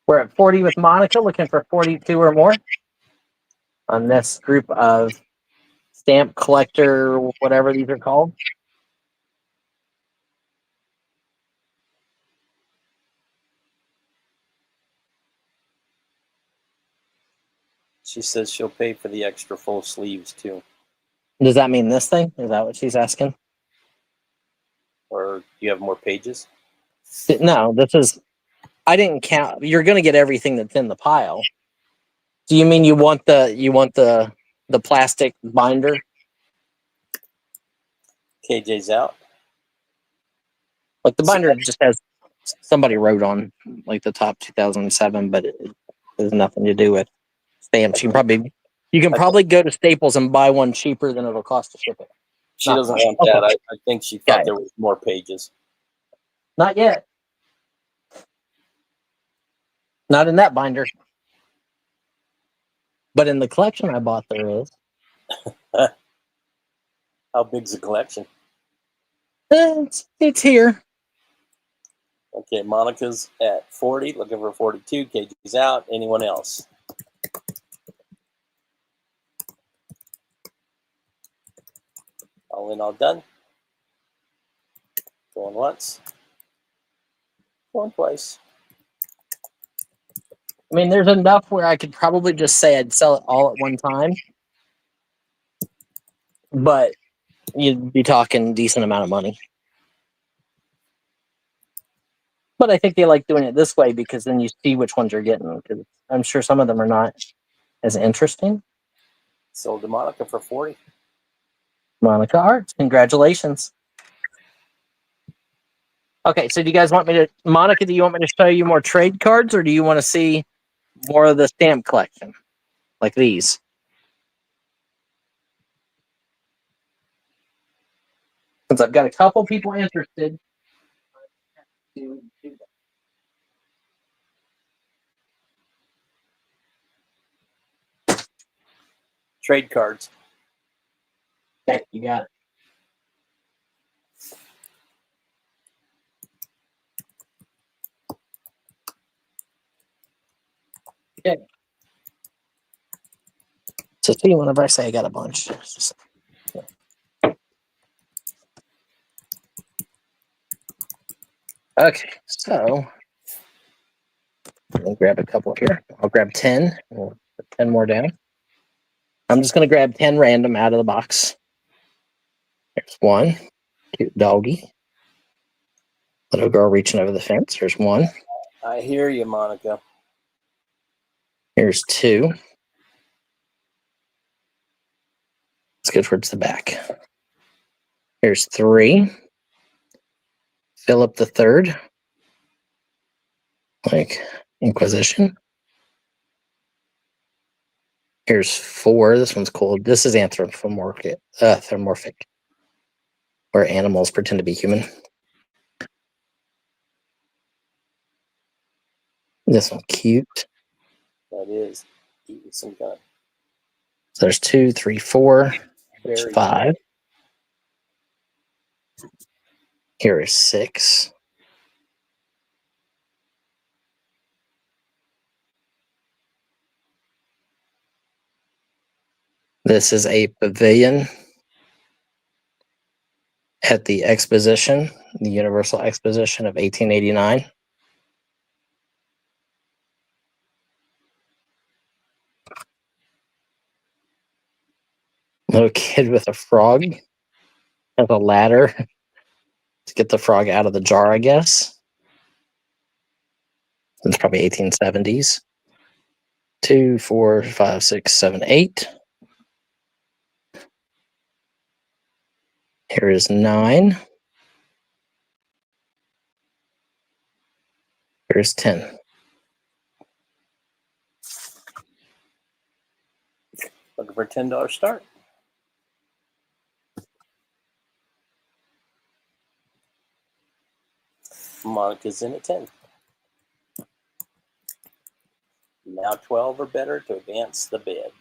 We're at 40 with Monica, looking for 42 or more on this group of stamp collector, whatever these are called. She says she'll pay for the extra full sleeves too. Does that mean this thing? Is that what she's asking? Or do you have more pages? No, this is. I didn't count. You're going to get everything that's in the pile. Do you mean you want the plastic binder? KJ's out. Like the binder just has somebody wrote on like the top 2007, but it has nothing to do with stamps. You can probably go to Staples and buy one cheaper than it'll cost to ship it. She doesn't want that. I think she thought there was more pages. Not yet. Not in that binder. But in the collection I bought, there is. How big's the collection? It's here. Okay, Monica's at 40, looking for 42. KG's out. Anyone else? All in, all done. Going once. Going twice. I mean, there's enough where I could probably just say I'd sell it all at one time. But you'd be talking a decent amount of money. But I think they like doing it this way because then you see which ones you're getting. Because I'm sure some of them are not as interesting. Sold to Monica for 40. Monica Arts, congratulations. Okay, so do you guys want me to, Monica, do you want me to show you more trade cards or do you want to see more of the stamp collection? Like these? Since I've got a couple people interested. Trade cards. Okay, you got it. Okay. So see, whenever I say I got a bunch. Okay, so let me grab a couple here. I'll grab 10. We'll put 10 more down. I'm just going to grab 10 random out of the box. There's one. Cute doggy. Little girl reaching over the fence. There's one. I hear you, Monica. Here's two. Let's go towards the back. Here's three. Philip the Third. Like Inquisition. Here's four. This one's cool. This is anthropomorphic, where animals pretend to be human. This one cute. That is eating some gun. So there's 2, 3, 4. There's 5. Here is 6. This is a pavilion at the exposition, the Universal Exposition of 1889. Little kid with a frog and a ladder to get the frog out of the jar, I guess. It's probably 1870s. 2, 4, 5, 6, 7, 8. Here is 9. Here's 10. Looking for a $10 start. Monica's in at 10. Now 12 or better to advance the bid.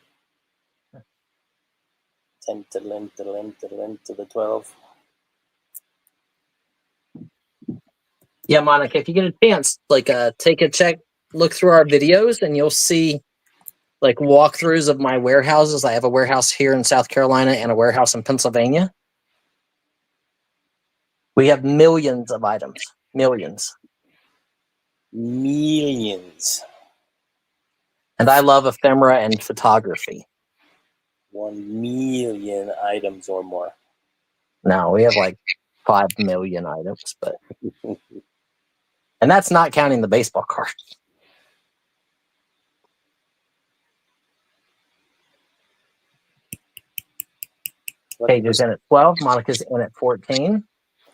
10 to the 12. Yeah, Monica, if you get a chance, like take a check, look through our videos, and you'll see like walkthroughs of my warehouses. I have a warehouse here in South Carolina and a warehouse in Pennsylvania. We have millions of items. Millions. Millions. And I love ephemera and photography. 1 million items or more. No, we have like 5 million items, but and that's not counting the baseball cards. Paige is in at 12. Monica's in at 14.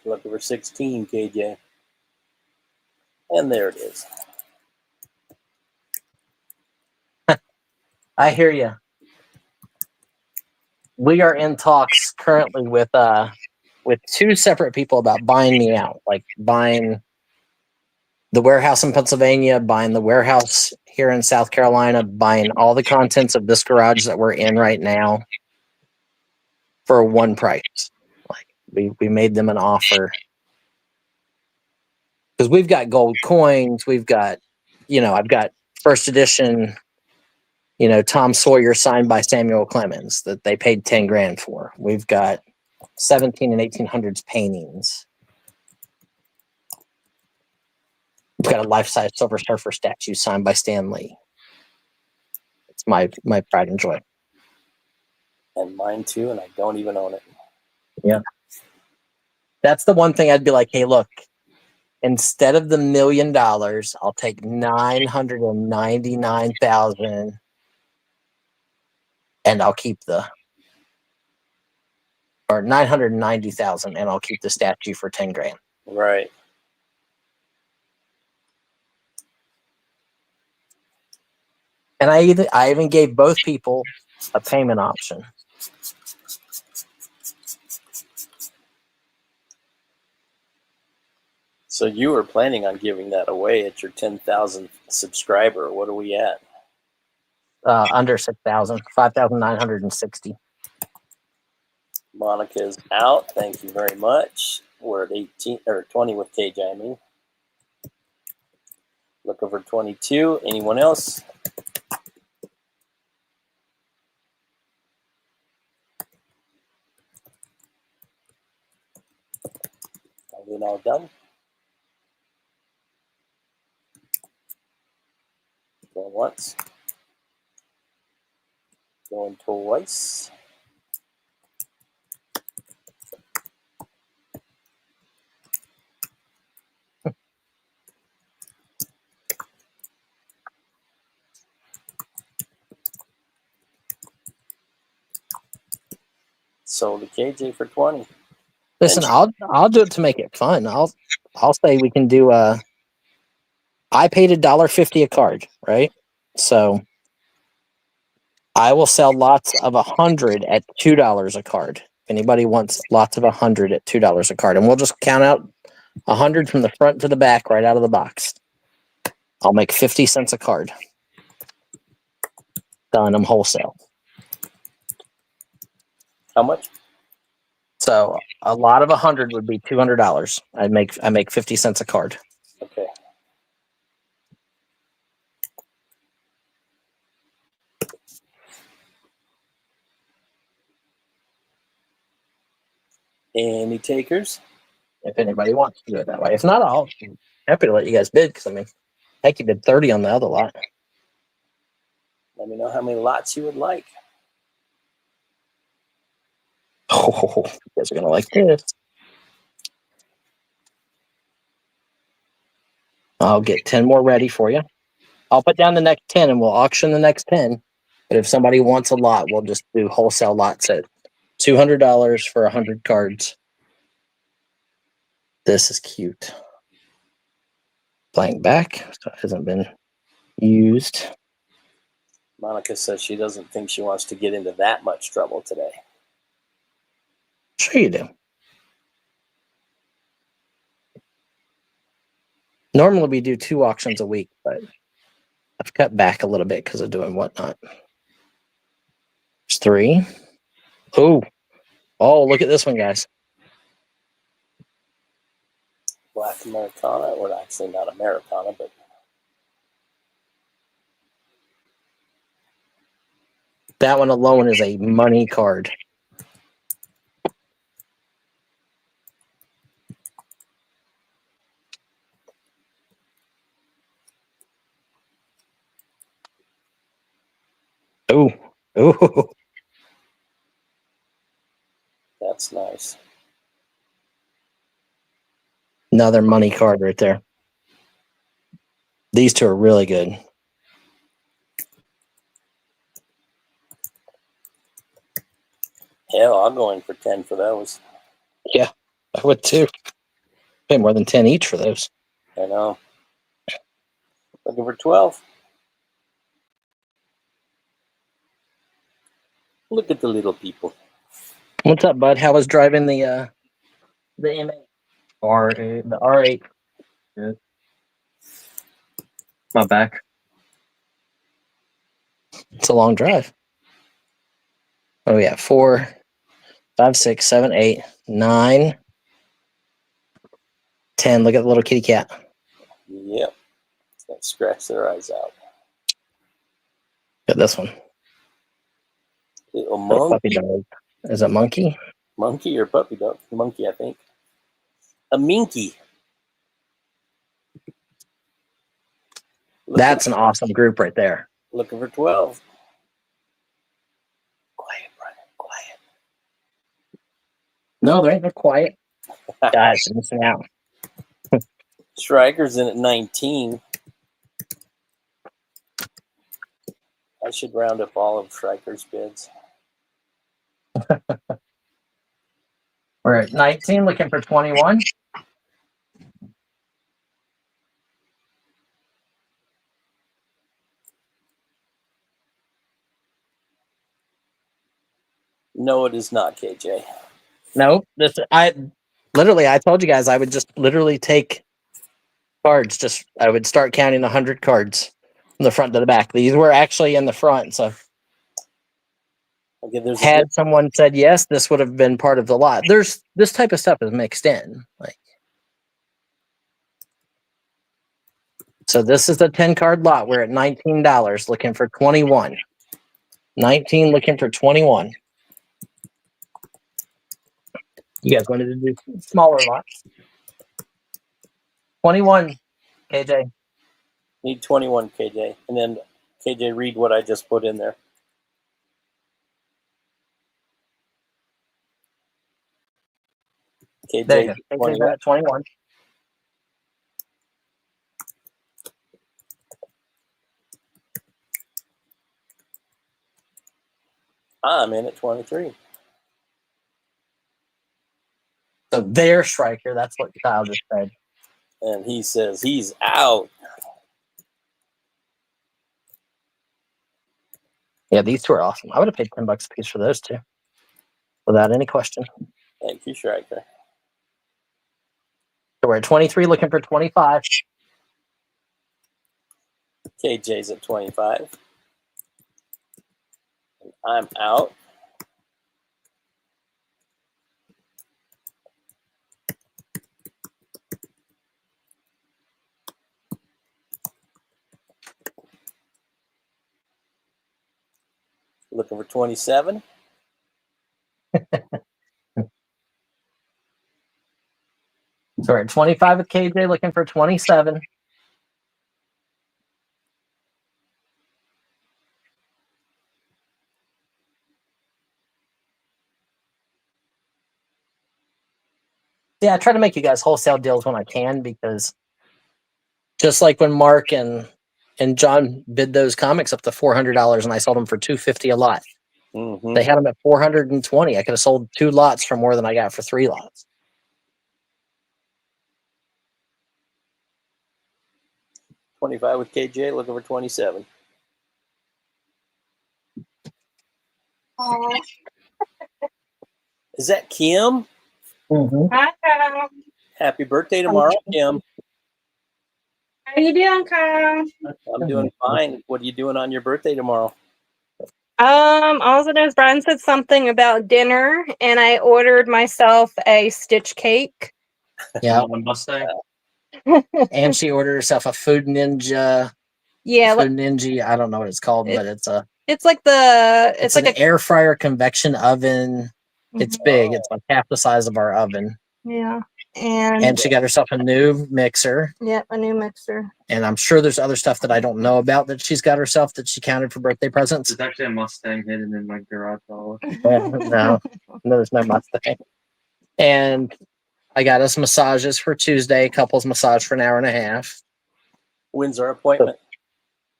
Looking for 16, KJ. And there it is. I hear you. We are in talks currently with two separate people about buying me out, like buying the warehouse in Pennsylvania, buying the warehouse here in South Carolina, buying all the contents of this garage that we're in right now for one price. Like we made them an offer because we've got gold coins, we've got, I've got first edition, Tom Sawyer signed by Samuel Clemens that they paid 10 grand for. We've got 17 and 1800s paintings. We've got a life-size Silver Surfer statue signed by Stan Lee. It's my pride and joy. And mine too, and I don't even own it. Yeah. That's the one thing I'd be like, hey, look, instead of the $1 million, I'll take 999,000 and I'll keep or 990,000 and I'll keep the statue for 10 grand. Right. And I even gave both people a payment option. So you were planning on giving that away at your 10,000 subscriber. What are we at? Under 6,000, 5,960. Monica is out. Thank you very much. We're at 18 or 20 with KJ. I mean, look over 22. Anyone else? Are we now done? Going once. Going twice. Sold to KJ for 20. Listen, I'll do it to make it fun. I'll say we can do I paid $1.50 a card, right? So I will sell lots of 100 at $2 a card. If anybody wants lots of 100 at $2 a card, and we'll just count out 100 from the front to the back right out of the box. I'll make 50 cents a card. Selling them wholesale. How much? So a lot of 100 would be $200. I make 50 cents a card. Okay. Any takers? If anybody wants to do it that way. If not, I'll be happy to let you guys bid because heck, you did 30 on the other lot. Let me know how many lots you would like. Oh, you guys are gonna like this. I'll get 10 more ready for you. I'll put down the next 10 and we'll auction the next 10. But if somebody wants a lot, we'll just do wholesale lots at $200 for 100 cards. This is cute. Blank back, so it hasn't been used. Monica says she doesn't think she wants to get into that much trouble today. Sure you do. Normally we do 2 auctions a week, but I've cut back a little bit because of doing whatnot. There's 3. Oh, look at this one, guys. Black Americana, or actually not Americana, but That one alone is a money card. Oh, that's nice. Another money card right there. These 2 are really good. Hell, I'll go in for 10 for those. Yeah, I would too. Pay more than 10 each for those. I know. Looking for 12. Look at the little people. What's up, bud? How was driving the M8 or the R8? Good. My back. It's a long drive. Oh yeah, 4, 5, 6, 7, 8, 9, 10. Look at the little kitty cat. Yep. Let's scratch their eyes out. Look at this one. Little Puppy monkey. dog. Is it monkey? Monkey or puppy dog? Monkey, I think. A minky. That's an awesome group right there. Looking for 12. Quiet, Brian. Quiet. No, they ain't no quiet. Guys, I'm missing out. Striker's in at 19. I should round up all of Striker's bids. We're at 19, looking for 21. No, it is not, KJ. No, I told you guys I would just literally take cards. I would start counting 100 cards from the front to the back. These were actually in the front, so Okay, had someone said yes, this would have been part of the lot. There's this type of stuff is mixed in, like. So this is the 10 card lot. We're at $19, looking for 21. 19, looking for 21. You guys wanted to do smaller lots. 21, KJ. Need 21, KJ. And then, KJ, read what I just put in there. KJ, There you go. 21. 21. I'm in at 23. So their striker, that's what Kyle just said. And he says he's out. Yeah, these two are awesome. I would have paid $10 a piece for those two, without any question. Thank you, Striker. So we're at 23, looking for 25. KJ's at 25. And I'm out. Looking for 27. So we're at 25 with KJ, looking for 27. Yeah, I try to make you guys wholesale deals when I can, because just like when Mark and John bid those comics up to $400 and I sold them for $250 a lot. Mm-hmm. They had them at $420. I could have sold 2 lots for more than I got for 3 lots. $25 with KJ, looking for 27. Aww. Is that Kim? Mm-hmm. Hi, Kyle. Happy birthday tomorrow, Kim. How you doing, Kyle? I'm doing fine. What are you doing on your birthday tomorrow? Also there's Brian said something about dinner, and I ordered myself a Stitch cake. Yeah, Mustang. And she ordered herself a Food Ninja. Yeah, Food Ninja. I don't know what it's called, but it's like an air fryer convection oven. It's big. It's like half the size of our oven. Yeah. And she got herself a new mixer. Yep, a new mixer. And I'm sure there's other stuff that I don't know about that she's got herself that she counted for birthday presents. There's actually a Mustang hidden in my garage hall. No, there's no Mustang. And I got us massages for Tuesday, couples massage for an hour and a half. When's our appointment?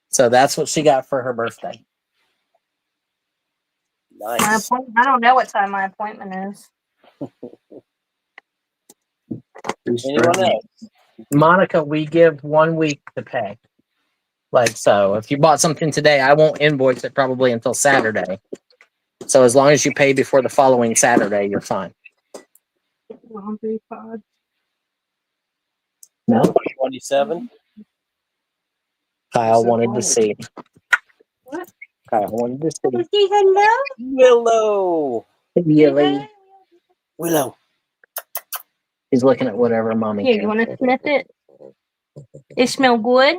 So that's what she got for her birthday. Nice. I don't know what time my appointment is. Anyone else? Monica, we give 1 week to pay. Like, so if you bought something today, I won't invoice it probably until Saturday. So as long as you pay before the following Saturday, you're fine. Laundry pod. No? 27? Kyle wanted to see. What? Kyle wanted to see. Say hello. Willow. Really? Willow. He's looking at whatever mommy. Here, you want to sniff it? It smell good.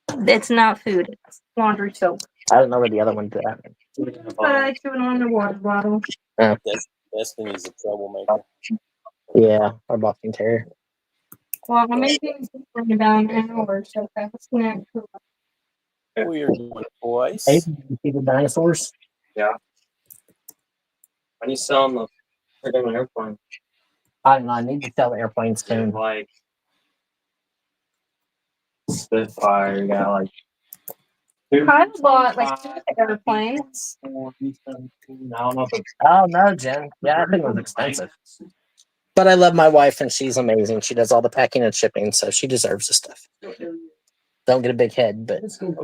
It's not food. It's laundry soap. I don't know where the other one's at. But I threw it on the water bottle. Destiny's a troublemaker. Yeah, our Boston Terrier. Well, I'm making something about an hour, so that's not cool. Weird one, boys. Hey, you see the dinosaurs? Yeah. When you sell them, they're on an airplane. I don't know. I need to sell the airplanes soon. Like Spitfire, you got like I bought like 2 airplanes. I don't know if it's Oh, no, Jen. Yeah, I think it was expensive. But I love my wife, and she's amazing. She does all the packing and shipping, so she deserves the stuff. Don't get a big head, but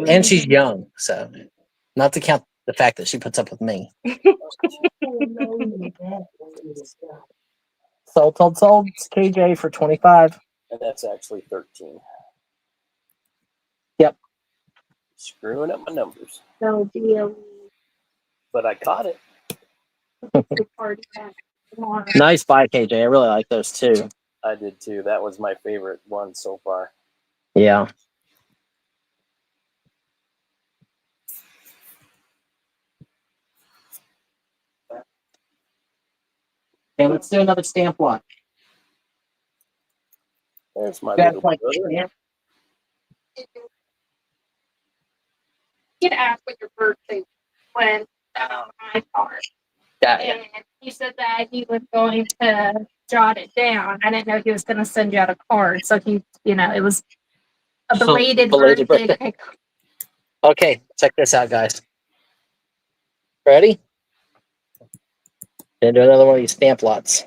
and she's young, so not to count the fact that she puts up with me. Sold. It's KJ for 25. And that's actually 13. Yep. Screwing up my numbers. No deal. But I caught it. Nice buy, KJ. I really like those too. I did too. That was my favorite one so far. Yeah. Okay, let's do another stamp lot. There's my That's little like brother. Get asked what your birthday when my card. Yeah. And he said that he was going to jot it down. I didn't know he was going to send you out a card. So he, it was a belated birthday. Okay, check this out, guys. Ready? Gonna do another one of these stamp lots.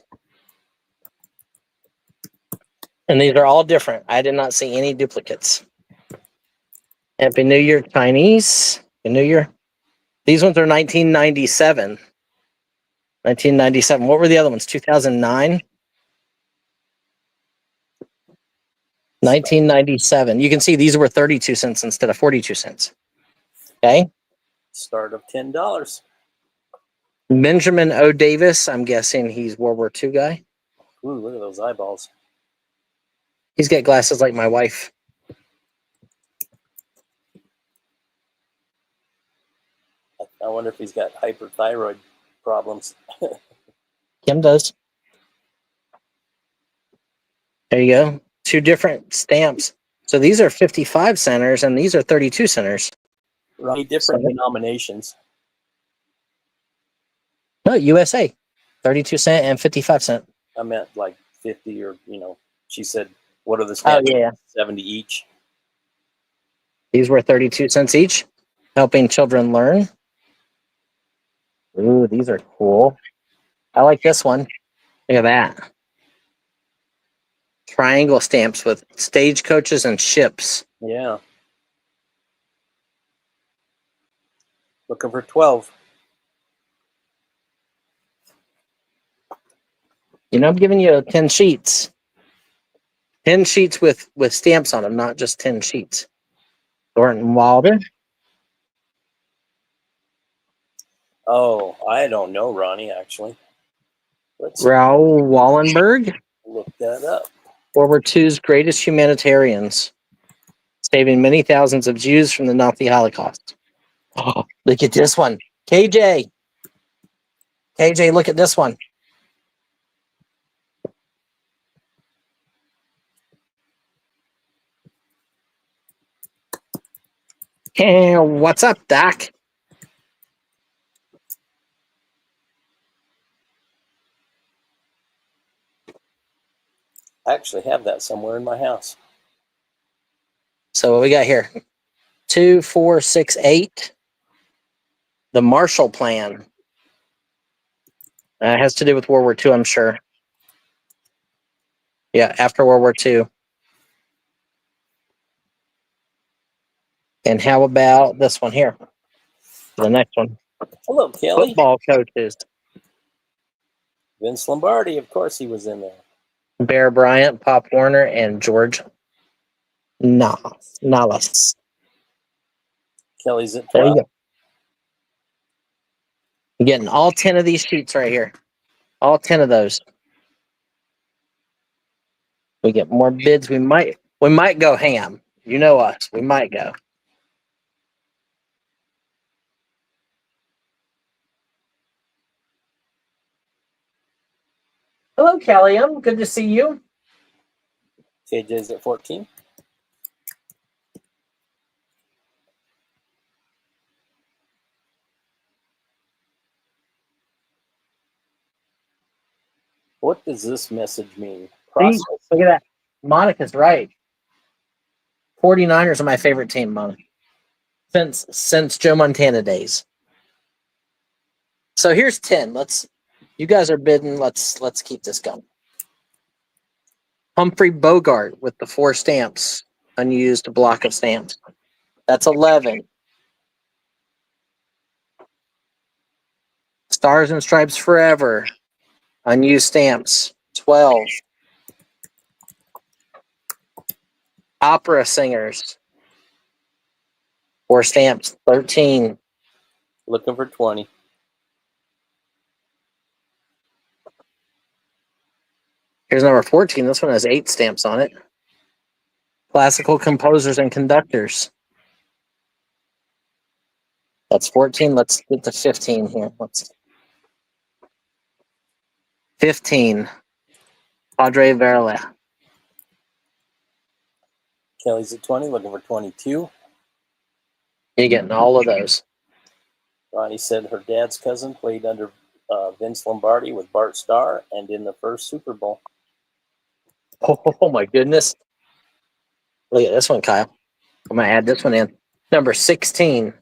And these are all different. I did not see any duplicates. Happy New Year, Chinese. Happy New Year. These ones are 1997. 1997. What were the other ones? 2009? 1997. You can see these were 32 cents instead of 42 cents. Okay. Start of $10. Benjamin O. Davis. I'm guessing he's World War II guy. Ooh, look at those eyeballs. He's got glasses like my wife. I wonder if he's got hyperthyroid problems. Kim does. There you go. 2 different stamps. So these are 55 centers and these are 32 centers. Right, different denominations. No, USA. 32 cent and 55 cent. I meant like 50 or, she said, what are the stamps? Oh, yeah. 70 each. These were 32 cents each, helping children learn. Ooh, these are cool. I like this one. Look at that. Triangle stamps with stagecoaches and ships. Yeah. Looking for 12. I'm giving you 10 sheets. 10 sheets with stamps on them, not just 10 sheets. Thornton Wilder. Oh, I don't know, Ronnie, actually. Let's Raoul Wallenberg. look that up. World War II's greatest humanitarians, saving many thousands of Jews from the Nazi Holocaust. Oh, look at this one. KJ, look at this one. Hey, what's up, Doc? I actually have that somewhere in my house. So what we got here? 2, 4, 6, 8. The Marshall Plan. It has to do with World War II, I'm sure. Yeah, after World War II. And how about this one here? The next one. Hello, Kelly. Football coaches. Vince Lombardi, of course he was in there. Bear Bryant, Pop Warner, and George Nallas. Kelly's at There 12. you go. You're getting all 10 of these sheets right here. All 10 of those. We get more bids. We might go ham. You know us. We might go. Hello, Callium. Good to see you. KJ's at 14. What does this message mean? Process. Look at that. Monica's right. 49ers are my favorite team, Monica. Since Joe Montana days. So here's 10. You guys are bidding. Let's keep this going. Humphrey Bogart with the 4 stamps. Unused block of stamps. That's 11. Stars and Stripes Forever. Unused stamps. 12. Opera Singers. 4 stamps. 13. Looking for 20. Here's number 14. This one has 8 stamps on it. Classical Composers and Conductors. That's 14. Let's get to 15 here. 15. Padre Verla. Kelly's at 20, looking for 22. You're getting all of those. Ronnie said her dad's cousin played under Vince Lombardi with Bart Starr and in the first Super Bowl. Oh my goodness. Look at this one, Kyle. I'm going to add this one in. Number 16.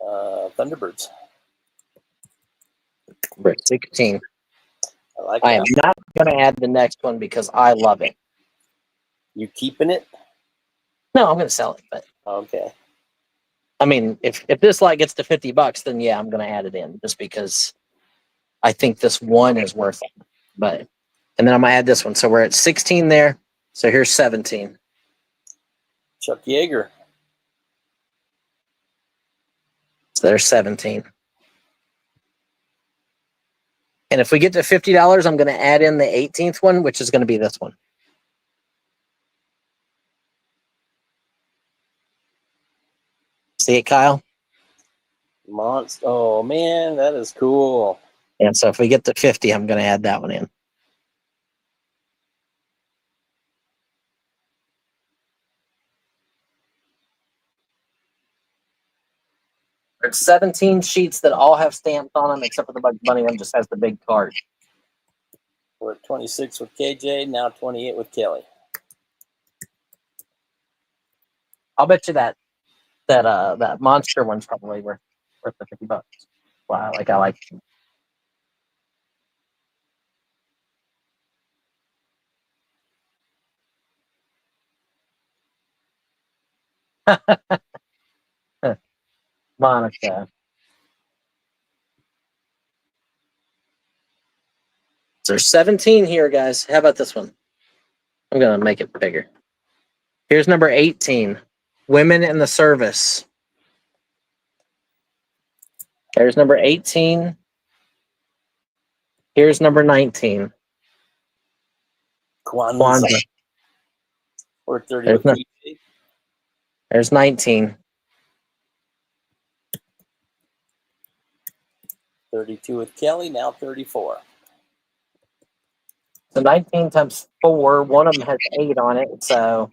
Thunderbirds. Number 16. I like I that. am not going to add the next one because I love it. You keeping it? No, I'm going to sell it. But Okay. I mean, if this lot gets to $50, then yeah, I'm going to add it in just because I think this one is worth it. But and then I'm going to add this one. So we're at 16 there. So here's 17. Chuck Yeager. So there's 17. And if we get to $50, I'm going to add in the 18th one, which is going to be this one. See it, Kyle? Monster. Oh, man, that is cool. And so if we get to 50, I'm going to add that one in. There's 17 sheets that all have stamps on them, except for the Bugs Bunny one just has the big card. We're at 26 with KJ, now 28 with Kelly. I'll bet you that monster one's probably worth the $50. Wow, I like it. Monica. So there's 17 here, guys. How about this one? I'm going to make it bigger. Here's number 18. Women in the Service. There's number 18. Here's number 19. Kwanzaa. We're at 30 There's, with KJ. there's 19. 32 with Kelly, now 34. So 19 times 4, one of them has 8 on it, so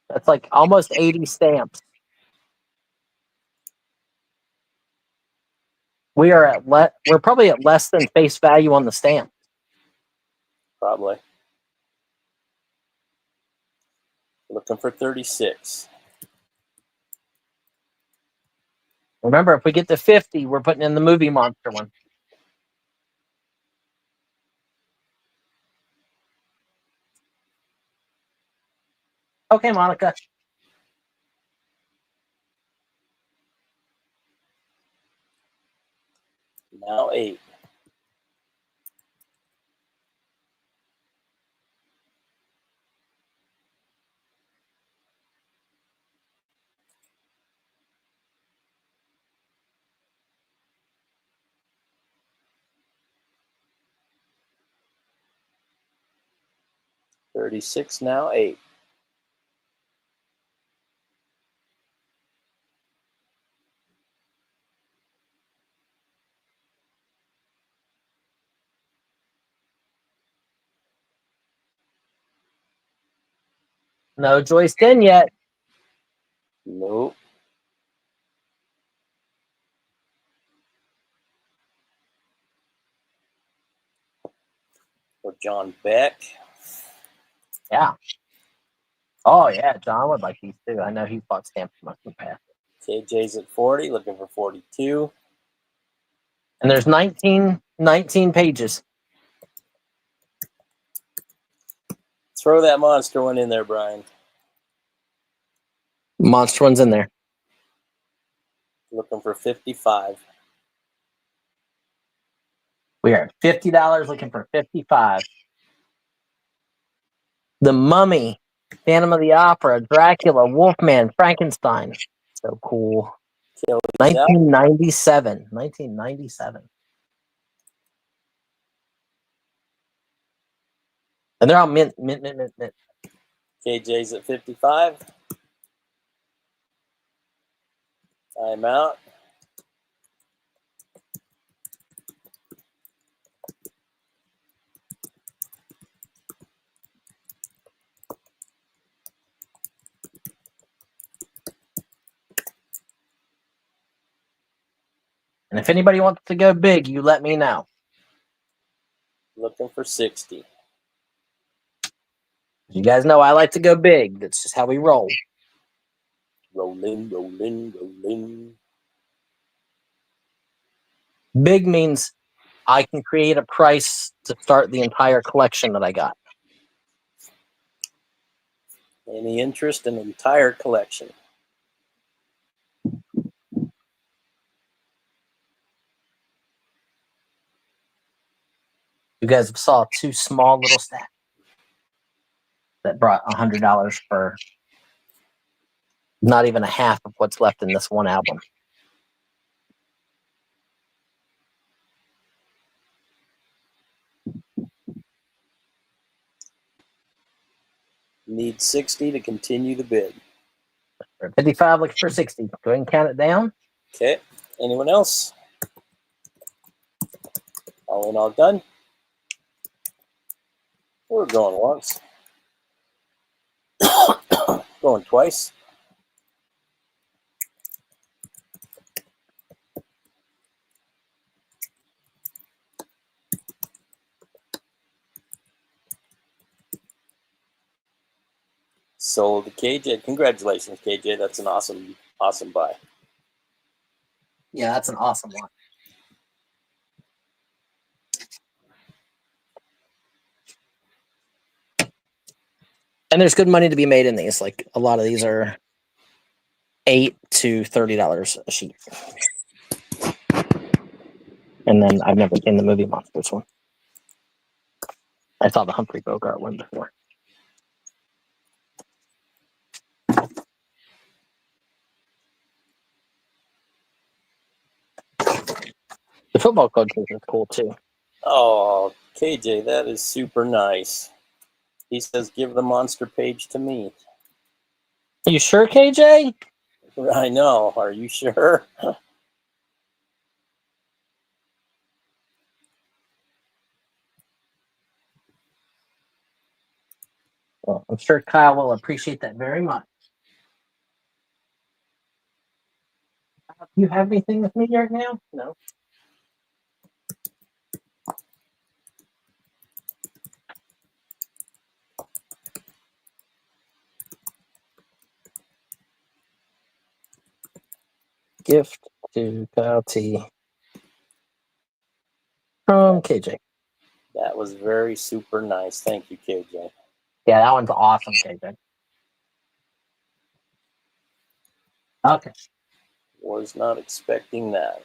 that's like almost 80 stamps. We're probably at less than face value on the stamp. Probably. Looking for 36. Remember, if we get to 50, we're putting in the movie monster one. Okay, Monica. Now 8. $36 now 8. No Joyce in yet. Nope. Or John Beck. Yeah. Oh yeah, John would like these too. I know he bought stamps from us in the past. KJ's at 40, looking for 42. And there's 19 pages. Throw that monster one in there, Brian. Monster one's in there. Looking for 55. We are at $50 looking for 55. The Mummy, Phantom of the Opera, Dracula, Wolfman, Frankenstein. So cool. 1997. 1997. And they're all mint. KJ's at 55. Time out. And if anybody wants to go big, you let me know. Looking for 60. You guys know I like to go big. That's just how we roll. Rolling, rolling, rolling. Big means I can create a price to start the entire collection that I got. Any interest in entire collection? You guys saw 2 small little stacks that brought $100 for not even a half of what's left in this one album. Need 60 to continue the bid. 55 looking for 60. Go ahead and count it down. Okay. Anyone else? All in, all done? We're going once. Going twice. Sold to KJ. Congratulations, KJ. That's an awesome buy. Yeah, that's an awesome one. And there's good money to be made in these. Like a lot of these are $8 to $30 a sheet. And then I've never seen the movie Monsters one. I saw the Humphrey Bogart one before. The football coaches is cool too. Oh, KJ, that is super nice. He says, give the monster page to me. You sure, KJ? I know. Are you sure? Well, I'm sure Kyle will appreciate that very much. You have anything with me right now? No. Gift to Kyle T. From KJ. That was very super nice. Thank you, KJ. Yeah, that one's awesome, KJ. Okay. Was not expecting that.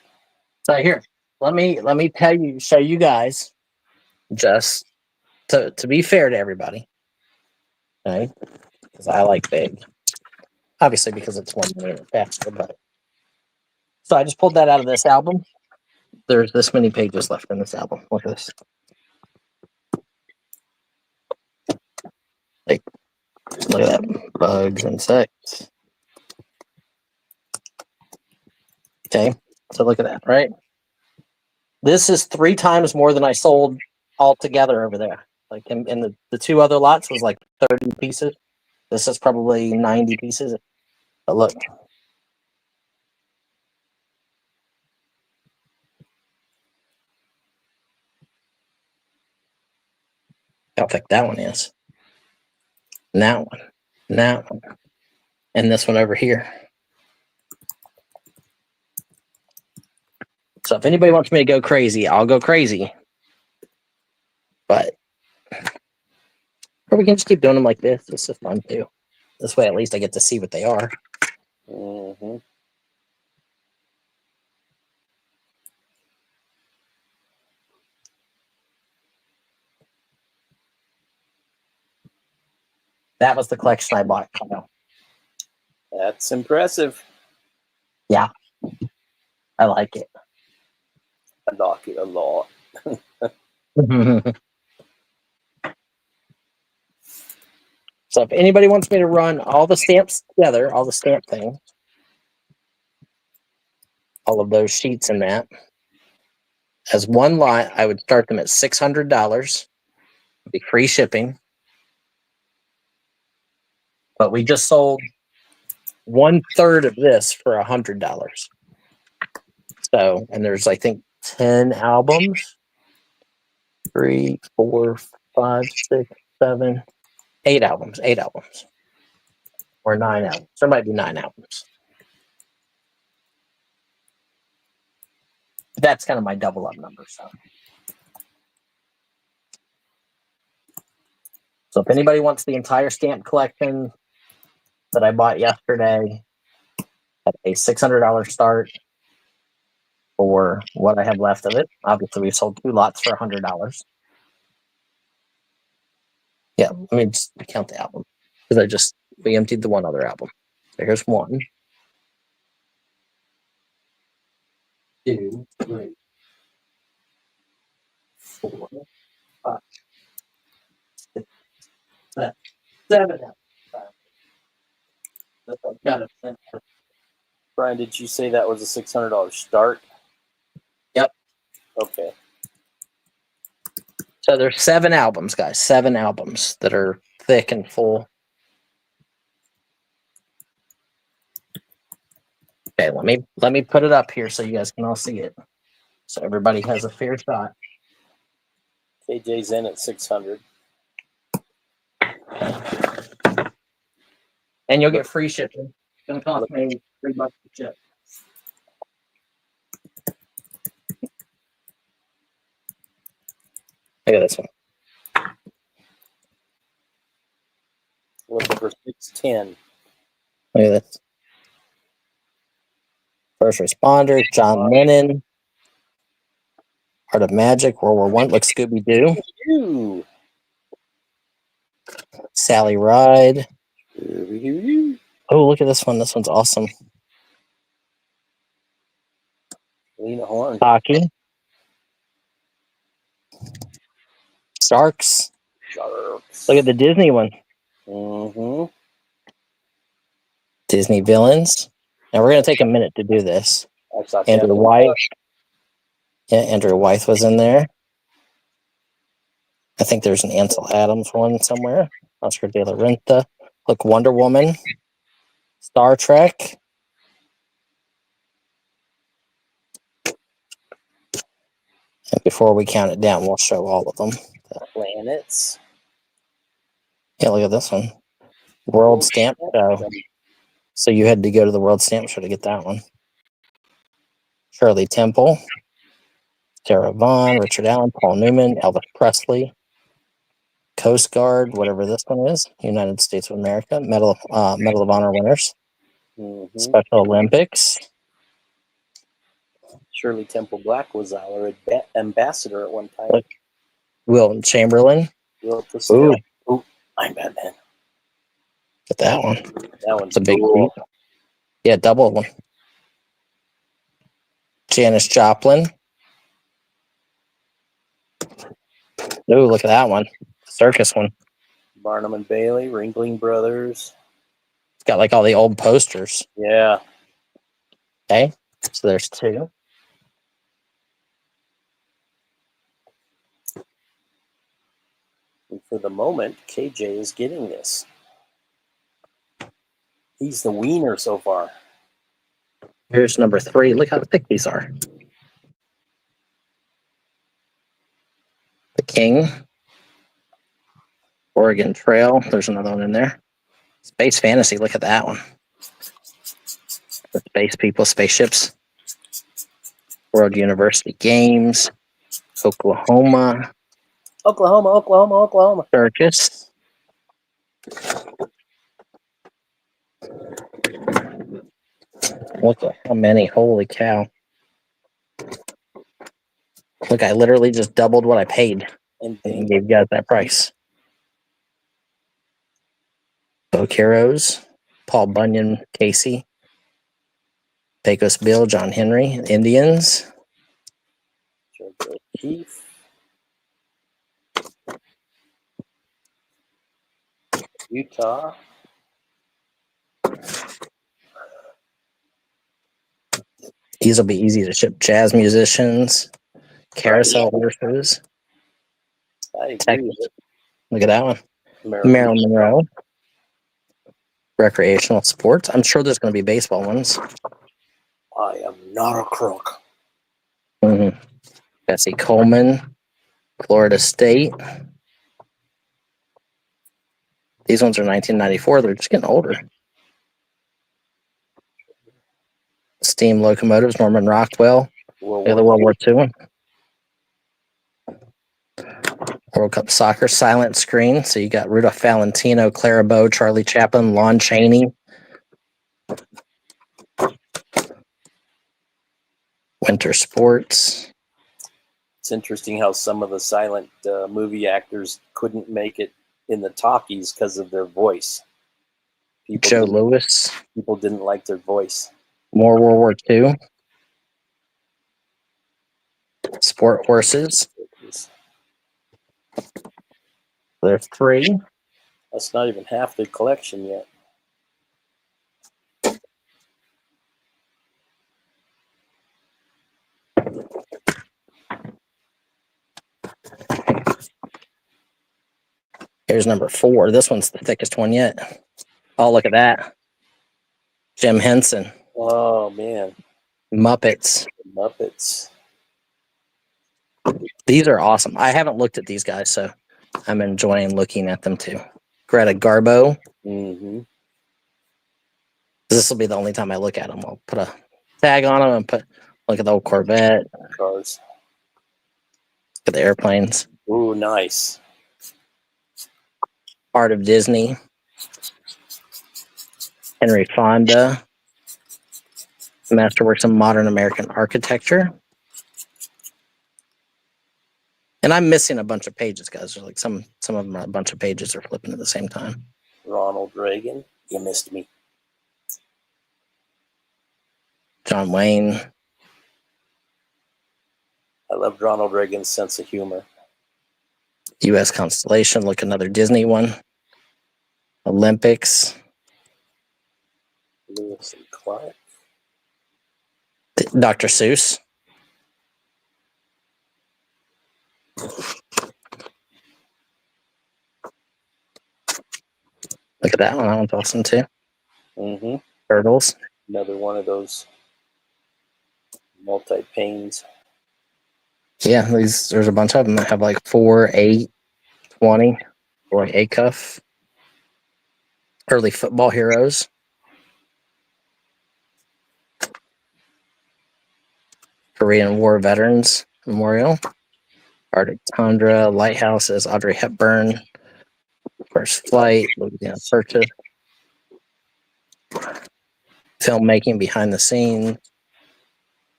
So here, let me show you guys, just to be fair to everybody. Okay, because I like big. Obviously because it's 1 minute faster, but so I just pulled that out of this album. There's this many pages left in this album. Look at this. Like, look at that. Bugs, insects. Okay, so look at that, right? This is 3 times more than I sold altogether over there. Like in the 2 other lots was like 30 pieces. This is probably 90 pieces. But look. How thick that one is. And that one. And that one. And this one over here. So if anybody wants me to go crazy, I'll go crazy. But or we can just keep doing them like this. This is fun too. This way at least I get to see what they are. Mm-hmm. That was the collection I bought, Kyle. That's impressive. Yeah. I like it. I like it a lot. So if anybody wants me to run all the stamps together, all the stamp things, all of those sheets in that, as one lot, I would start them at $600. Be free shipping. But we just sold 1/3 of this for $100. So, and there's I think 10 albums. 3, 4, 5, 6, 7, 8 albums. 8 albums. Or 9 albums. There might be 9 albums. That's kind of my double up number. So if anybody wants the entire stamp collection that I bought yesterday at a $600 start for what I have left of it, obviously we sold 2 lots for $100. Yeah, let me just count the album because we emptied the one other album. So here's 1, 2, 3, 4, 5, 6, 7 albums. Got it. Brian, did you say that was a $600 start? Yep. Okay. So there's 7 albums, guys. 7 albums that are thick and full. Okay, let me put it up here so you guys can all see it. So everybody has a fair shot. KJ's in at 600. And you'll get free shipping. It's gonna cost me $3 to ship. Look at this one. Looking for 610. Look at this. First Responder, John Lennon, Art of Magic, World War I, looks Scooby-Doo. Ooh. Sally Ride. Ooh. Oh, look at this one. This one's awesome. Lena Horne. Hockey. Sharks. Sharks. Look at the Disney one. Mm-hmm. Disney villains. Now we're going to take a minute to do this. Andrew Wyeth. Yeah, Andrew Wyeth was in there. I think there's an Ansel Adams one somewhere. Oscar de la Renta. Look, Wonder Woman. Star Trek. And before we count it down, we'll show all of them. Planets. Yeah, look at this one. World Stamp Show. So you had to go to the World Stamp Show to get that one. Shirley Temple. Sarah Vaughan, Richard Allen, Paul Newman, Elvis Presley. Coast Guard, whatever this one is. United States of America. Medal of Honor winners. Special Olympics. Shirley Temple Black was our ambassador at one time. Look. Will Chamberlain. Will Castell. Ooh. Ooh, I'm Batman. Get that one. That one's It's a big cool. piece. Yeah, double one. Janis Joplin. Ooh, look at that one. Circus one. Barnum and Bailey, Ringling Brothers. It's got like all the old posters. Yeah. Okay. So there's 2. And for the moment, KJ is getting this. He's the wiener so far. Here's number 3. Look how thick these are. The King. Oregon Trail. There's another one in there. Space Fantasy. Look at that one. The space people, spaceships. World University Games. Oklahoma. Oklahoma. Circus. Look at how many. Holy cow. Look, I literally just doubled what I paid And and gave you guys that price. Folk Heroes. Paul Bunyan, Casey. Pecos Bill, John Henry, Indians. George O'Keefe. Utah. These will be easy to ship. Jazz musicians. Carousel horses. I agree Texas. with it. Look at that one. Marilyn Monroe. Recreational sports. I'm sure there's going to be baseball ones. I am not a crook. Mm-hmm. Bessie Coleman. Florida State. These ones are 1994. They're just getting older. Steam locomotives. Norman Rockwell. Look at the World War II one. World Cup soccer. Silent screen. So you got Rudolph Valentino, Clara Bow, Charlie Chaplin, Lon Chaney. Winter sports. It's interesting how some of the silent movie actors couldn't make it in the talkies because of their voice. Joe Louis. People didn't like their voice. More World War II. Sport horses. There's 3. That's not even half the collection yet. Here's number 4. This one's the thickest one yet. Oh, look at that. Jim Henson. Oh, man. Muppets. Muppets. These are awesome. I haven't looked at these guys, so I'm enjoying looking at them too. Greta Garbo. Mm-hmm. This will be the only time I look at them. I'll put a tag on them and look at the old Corvette. Cars. Look at the airplanes. Ooh, nice. Art of Disney. Henry Fonda. Masterworks of Modern American Architecture. And I'm missing a bunch of pages, guys. There's like some of them are a bunch of pages are flipping at the same time. Ronald Reagan. You missed me. John Wayne. I loved Ronald Reagan's sense of humor. U.S. Constellation. Look, another Disney one. Olympics. Lewis and Clark. Dr. Seuss. Look at that one. That one's awesome too. Mm-hmm. Turtles. Another one of those multi-panes. Yeah, there's a bunch of them that have like 4, 8, 20, or like A-cuff. Early football heroes. Korean War Veterans Memorial. Arctic Tundra, Lighthouses, Audrey Hepburn, First Flight, Louisiana Purchase. filmmaking behind the scenes,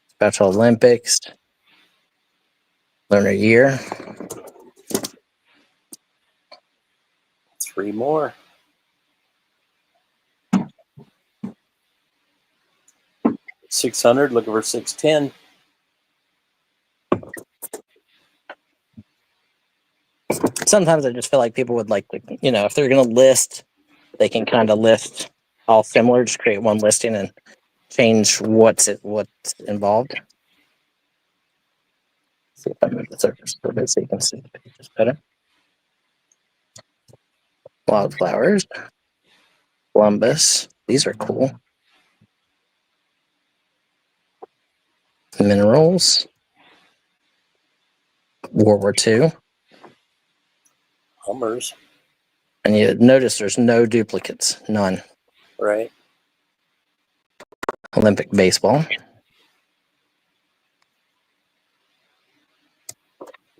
Special Olympics, Lunar Year. 3 more. $600, looking for $610. Sometimes I just feel like people would like to, if they're going to list, they can kind of list all similar, just create one listing and change what's involved. See if I move the surface a little bit so you can see the pages better. Wildflowers, Columbus. These are cool. Minerals. World War II. Hummers. And you notice there's no duplicates. None. Right. Olympic baseball.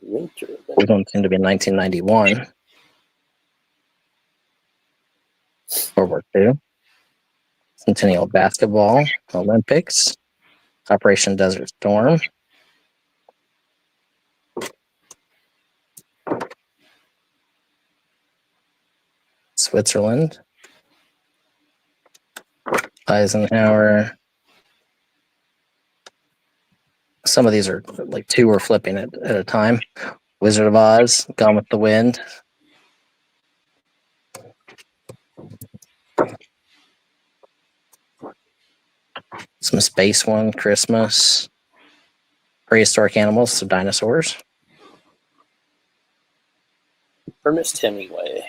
Winter. We don't seem to be 1991. World War II. Centennial basketball. Olympics. Operation Desert Storm. Switzerland. Eisenhower. Some of these are like 2 are flipping at a time. Wizard of Oz, Gone with the Wind. Some space one, Christmas. Prehistoric animals, so dinosaurs. Ernest Hemingway.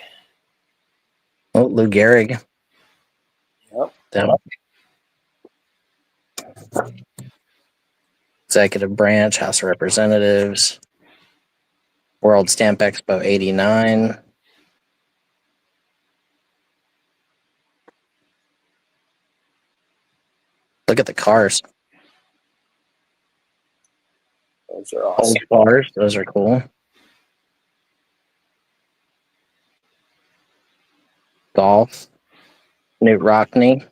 Oh, Lou Gehrig. Yep. Down. Executive Branch, House of Representatives. World Stamp Expo 89. Look at the cars. Those are awesome. Old cars, those are cool. Golf. Newt Rockney.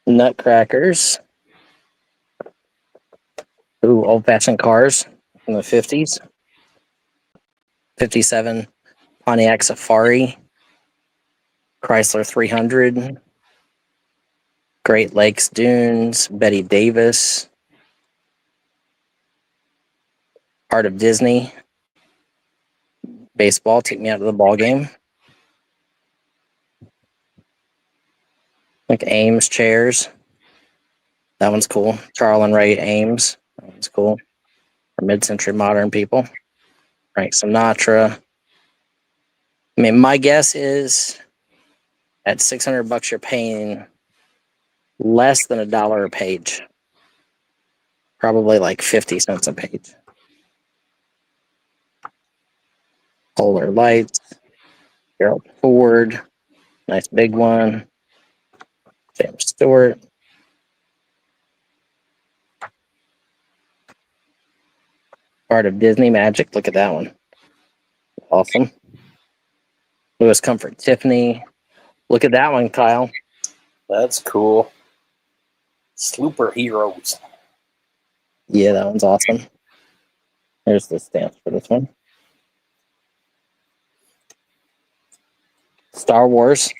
Nutcrackers. Ooh, old-fashioned cars from the 50s. 57 Pontiac Safari. Chrysler 300. Great Lakes Dunes. Betty Davis. Art of Disney. Baseball, take me out of the ball game. Like Ames chairs. That one's cool. Charles and Ray Ames. That one's cool. For mid-century modern people. Frank Sinatra. I mean, my guess is at $600 you're paying less than $1 a page. Probably like 50 cents a page. Polar Lights. Gerald Ford. Nice big one. James Stewart. Art of Disney Magic. Look at that one. Awesome. Louis Comfort Tiffany. Look at that one, Kyle. That's cool. Slooper Heroes. Yeah, that one's awesome. There's the stamps for this one. Star Wars.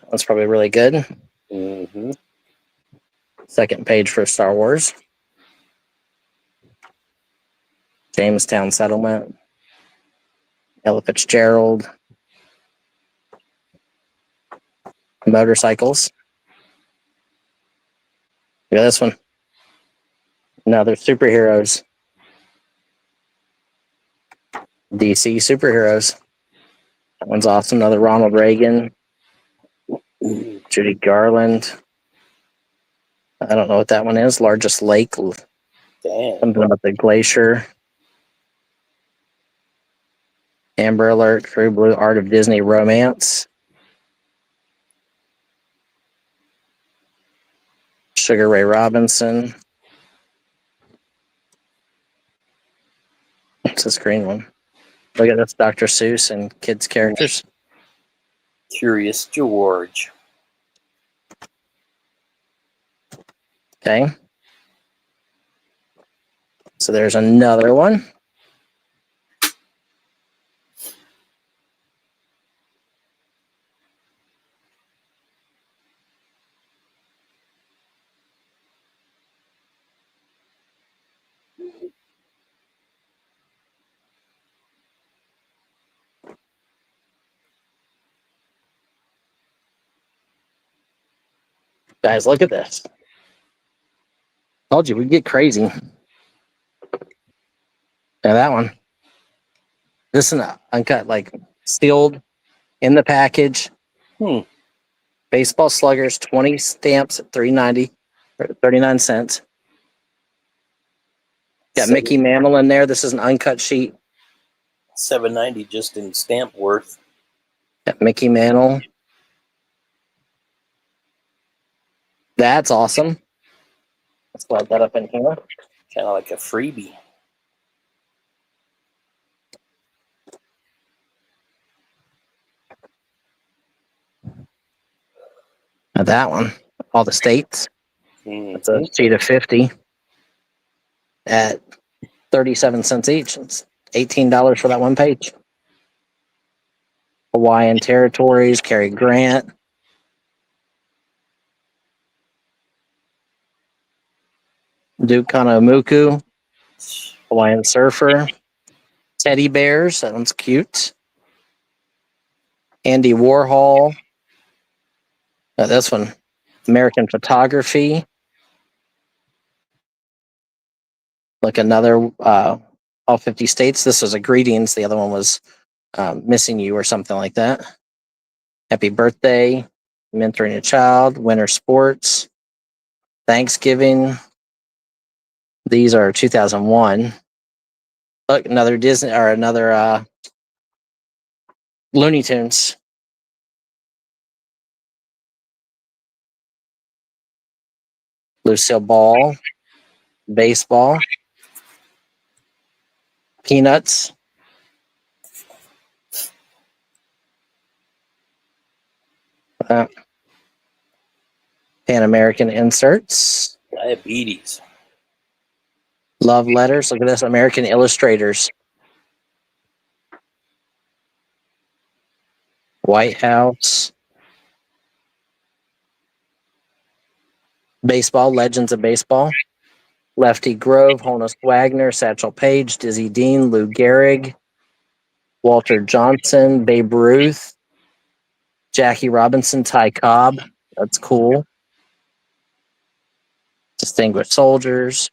That's probably really good. Mm-hmm. Second page for Star Wars. Jamestown Settlement. Ella Fitzgerald. Motorcycles. Look at this one. Another superheroes. DC superheroes. That one's awesome. Another Ronald Reagan. Judy Garland. I don't know what that one is. Largest lake. Damn. Something about the glacier. Amber Alert, True Blue, Art of Disney Romance. Sugar Ray Robinson. What's this green one? Look at this, Dr. Seuss and kids' characters. Curious George. Okay. So there's another one. Guys, look at this. Told you we'd get crazy. Now that one. This is an uncut, like sealed in the package. Baseball sluggers, 20 stamps at $3.90 or 39 cents. Got Mickey Mantle in there. This is an uncut sheet. $7.90 just in stamp worth. Got Mickey Mantle. That's awesome. Let's slide that up in here. Kind of like a freebie. Now that one, all the states. It's a Mm-hmm. sheet of 50 at 37 cents each. It's $18 for that one page. Hawaiian territories, Cary Grant. Duke Kanamuku, Hawaiian surfer. Teddy bears, that one's cute. Andy Warhol. This one, American photography. Like another, all 50 states. This was a greetings. The other one was missing you or something like that. Happy birthday, mentoring a child, winter sports, Thanksgiving. These are 2001. Look, another Disney or another Looney Tunes. Lucille Ball, baseball, Peanuts. Pan American inserts. Diabetes. Love letters. Look at this, American illustrators. White House. Baseball, Legends of Baseball. Lefty Grove, Honus Wagner, Satchel Paige, Dizzy Dean, Lou Gehrig, Walter Johnson, Babe Ruth, Jackie Robinson, Ty Cobb. That's cool. Distinguished Soldiers.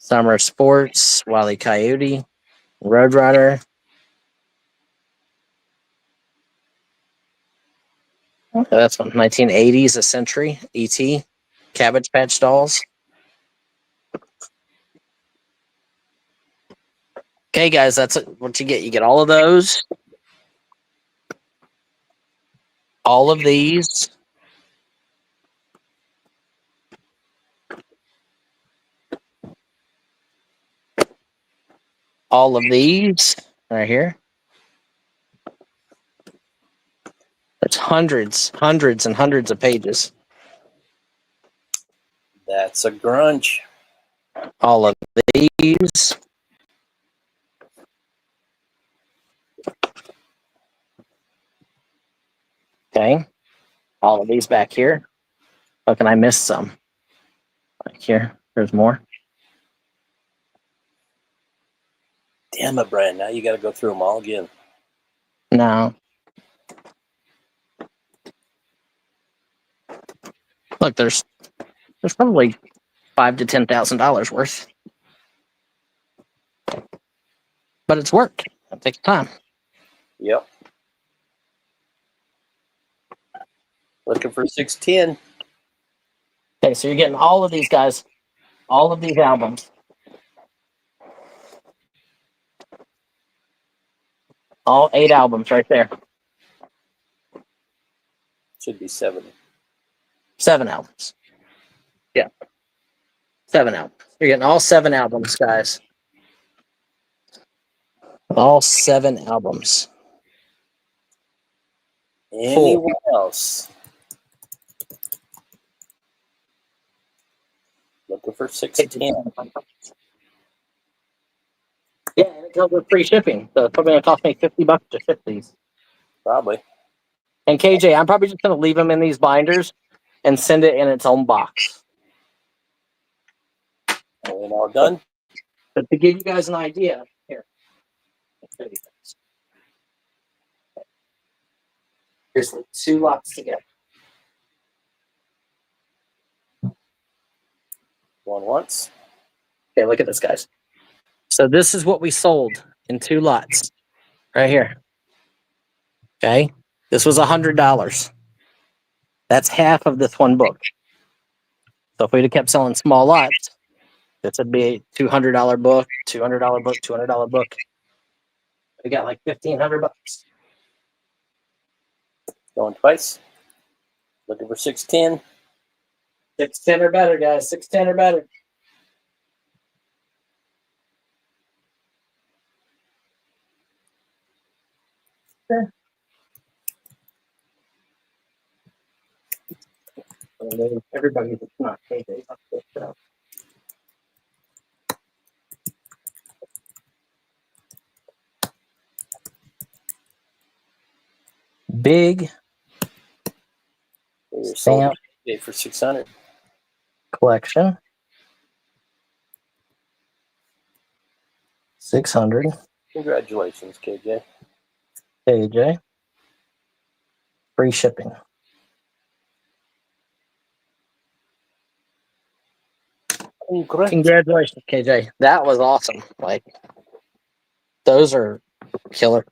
Summer Sports, Wile E. Coyote, Roadrunner. Okay, that's one. 1980s, A Century, E.T., Cabbage Patch Dolls. Okay, guys, that's what you get. You get all of those. All of these. All of these right here. It's hundreds and hundreds of pages. That's a grunge. All of these. Okay. All of these back here. Look, and I missed some. Back here. There's more. Damn it, Brian. Now you got to go through them all again. No. Look, there's probably $5,000 to $10,000 worth. But it's work. It takes time. Yep. Looking for 610. Okay, so you're getting all of these guys, all of these albums. All 8 albums right there. Should be 7. 7 albums. Yeah. 7 albums. You're getting all 7 albums, guys. All 7 albums. Anyone else? Looking for 16. Yeah, and it comes with free shipping. So it's probably going to cost me $50 to ship these. Probably. And KJ, I'm probably just going to leave them in these binders and send it in its own box. Ain't all done. But to give you guys an idea, here. Here's the 2 lots together. One once. Okay, look at this, guys. So this is what we sold in 2 lots. Right here. Okay. This was $100. That's half of this one book. So if we'd have kept selling small lots, this would be a $200 book, $200 book, $200 book. We got like $1,500. Going twice. Looking for 610. 610 or better, guys. 610 or better. Everybody that's not KJ. Big You're stamp sold for 600. collection. 600. Congratulations, KJ. KJ. Free shipping. Congratulations, KJ. That was awesome. Like, those are killer.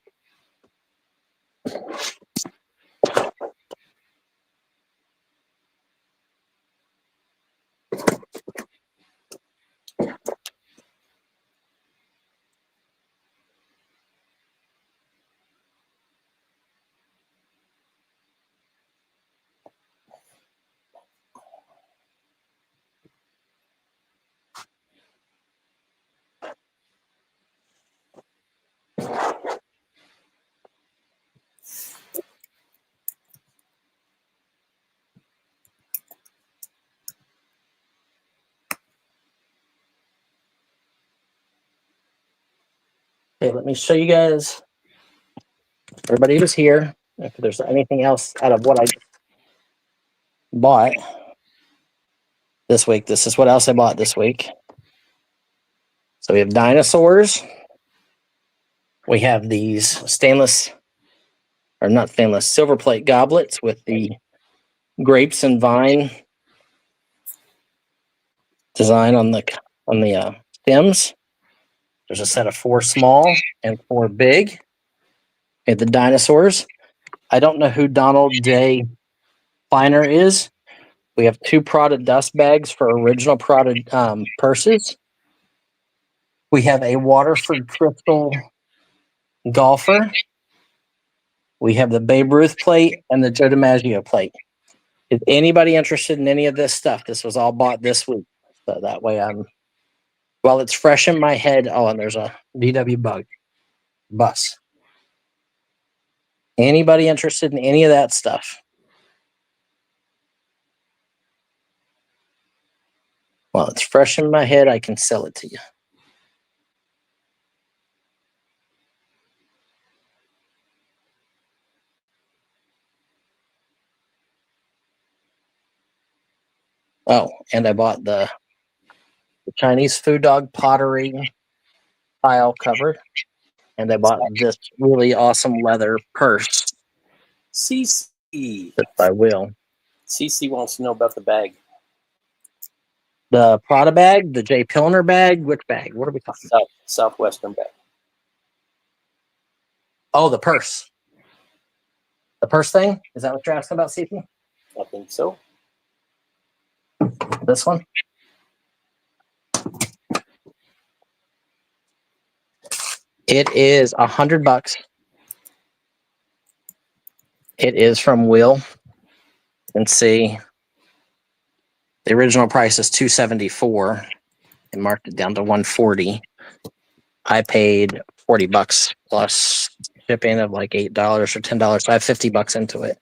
Okay, let me show you guys. Everybody who's here, if there's anything else out of what I bought this week, this is what else I bought this week. So we have dinosaurs. We have these stainless, or not stainless, silver plate goblets with the grapes and vine design on the stems. There's a set of 4 small and 4 big. We have the dinosaurs. I don't know who Donald J. Finer is. We have 2 Prada dust bags for original Prada purses. We have a Waterford Crystal golfer. We have the Babe Ruth plate and the Joe DiMaggio plate. Is anybody interested in any of this stuff? This was all bought this week. So that way while it's fresh in my head. Oh, and there's a VW bus. Anybody interested in any of that stuff? While it's fresh in my head, I can sell it to you. Oh, and I bought the Chinese food dog pottery tile cover. And I bought this really awesome leather purse. CC. If I will. CC wants to know about the bag. The Prada bag, the J. Pilner bag, which bag? What are we talking about? Southwestern bag. Oh, the purse. The purse thing? Is that what you're asking about, CP? I think so. This one. It is $100. It is from Will. You can see the original price is $274. They marked it down to $140. I paid $40 plus shipping of like $8 or $10. So I have $50 into it.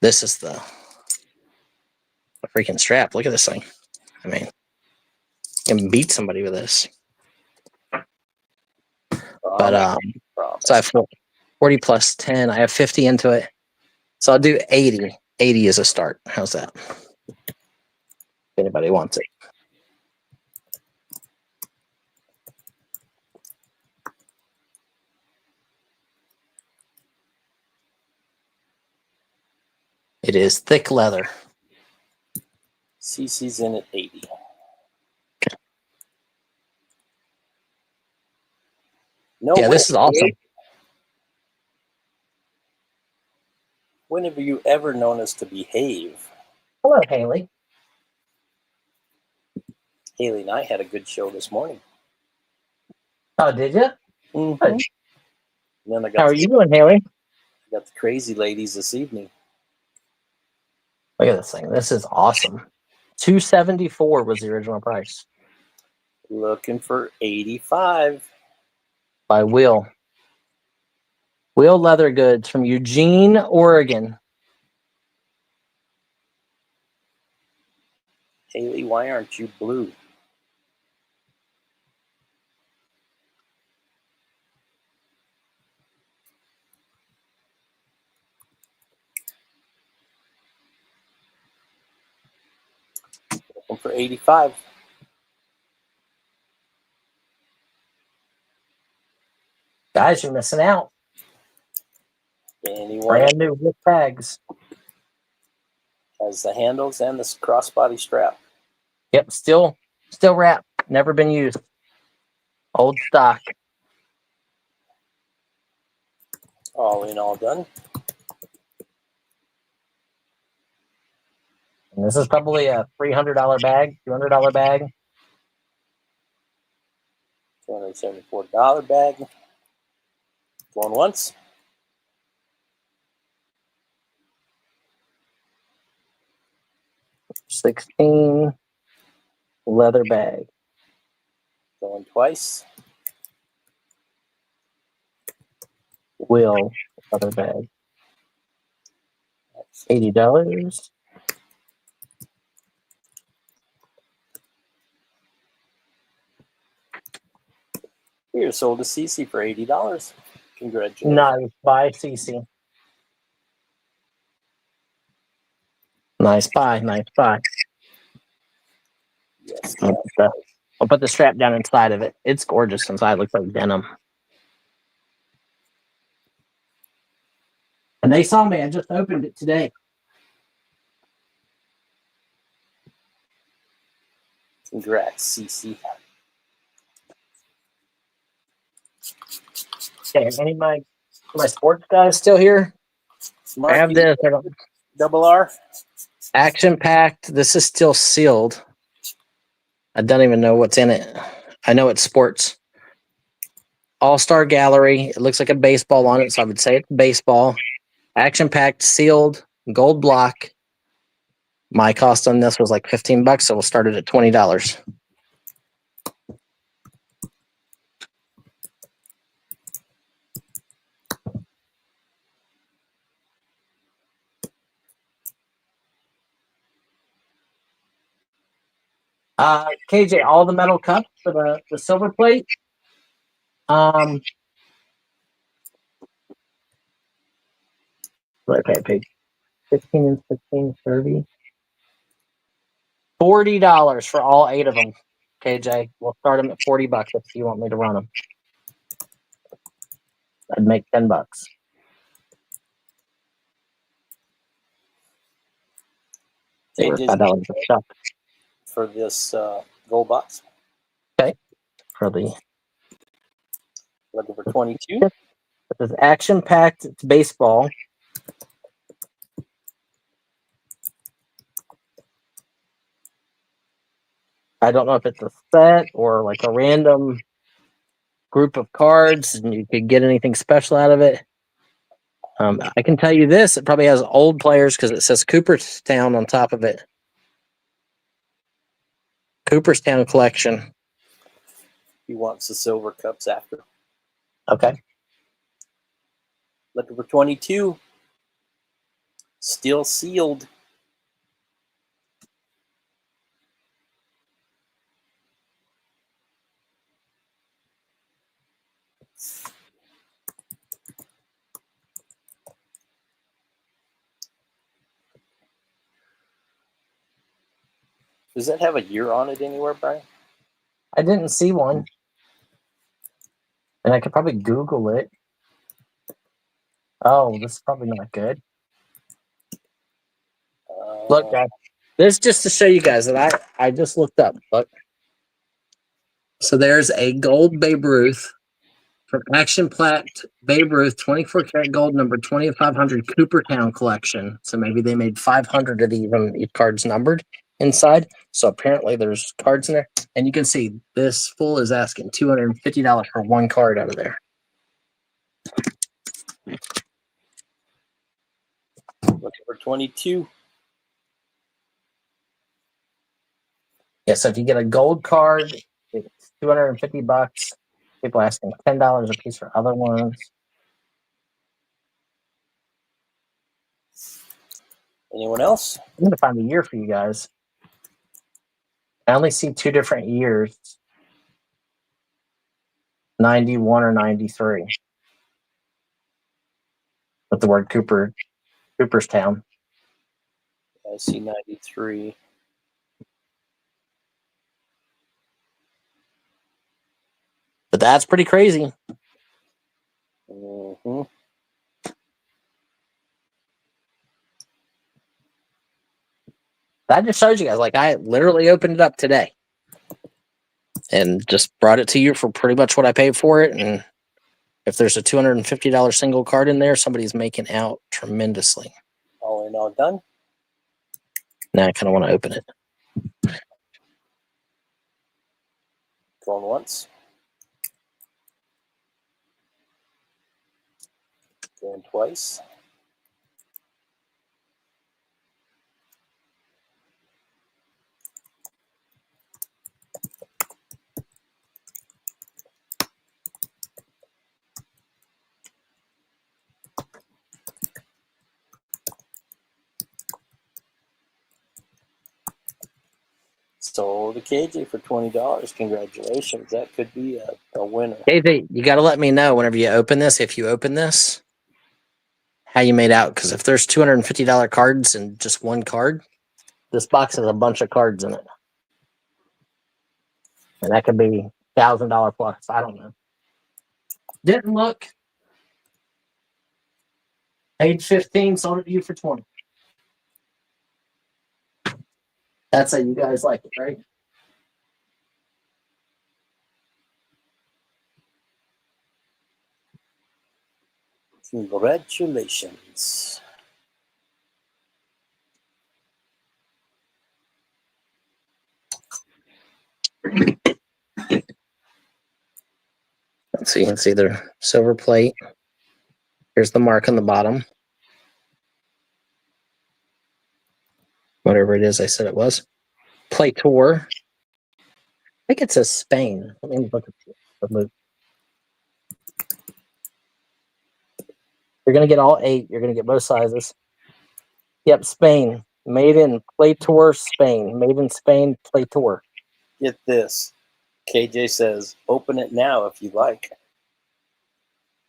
This is the freaking strap. Look at this thing. I mean, you can beat somebody with this. But so I have 40 plus 10. I have 50 into it. So I'll do 80. 80 is a start. How's that? If anybody wants it. It is thick leather. CC's in at 80. No Yeah, way. this is awesome. When have you ever known us to behave? Hello, Haley. Haley and I had a good show this morning. Oh, did you? Mm-hmm. And then I got How are you doing, Haley? got the crazy ladies this evening. Look at this thing. This is awesome. $274 was the original price. Looking for 85. By Will. Will Leather Goods from Eugene, Oregon. Haley, why aren't you blue? Looking for 85. Guys, you're missing out. Anyone Brand new with tags. has the handles and this crossbody strap. Yep, still wrapped. Never been used. Old stock. All in, all done. And this is probably a $300 bag, $200 bag. $274 bag. Going once. $16 leather bag. Going twice. Will leather bag. $80. Here, sold to CC for $80. Congratulations. Nice buy, CC. Nice buy, nice buy. Yes. I'll put the strap down inside of it. It's gorgeous inside. It looks like denim. And they saw me. I just opened it today. Congrats, CC. Okay, any of my sports guys still here? I have this. Double R. Action packed. This is still sealed. I don't even know what's in it. I know it's sports. All-Star Gallery. It looks like a baseball on it, so I would say it's baseball. Action packed, sealed, gold block. My cost on this was like $15, so we'll start it at $20. KJ, all the metal cups for the silver plate. Okay, page 15 and 16, 30. $40 for all 8 of them, KJ. We'll start them at $40 if you want me to run them. I'd make $10. They were $5 a shop. For this gold box. Okay. For the looking for 22. This is action packed. It's baseball. I don't know if it's a set or like a random group of cards and you could get anything special out of it. I can tell you this, it probably has old players because it says Cooperstown on top of it. Cooperstown collection. He wants the silver cups after. Okay. Looking for 22. Still sealed. Does that have a year on it anywhere, Brian? I didn't see one. And I could probably Google it. Oh, this is probably not good. Look, guys, this is just to show you guys that I just looked up. Look. So there's a gold Babe Ruth from Action Plaque Babe Ruth 24 karat gold number 2500 Cooperstown collection. So maybe they made 500 of each card's numbered inside. So apparently there's cards in there. And you can see this fool is asking $250 for one card out of there. Looking for 22. Yeah, so if you get a gold card, it's $250. People asking $10 a piece for other ones. Anyone else? I'm going to find a year for you guys. I only see two different years. 91 or 93. With the word Cooperstown. I see 93. But that's pretty crazy. Mm-hmm. That just shows you guys, like I literally opened it up today and just brought it to you for pretty much what I paid for it. And if there's a $250 single card in there, somebody's making out tremendously. All in, all done. Now I kind of want to open it. Going once. Going twice. Sold to KJ for $20. Congratulations. That could be a winner. KJ, you got to let me know whenever you open this, if you open this, how you made out. Because if there's $250 cards and just one card, this box has a bunch of cards in it. And that could be $1,000 plus. I don't know. Didn't look. Page 15, sold it to you for 20. That's how you guys like it, right? Congratulations. So you can see the silver plate. Here's the mark on the bottom. Whatever it is I said it was. Play tour. I think it says Spain. Let me look at the move. You're going to get all 8. You're going to get both sizes. Yep, Spain. Made in Play Tour, Spain. Made in Spain, Play Tour. Get this. KJ says, open it now if you like.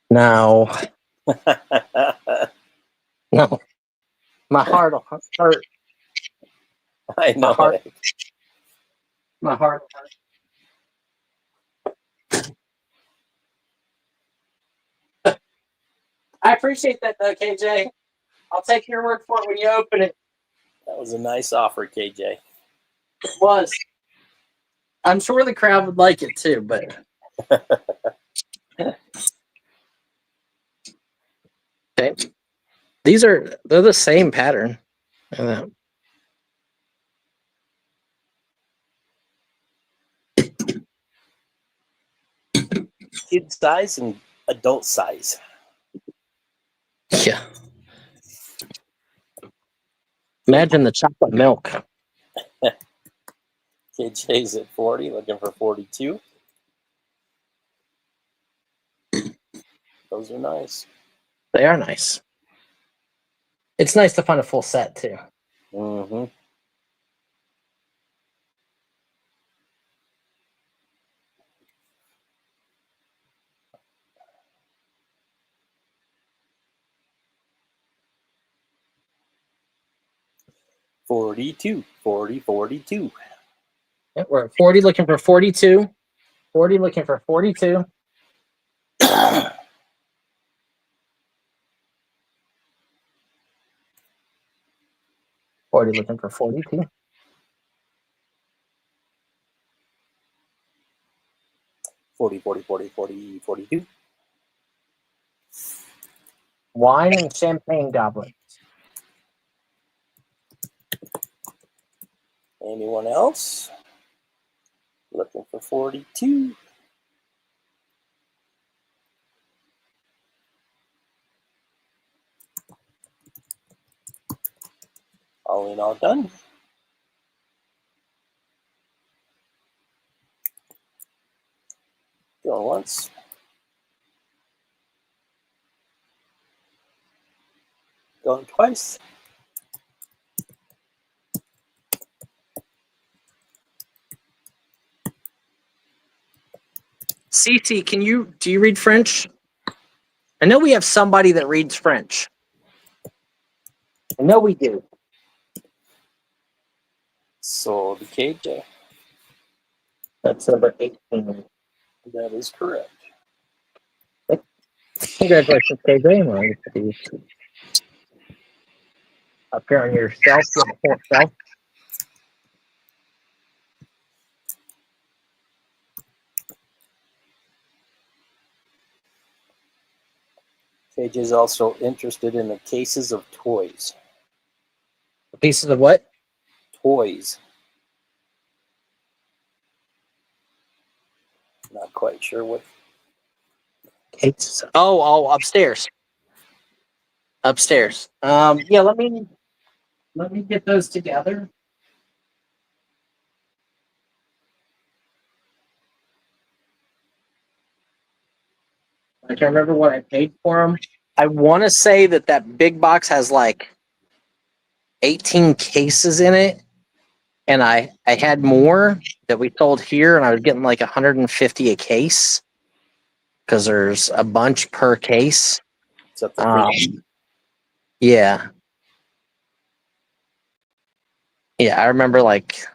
No. No. My heart will hurt. I know. My heart. I appreciate that, though, KJ. I'll take your word for it when you open it. That was a nice offer, KJ. It was. I'm sure the crowd would like it, too, but... Okay. They're the same pattern. kid size and adult size. Yeah. Imagine the chocolate milk. KJ's at 40, looking for 42. Those are nice. They are nice. It's nice to find a full set too. Mm-hmm. $42, $40, $42. Yep, we're at 40 looking for 42. 40 looking for 42. 40 looking for 42. 40, 40, 40, 40, 42. Wine and champagne goblets. Anyone else? Looking for 42. All in, all done. Going once. Going twice. CC, do you read French? I know we have somebody that reads French. I know we do. Sold to KJ. That's number 18. That is correct. Congratulations, KJ. Up here on your shelf, your fourth shelf. KJ is also interested in the cases of toys. Pieces of what? Toys. Not quite sure what. Cases. Oh, upstairs. Upstairs. Yeah, let me get those together. I can't remember what I paid for them. I want to say that big box has like 18 cases in it, and I had more that we sold here, and I was getting like 150 a case because there's a bunch per case. Is that the free? Yeah. Yeah, I remember like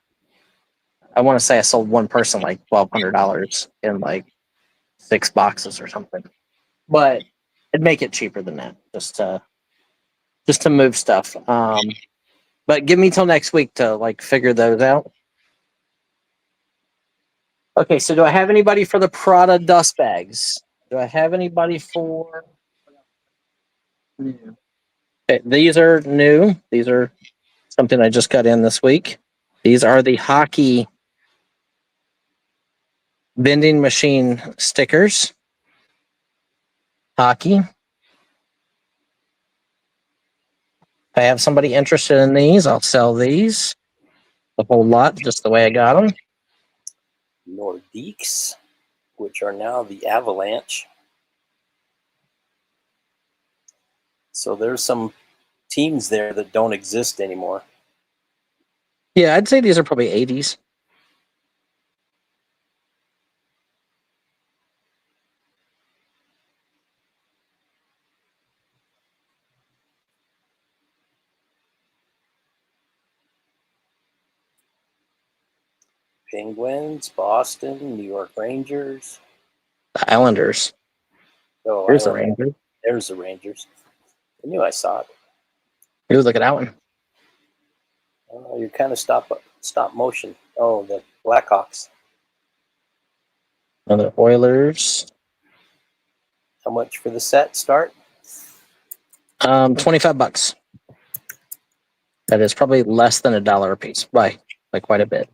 I want to say I sold one person like $1,200 in like 6 boxes or something. But it'd make it cheaper than that just to move stuff. But give me till next week to like figure those out. Okay, so do I have anybody for the Prada dust bags? Do I have anybody for new? Okay, these are new. These are something I just got in this week. These are the hockey vending machine stickers. Hockey. If I have somebody interested in these, I'll sell these. The whole lot, just the way I got them. Nordiques, which are now the Avalanche. So there's some teams there that don't exist anymore. Yeah, I'd say these are probably 80s. Penguins, Boston, New York Rangers. The Islanders. Oh, Here's the Rangers. There's the Rangers. I knew I saw it. Ooh, look at that one. Oh, you're kind of stop motion. Oh, the Blackhawks. Another Oilers. How much for the set start? $25. That is probably less than $1 a piece by quite a bit.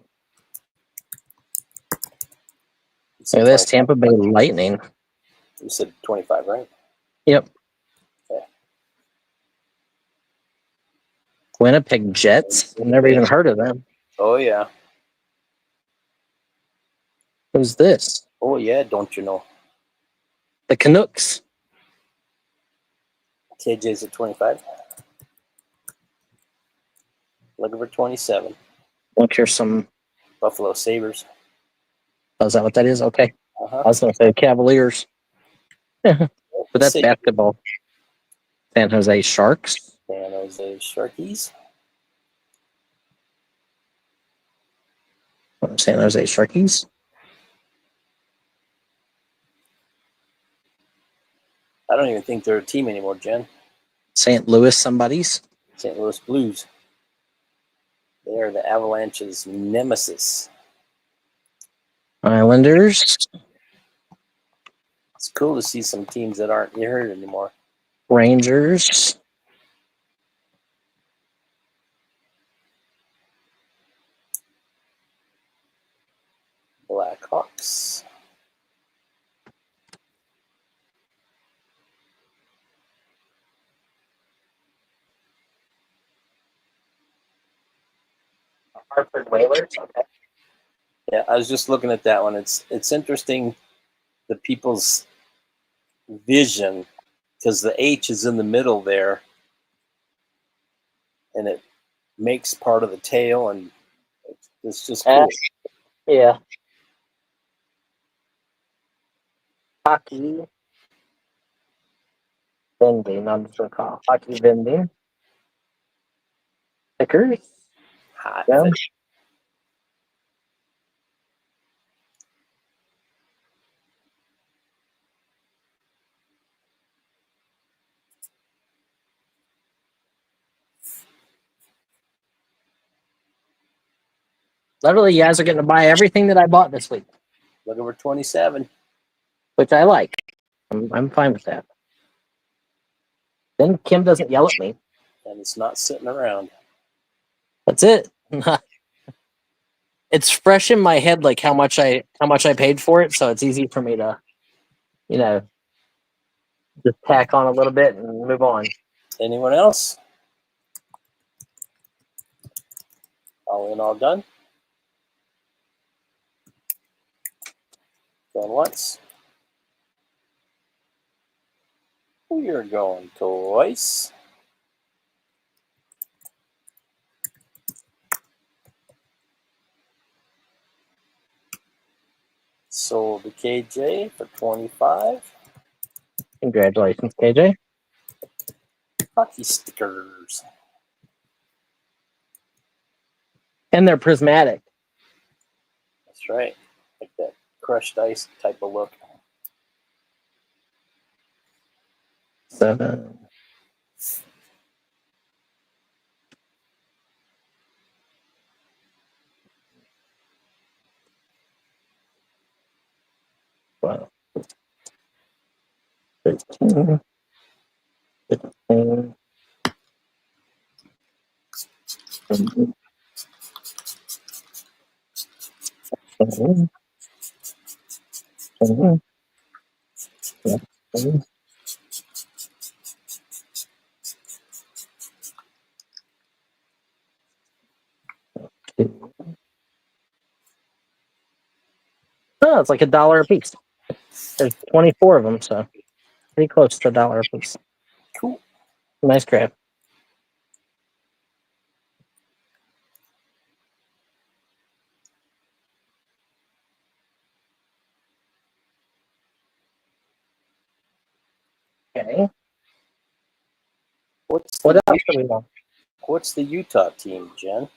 Look at this Tampa Bay Lightning. You said 25, right? Yep. Okay. Winnipeg Jets. I've never even heard of them. Oh, yeah. Who's this? Oh, yeah, don't you know? The Canucks. KJ's at 25. Looking for 27. Look, here's some. Buffalo Sabres. Oh, is that what that is? Okay. Uh-huh. I was going to say Cavaliers. But that's basketball. San Jose Sharks. San Jose Sharkies. San Jose Sharkies. I don't even think they're a team anymore, Jen. St. Louis somebody's. St. Louis Blues. They are the Avalanche's nemesis. Islanders. It's cool to see some teams that aren't heard anymore. Rangers. Blackhawks. Hartford Whalers. Okay. Yeah, I was just looking at that one. It's interesting, the people's vision, because the H is in the middle there, and it makes part of the tail, and it's just cool. Yeah. Hockey. Vending. I'm just going to call hockey vending. Stickers. Hot. Yeah. Literally, you guys are getting to buy everything that I bought this week, Looking for 27. which I like. I'm fine with that. Then Kim doesn't yell at me. And it's not sitting around. That's it. It's fresh in my head, like how much I paid for it, so it's easy for me to, just tack on a little bit and move on. Anyone else? All in, all done? Going once. You're going twice. Sold to KJ for 25. Congratulations, KJ. Hockey stickers. And they're prismatic. That's right. Like that crushed ice type of look. 7. Wow. 13. 15. 17. 18. 19. 20. Oh, it's like $1 a piece. There's 24 of them, so pretty close to $1 a piece. Cool. Nice grab. Okay. What else do we want? What's the Utah team, Jen?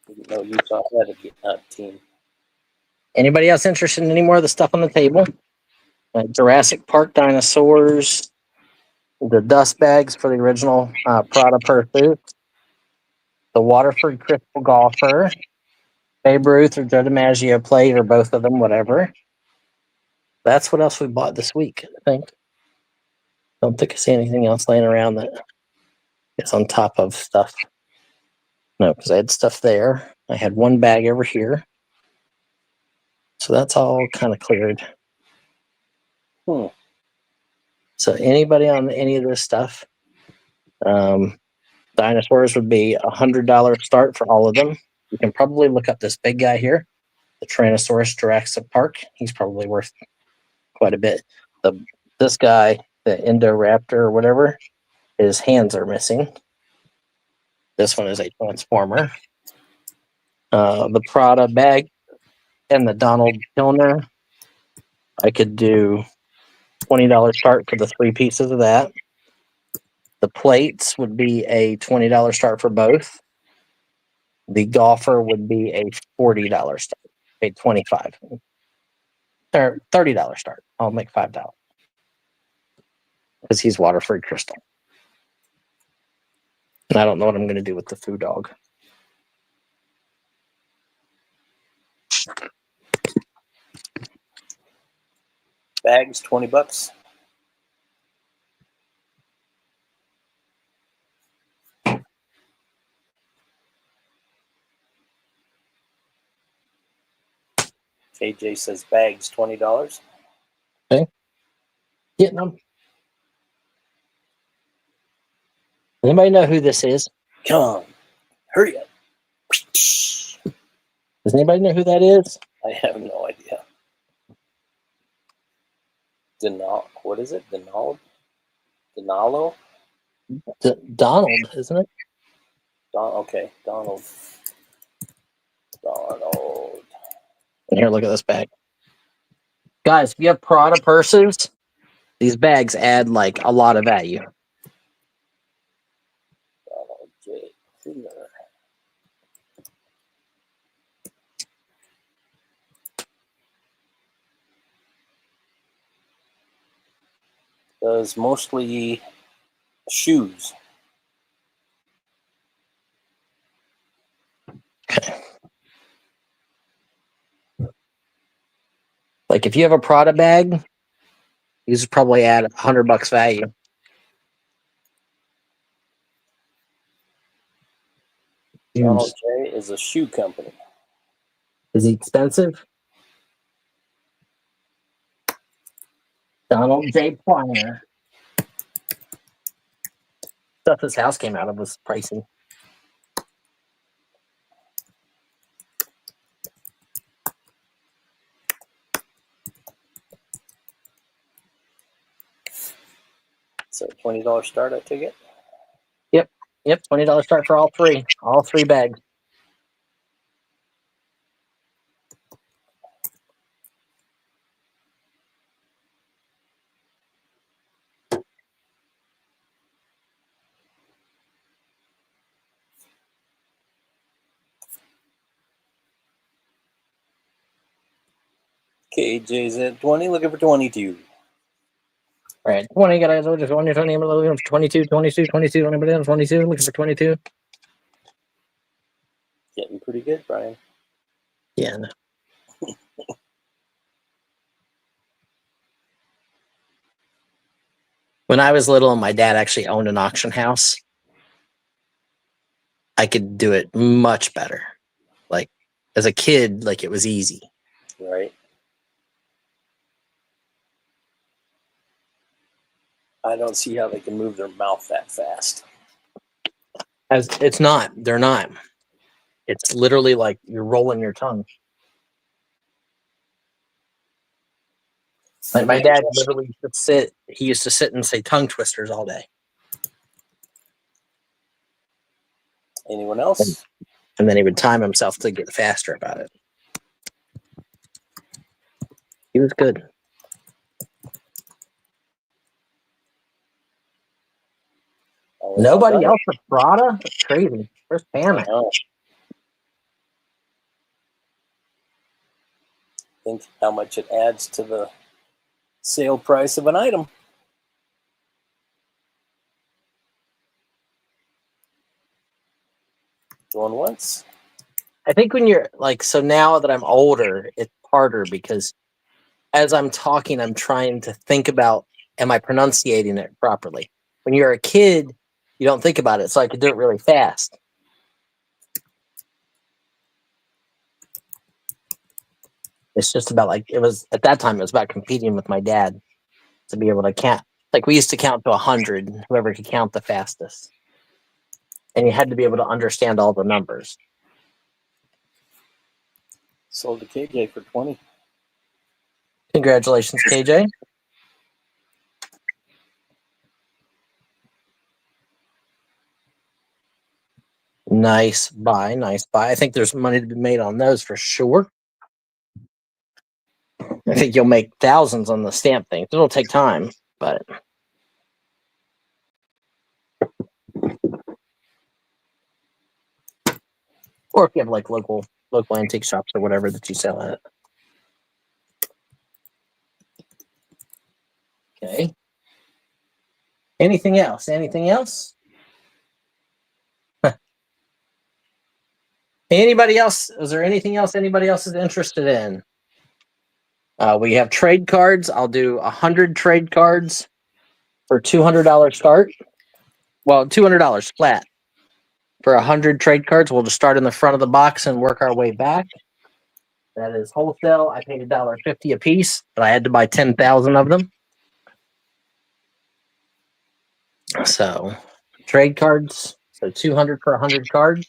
Didn't know Utah had a team. Anybody else interested in any more of the stuff on the table? Jurassic Park dinosaurs, the dust bags for the original Prada Pursuit, the Waterford Crystal Golfer, Babe Ruth or Joe DiMaggio plate, or both of them, whatever. That's what else we bought this week, I think. Don't think I see anything else laying around that is on top of stuff. No, because I had stuff there. I had one bag over here. So that's all kind of cleared. So anybody on any of this stuff, dinosaurs would be $100 start for all of them. You can probably look up this big guy here, the Tyrannosaurus Jurassic Park. He's probably worth quite a bit. This guy, the Indoraptor or whatever, his hands are missing. This one is a Transformer. The Prada bag and the Donald Kilner, I could do $20 start for the 3 pieces of that. The plates would be a $20 start for both. The golfer would be a $40 start. Pay $25 or $30 start. I'll make $5 because he's water-free crystal. And I don't know what I'm going to do with the food dog. Bags, $20. KJ says bags, $20. Okay. Getting them. Anybody know who this is? Come on, hurry up. Does anybody know who that is? I have no idea. What is it? Denalo? Donald, isn't it? Okay, Donald. And here, look at this bag. Guys, if you have Prada purses, these bags add like a lot of value. Donald J. Cleaner. Does mostly shoes. Okay. Like if you have a Prada bag, these would probably add $100 value. Donald J is a shoe company. Is he expensive? Donald J. Pliner. Stuff this house came out of was pricey. So $20 start, I take it? Yep, $20 start for all three bags. KJ's at 20, looking for 22. All right, 20 guys, just 20, 20, I'm looking for 22, 22, 22, anybody else 22, looking for 22. Getting pretty good, Brian. Yeah. No. When I was little and my dad actually owned an auction house, I could do it much better. Like as a kid, like it was easy. Right. I don't see how they can move their mouth that fast. They're not. It's literally like you're rolling your tongue. Like my dad literally used to sit and say tongue twisters all day. Anyone else? And then he would time himself to get faster about it. He was good. Nobody else for Prada? That's crazy. Where's Pam at? Think how much it adds to the sale price of an item. Going once. I think when you're like, so now that I'm older, it's harder because as I'm talking, I'm trying to think about, am I pronunciating it properly? When you're a kid, you don't think about it, so I could do it really fast. It's just about like it was at that time. It was about competing with my dad to be able to count. Like we used to count to 100. Whoever could count the fastest, and you had to be able to understand all the numbers. Sold to KJ for 20. Congratulations, KJ. Nice buy, nice buy. I think there's money to be made on those for sure. I think you'll make thousands on the stamp thing. It'll take time, but or if you have like local antique shops or whatever that you sell at. Okay. Anything else? Anything else? Anybody else? Is there anything else anybody else is interested in? We have trade cards. I'll do 100 trade cards for $200 start. Well, $200 flat. For 100 trade cards, we'll just start in the front of the box and work our way back. That is wholesale. I paid $1.50 a piece, but I had to buy 10,000 of them. So trade cards. So 200 for 100 cards.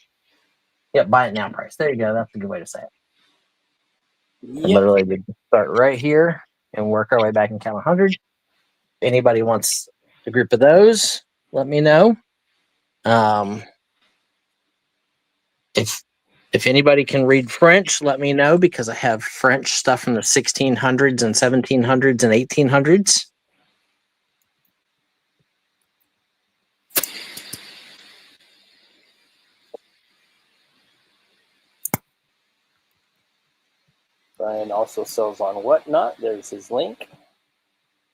Yep, buy it now price. There you go. That's a good way to say it. Yep. Literally, we start right here and work our way back and count 100. If anybody wants a group of those, let me know. If anybody can read French, let me know because I have French stuff from the 1600s and 1700s and 1800s. Brian also sells on Whatnot. There's his link.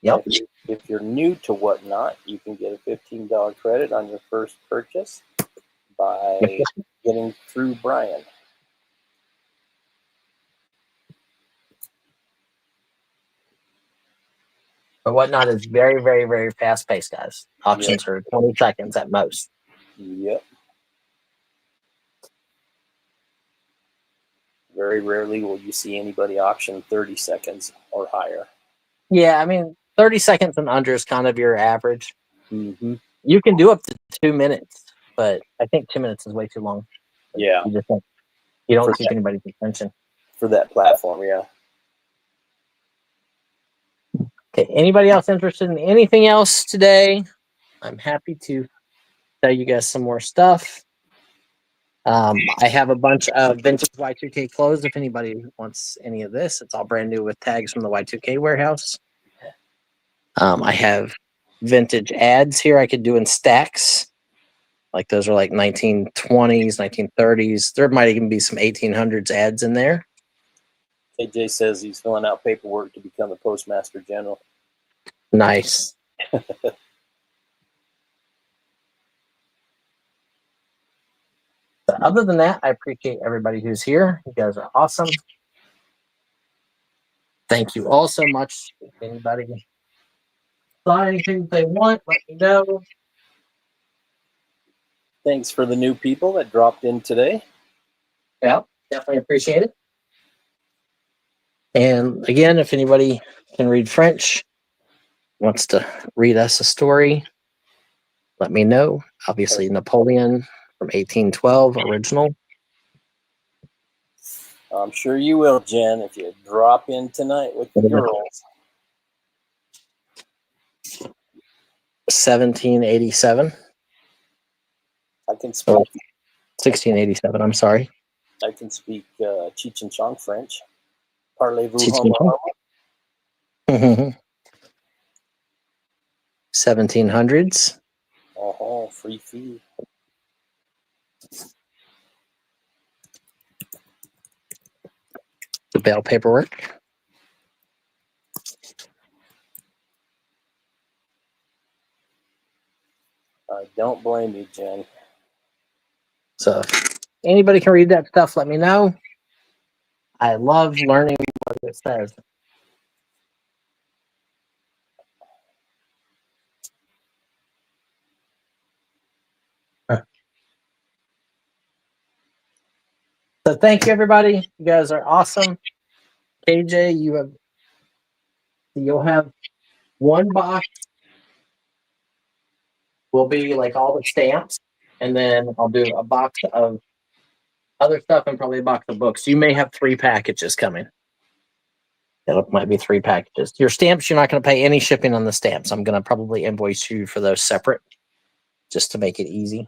Yep. If you're new to Whatnot, you can get a $15 credit on your first purchase by getting through Brian. But Whatnot is very, very, very fast paced, guys. Auctions are 20 seconds at most. Yep. Very rarely will you see anybody auction 30 seconds or higher. Yeah, I mean, 30 seconds and under is kind of your average. Mm-hmm. You can do up to 2 minutes, but I think 2 minutes is way too long. Yeah. You don't keep anybody's attention. For that platform, yeah. Okay, anybody else interested in anything else today? I'm happy to tell you guys some more stuff. I have a bunch of vintage Y2K clothes. If anybody wants any of this, it's all brand new with tags from the Y2K warehouse. I have vintage ads here I could do in stacks. Like those are like 1920s, 1930s. There might even be some 1800s ads in there. KJ says he's filling out paperwork to become the Postmaster General. Nice. But other than that, I appreciate everybody who's here. You guys are awesome. Thank you all so much. If anybody saw anything they want, let me know. Thanks for the new people that dropped in today. Yeah, definitely appreciate it. And again, if anybody can read French, wants to read us a story, let me know. Obviously, Napoleon from 1812, original. I'm sure you will, Jen, if you drop in tonight with the girls. 1787. I can speak. 1687. I'm sorry. I can speak Cheech and Chong French. Parlez-vous Cheech homo and homo? 1700s. Oh, free fee. The bail paperwork. I don't blame you, Jen. So if anybody can read that stuff, let me know. I love learning what it says. So thank you, everybody. You guys are awesome. KJ, you'll have one box will be like all the stamps, and then I'll do a box of other stuff and probably a box of books. You may have 3 packages coming. It might be 3 packages. Your stamps, you're not going to pay any shipping on the stamps. I'm going to probably invoice you for those separate, just to make it easy.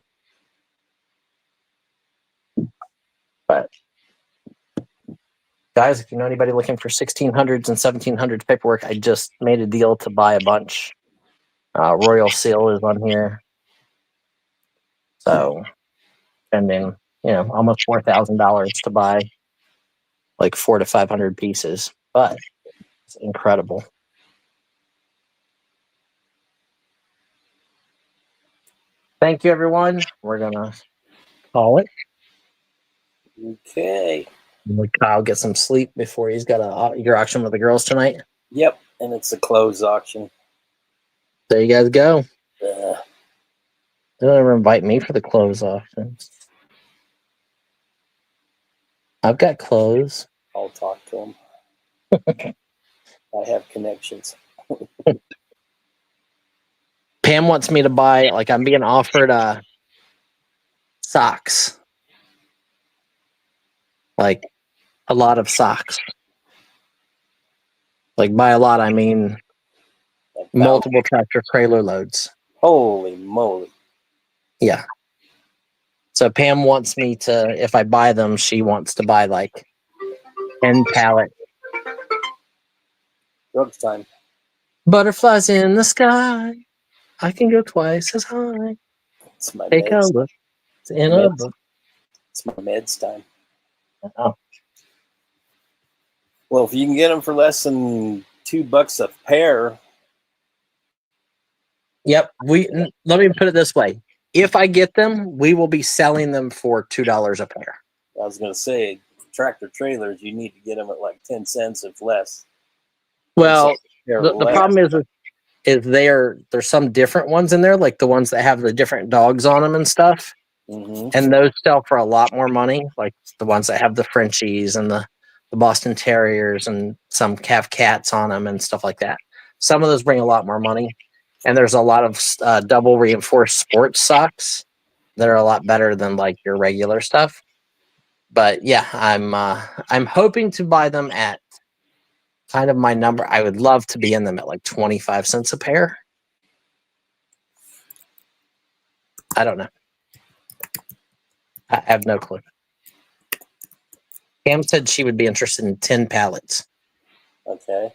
But guys, if you know anybody looking for 1600s and 1700s paperwork, I just made a deal to buy a bunch. Royal Seal is on here. So spending, almost $4,000 to buy like 400 to 500 pieces, but it's incredible. Thank you, everyone. We're gonna call it. Okay. Let Kyle get some sleep before he's got your auction with the girls tonight. Yep, and it's a closed auction. There you guys go. Uh, They don't ever invite me for the clothes auctions. I've got clothes. I'll talk to him. I have connections. Pam wants me to buy, like, I'm being offered socks. Like, a lot of socks. Like, by a lot, I mean Like multiple tractor trailer loads. Holy moly. Yeah. So Pam wants me to, if I buy them, she wants to buy like 10 pallets. Drugs time. Butterflies in the sky. I can go twice as high. It's my Take a meds. look. It's in a book. It's my meds time. Oh. Well, if you can get them for less than $2 a pair. Yep. Let me put it this way. If I get them, we will be selling them for $2 a pair. I was going to say, tractor trailers, you need to get them at like 10 cents if less. Well, The the problem is there's some different ones in there, like the ones that have the different dogs on them and stuff. Mm-hmm. And those sell for a lot more money, like the ones that have the Frenchies and the Boston Terriers, and some have cats on them and stuff like that. Some of those bring a lot more money. And there's a lot of double reinforced sports socks that are a lot better than like your regular stuff. But yeah, I'm hoping to buy them at kind of my number. I would love to be in them at like 25 cents a pair. I don't know. I have no clue. Cam said she would be interested in 10 pallets. Okay.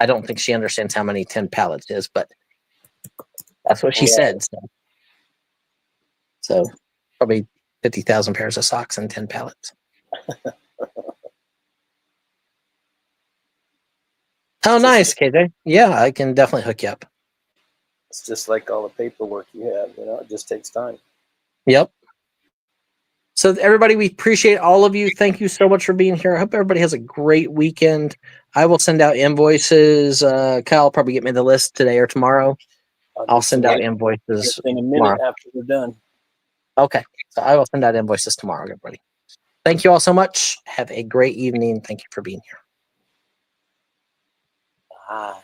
I don't think she understands how many 10 pallets is, but that's what she said. So probably 50,000 pairs of socks and 10 pallets. Oh, nice, KJ. Yeah, I can definitely hook you up. It's just like all the paperwork you have, it just takes time. Yep. So everybody, we appreciate all of you. Thank you so much for being here. I hope everybody has a great weekend. I will send out invoices. Kyle will probably get me the list today or tomorrow. I'll send out invoices in a minute tomorrow. after we're done. Okay. So I will send out invoices tomorrow, everybody. Thank you all so much. Have a great evening. Thank you for being here. Bye.